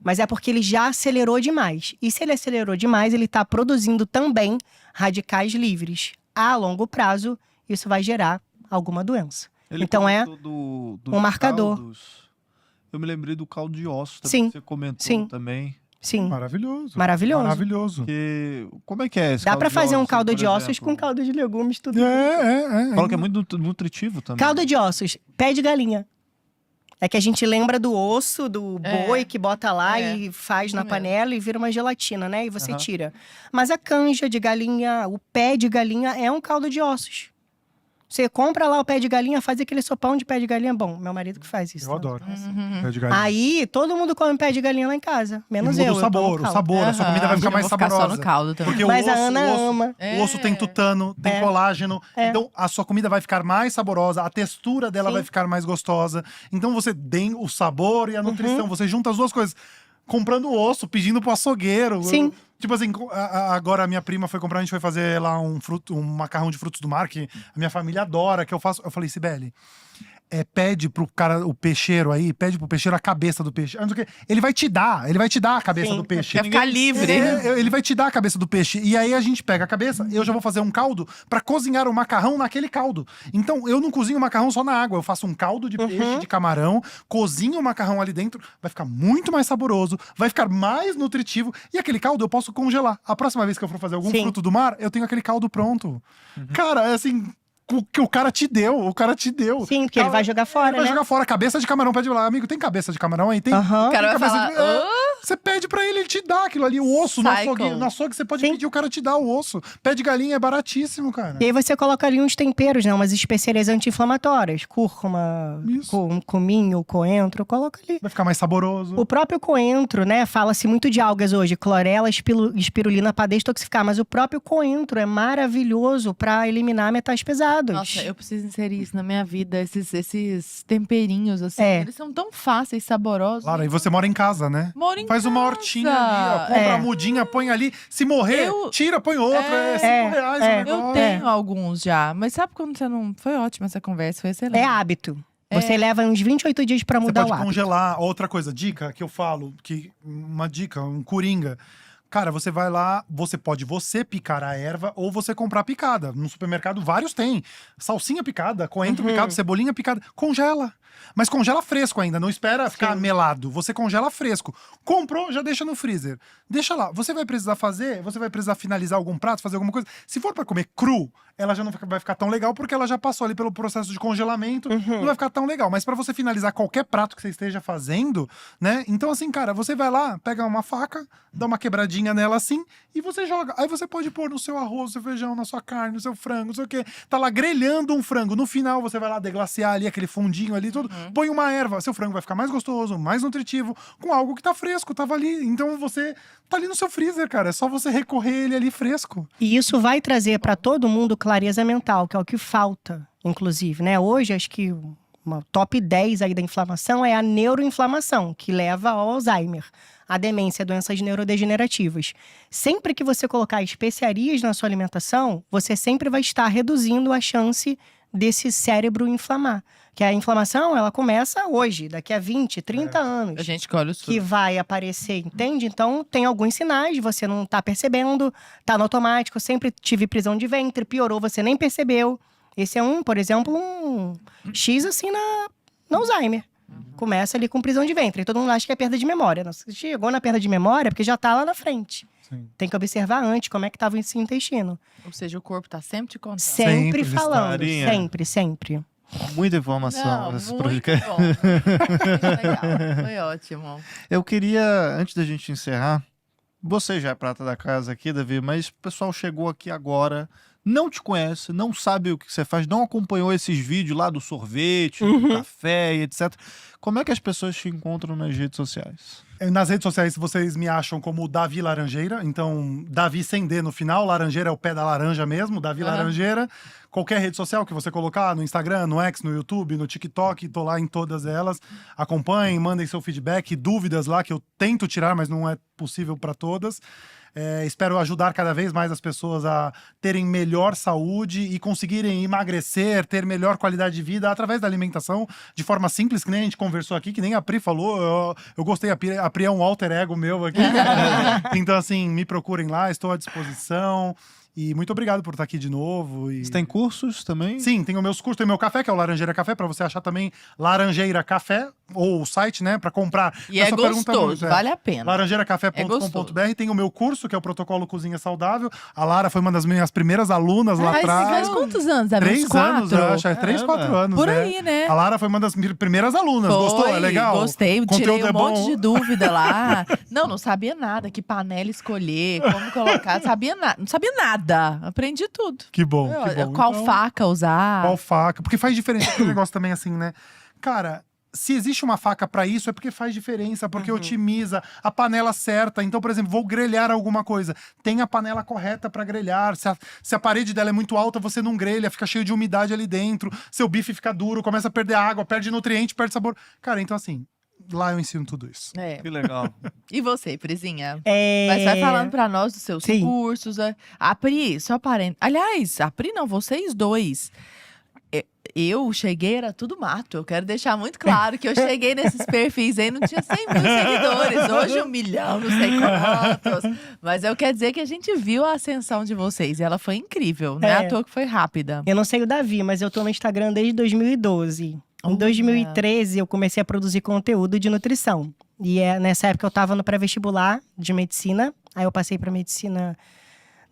Mas é porque ele já acelerou demais. E se ele acelerou demais, ele está produzindo também radicais livres. A longo prazo, isso vai gerar alguma doença. Então é um marcador. Caldos. Eu me lembrei do caldo de ossos também, que você comentou também. Sim. Maravilhoso. Porque, como é que é esse Dá pra fazer um caldo de ossos com caldo de legumes, tudo. Fala que é muito nutritivo também. Caldo de ossos, pé de galinha. É que a gente lembra do osso, do boi que bota lá e faz na panela e vira uma gelatina, né? E você tira. Mas a canja de galinha, o pé de galinha é um caldo de ossos. Você compra lá o pé de galinha, faz aquele sopão de pé de galinha. Bom, meu marido que faz isso. Eu adoro. Pé de galinha. Aí, todo mundo come pé de galinha lá em casa. Menos eu. O sabor. A sua comida vai ficar mais saborosa. Só no caldo também. Porque mas a Ana ama. O osso tem tutano, tem colágeno. Então, a sua comida vai ficar mais saborosa. A textura dela vai ficar mais gostosa. Então, você tem o sabor e a nutrição. Você junta as duas coisas. Comprando o osso, pedindo pro açougueiro. Sim. Tipo assim, agora a minha prima foi comprar, a gente foi fazer lá um macarrão de frutos do mar, que a minha família adora, que eu faço. Eu falei, Sibeli, pede pro cara, o peixeiro aí, pede pro peixeiro a cabeça do peixe. Ele vai te dar a cabeça do peixe. Vai ficar livre. Ele vai te dar a cabeça do peixe. E aí a gente pega a cabeça, eu já vou fazer um caldo pra cozinhar o macarrão naquele caldo. Então eu não cozinho o macarrão só na água, eu faço um caldo de peixe, de camarão, cozinho o macarrão ali dentro, vai ficar muito mais saboroso, vai ficar mais nutritivo. E aquele caldo eu posso congelar. A próxima vez que eu for fazer algum fruto do mar, eu tenho aquele caldo pronto. Cara, é assim, que o cara te deu. O cara te deu. Sim, porque ele vai jogar fora, ele vai jogar fora. Cabeça de camarão, pede lá. Amigo, tem cabeça de camarão aí? Tem. O cara vai falar… Você pede pra ele te dá aquilo ali. O osso no açougue, você pode pedir, o cara te dá o osso. Pé de galinha é baratíssimo, cara. E aí você coloca ali uns temperos, né? Umas especiarias anti-inflamatórias. Cúrcuma, cominho, coentro. Coloca ali. Vai ficar mais saboroso. O próprio coentro, né? Fala-se muito de algas hoje. Clorela, espirulina pra detoxificar. Mas o próprio coentro é maravilhoso pra eliminar metais pesados. Nossa, eu preciso inserir isso na minha vida. Esses temperinhos, assim. Eles são tão fáceis, saborosos. Claro, e você mora em casa, né? Moro em Faz uma hortinha ali, ó. Compra a mudinha, põe ali. Se morrer, tira, põe outra. É R$5 o negócio. Eu tenho alguns já. Mas sabe quando você não… Foi ótima essa conversa, foi excelente. É hábito. Você leva uns 28 dias pra mudar o hábito. Você pode congelar. Outra coisa, dica que eu falo, uma dica, um coringa. Cara, você vai lá, você pode picar a erva ou você comprar picada. No supermercado, vários tem. Salsinha picada, coentro picado, cebolinha picada. Congela. Mas congela fresco ainda, não espera ficar melado. Você congela fresco. Comprou, já deixa no freezer. Deixa lá. Você vai precisar finalizar algum prato, fazer alguma coisa. Se for pra comer cru, ela já não vai ficar tão legal, porque ela já passou ali pelo processo de congelamento. Não vai ficar tão legal. Mas pra você finalizar qualquer prato que você esteja fazendo, né? Então assim, cara, você vai lá, pega uma faca, dá uma quebradinha nela assim, e você joga. Aí você pode pôr no seu arroz, no seu feijão, na sua carne, no seu frango, não sei o quê. Tá lá grelhando um frango. No final, você vai lá deglaciar ali, aquele fundinho ali, tudo. Põe uma erva, seu frango vai ficar mais gostoso, mais nutritivo, com algo que tá fresco, tava ali. Então você tá ali no seu freezer, cara. É só você recorrer ele ali fresco. E isso vai trazer pra todo mundo clareza mental, que é o que falta, inclusive, né? Hoje, acho que uma top 10 aí da inflamação é a neuroinflamação, que leva ao Alzheimer, a demência, doenças neurodegenerativas. Sempre que você colocar especiarias na sua alimentação, você sempre vai estar reduzindo a chance desse cérebro inflamar. Que a inflamação, ela começa hoje, daqui a 20, 30 anos. A gente colhe o que vai aparecer, entende? Então, tem alguns sinais, você não tá percebendo, tá no automático. Sempre tive prisão de ventre, piorou, você nem percebeu. Esse é por exemplo, um X assim no Alzheimer. Começa ali com prisão de ventre. E todo mundo acha que é perda de memória. Não, se chegou na perda de memória, porque já tá lá na frente. Sim. Tem que observar antes como é que tava esse intestino. Ou seja, o corpo tá sempre te contando. Sempre falando, sempre. Muita informação nesse podcast. Bom. Muito legal, foi ótimo. Eu queria, antes da gente encerrar, você já é prata da casa aqui, Davi, mas o pessoal chegou aqui agora, não te conhece, não sabe o que você faz, não acompanhou esses vídeos lá do sorvete, do café e etc. Como é que as pessoas te encontram nas redes sociais? Nas redes sociais vocês me acham como Davi Laranjeira, então Davi sem D no final, Laranjeira é o pé da laranja mesmo, Davi Laranjeira. Qualquer rede social que você colocar, no Instagram, no X, no YouTube, no TikTok, tô lá em todas elas. Acompanhem, mandem seu feedback, dúvidas lá que eu tento tirar, mas não é possível para todas. Espero ajudar cada vez mais as pessoas a terem melhor saúde e conseguirem emagrecer, ter melhor qualidade de vida através da alimentação, de forma simples, que nem a gente conversou aqui, que nem a Pri falou. Eu gostei, a Pri é um alter ego meu aqui. Então, assim, me procurem lá, estou à disposição. E muito obrigado por estar aqui de novo. Você tem cursos também? Sim, tenho meus cursos, tem meu café, que é o Laranjeira Café, pra você achar também Laranjeira Café, ou o site, né, pra comprar. E é gostoso, vale a pena. laranjeiracafé.com.br, tem o meu curso, que é o Protocolo Cozinha Saudável. A Lara foi uma das minhas primeiras alunas lá atrás. Faz quantos anos? 3 anos, eu acho. 3, 4 anos. Por aí, né? A Lara foi uma das primeiras alunas. Gostou? É legal? Gostei, tirei um monte de dúvida lá. Não sabia nada, que panela escolher, como colocar, não sabia nada. Aprendi tudo. Que bom, que bom. Qual faca usar. Qual faca, porque faz diferença. Aquele negócio também assim, né? Cara, se existe uma faca pra isso, é porque faz diferença, porque otimiza a panela certa. Então, por exemplo, vou grelhar alguma coisa. Tem a panela correta pra grelhar. Se a parede dela é muito alta, você não grelha, fica cheio de umidade ali dentro. Seu bife fica duro, começa a perder água, perde nutriente, perde sabor. Cara, então assim, lá eu ensino tudo isso. Que legal. E você, Prizinha? Mas vai falando pra nós dos seus cursos. A Pri, só parente. Aliás, a Pri não, vocês dois. Eu cheguei, era tudo mato. Eu quero deixar muito claro que eu cheguei nesses perfis aí, não tinha 100 mil seguidores. Hoje 1 milhão, não sei quantos. Mas eu quero dizer que a gente viu a ascensão de vocês. E ela foi incrível, não é à toa que foi rápida. Eu não sei o Davi, mas eu tô no Instagram desde 2012. Em 2013, eu comecei a produzir conteúdo de nutrição. E nessa época eu tava no pré-vestibular de medicina. Aí eu passei pra medicina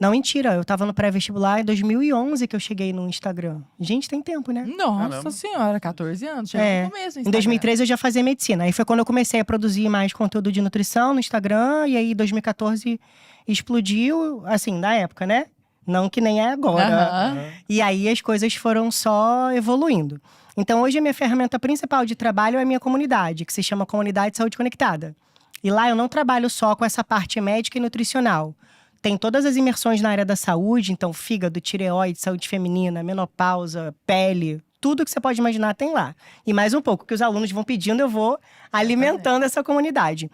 Não, mentira. Eu tava no pré-vestibular em 2011 que eu cheguei no Instagram. Gente, tem tempo, né? Nossa senhora, 14 anos. Chegou no começo do Instagram. Em 2013 eu já fazia medicina. Aí foi quando eu comecei a produzir mais conteúdo de nutrição no Instagram. E aí, em 2014, explodiu, assim, na época, né? Não que nem é agora. E aí, as coisas foram só evoluindo. Então, hoje, a minha ferramenta principal de trabalho é a minha comunidade, que se chama Comunidade Saúde Conectada. E lá eu não trabalho só com essa parte médica e nutricional. Tem todas as imersões na área da saúde, então fígado, tireoide, saúde feminina, menopausa, pele, tudo que você pode imaginar tem lá. E mais um pouco, que os alunos vão pedindo, eu vou alimentando essa comunidade.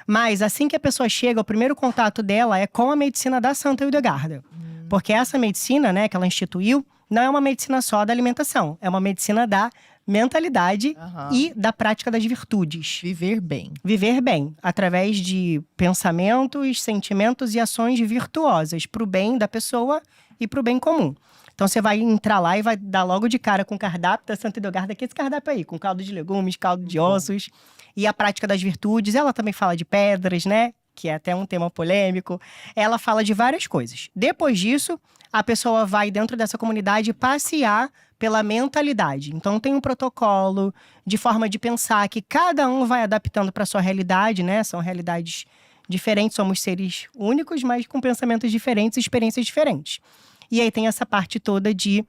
Mas assim que a pessoa chega, o primeiro contato dela é com a medicina da Santa Hildegárdia. Porque essa medicina, né, que ela instituiu, não é uma medicina só da alimentação, é uma medicina da mentalidade e da prática das virtudes. Viver bem. Viver bem, através de pensamentos, sentimentos e ações virtuosas para o bem da pessoa e para o bem comum. Então você vai entrar lá e vai dar logo de cara com o cardápio da Santa Hildegárdia, que é esse cardápio aí, com caldo de legumes, caldo de ossos e a prática das virtudes. Ela também fala de pedras, né? Que é até um tema polêmico. Ela fala de várias coisas. Depois disso, a pessoa vai dentro dessa comunidade passear pela mentalidade. Então tem um protocolo de forma de pensar que cada um vai adaptando para sua realidade, né? São realidades diferentes, somos seres únicos, mas com pensamentos diferentes e experiências diferentes. E aí tem essa parte toda de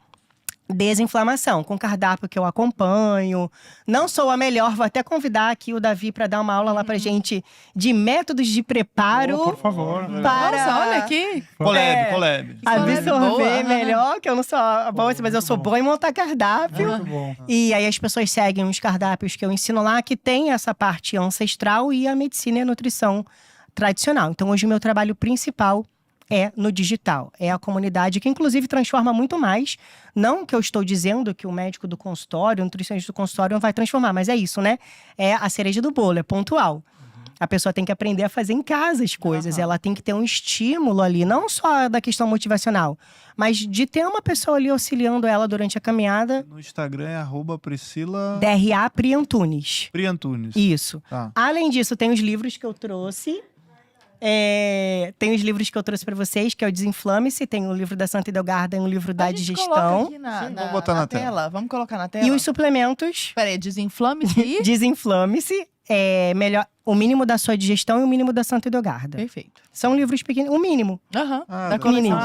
desinflamação, com cardápio que eu acompanho. Não sou a melhor, vou até convidar aqui o Davi para dar uma aula lá pra gente de métodos de preparo. Por favor. Para... Nossa, olha aqui. Colebe. Absorver melhor, que eu não sou boa, mas eu sou boa em montar cardápio. Muito bom. E aí as pessoas seguem os cardápios que eu ensino lá, que tem essa parte ancestral e a medicina e a nutrição tradicional. Então hoje o meu trabalho principal é no digital. É a comunidade que, inclusive, transforma muito mais. Não que eu estou dizendo que o médico do consultório, o nutricionista do consultório não vai transformar, mas é isso, né? É a cereja do bolo, é pontual. A pessoa tem que aprender a fazer em casa as coisas. Ela tem que ter um estímulo ali, não só da questão motivacional, mas de ter uma pessoa ali auxiliando ela durante a caminhada. No Instagram é @Priscila... DRA Priantunes. Priantunes. Isso. Tá. Além disso, tem os livros que eu trouxe. Tem os livros que eu trouxe para vocês, que é o Desinflame-se, tem o livro da Santa Hildegárdia e um livro da digestão. Aqui Vamos botar na tela. Vamos colocar na tela. E os suplementos. Peraí, desinflame-se. Desinflame-se, melhor, o mínimo da sua digestão e o mínimo da Santa Hildegárdia. Perfeito. São livros pequenos, o mínimo. Da coleção.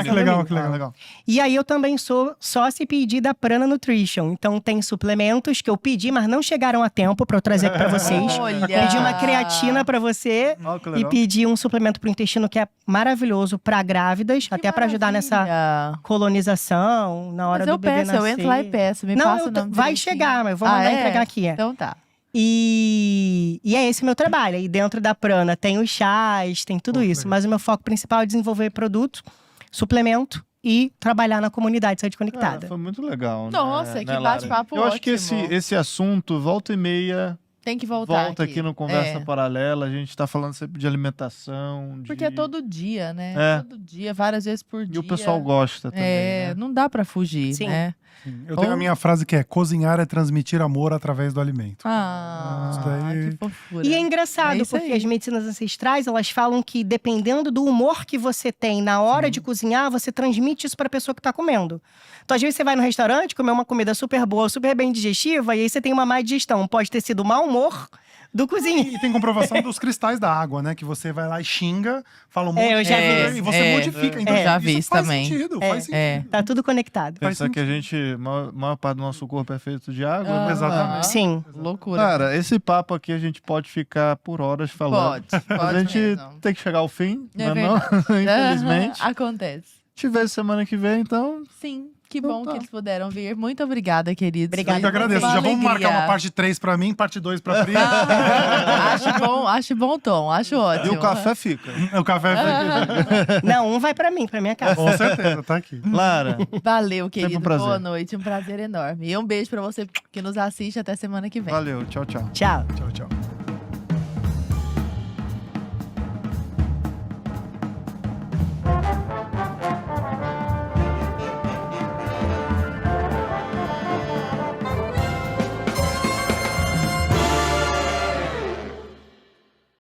Que legal. E aí eu também sou sócia e pedi da Prana Nutrition. Então tem suplementos que eu pedi, mas não chegaram a tempo para eu trazer aqui para vocês. Olha! Pedi uma creatina para você e pedi um suplemento pro intestino que é maravilhoso para grávidas, até para ajudar nessa colonização na hora do bebê nascer. Eu entro lá e peço. Me não, passa o nome vai direitinho. chegar, mas vou mandar entregar aqui. Então tá. E é esse o meu trabalho. E dentro da Prana tem os chás, tem tudo isso. Mas o meu foco principal é desenvolver produto, suplemento e trabalhar na comunidade Saúde Conectada. Foi muito legal. Nossa, né, que bate-papo ótimo. Eu acho que esse assunto, volta e meia, tem que voltar volta aqui no Conversa Paralela. A gente tá falando sempre de alimentação. Porque é todo dia, né? Todo dia, várias vezes por dia. E o pessoal gosta também, né? Não dá pra fugir, né? Eu tenho a minha frase que é: cozinhar é transmitir amor através do alimento. Que fofura. E é engraçado, porque as medicinas ancestrais, elas falam que dependendo do humor que você tem na hora de cozinhar, você transmite isso pra pessoa que tá comendo. Então, às vezes, você vai no restaurante comer uma comida super boa, super bem digestiva, e aí você tem uma má digestão. Pode ter sido o mau humor do cozinheiro. E tem comprovação dos cristais da água, né? Que você vai lá e xinga, fala um monte de coisa e você modifica. Então, já vi isso faz também. Sentido, faz sentido. Tá tudo conectado. Pensa que a maior parte do nosso corpo é feito de água. Exatamente. Sim. Loucura. Cara, esse papo aqui a gente pode ficar por horas falando. Pode a gente mesmo. tem que chegar ao fim, É não? Infelizmente. Acontece. Tiver semana que vem, então... Sim. Que bom que eles puderam vir. Muito obrigada, queridos. Obrigada. Eu que agradeço. Já vamos marcar uma parte 3 pra mim, parte 2 pra Pri. Acho bom tom, acho ótimo. E o café fica. O café fica. Não, um vai pra mim, pra minha casa. Com certeza, tá aqui. Lara. Valeu, querido. prazer. Boa noite. Um prazer enorme. E um beijo pra você que nos assiste. Até semana que vem. Valeu. Tchau, tchau. Tchau. Tchau, tchau.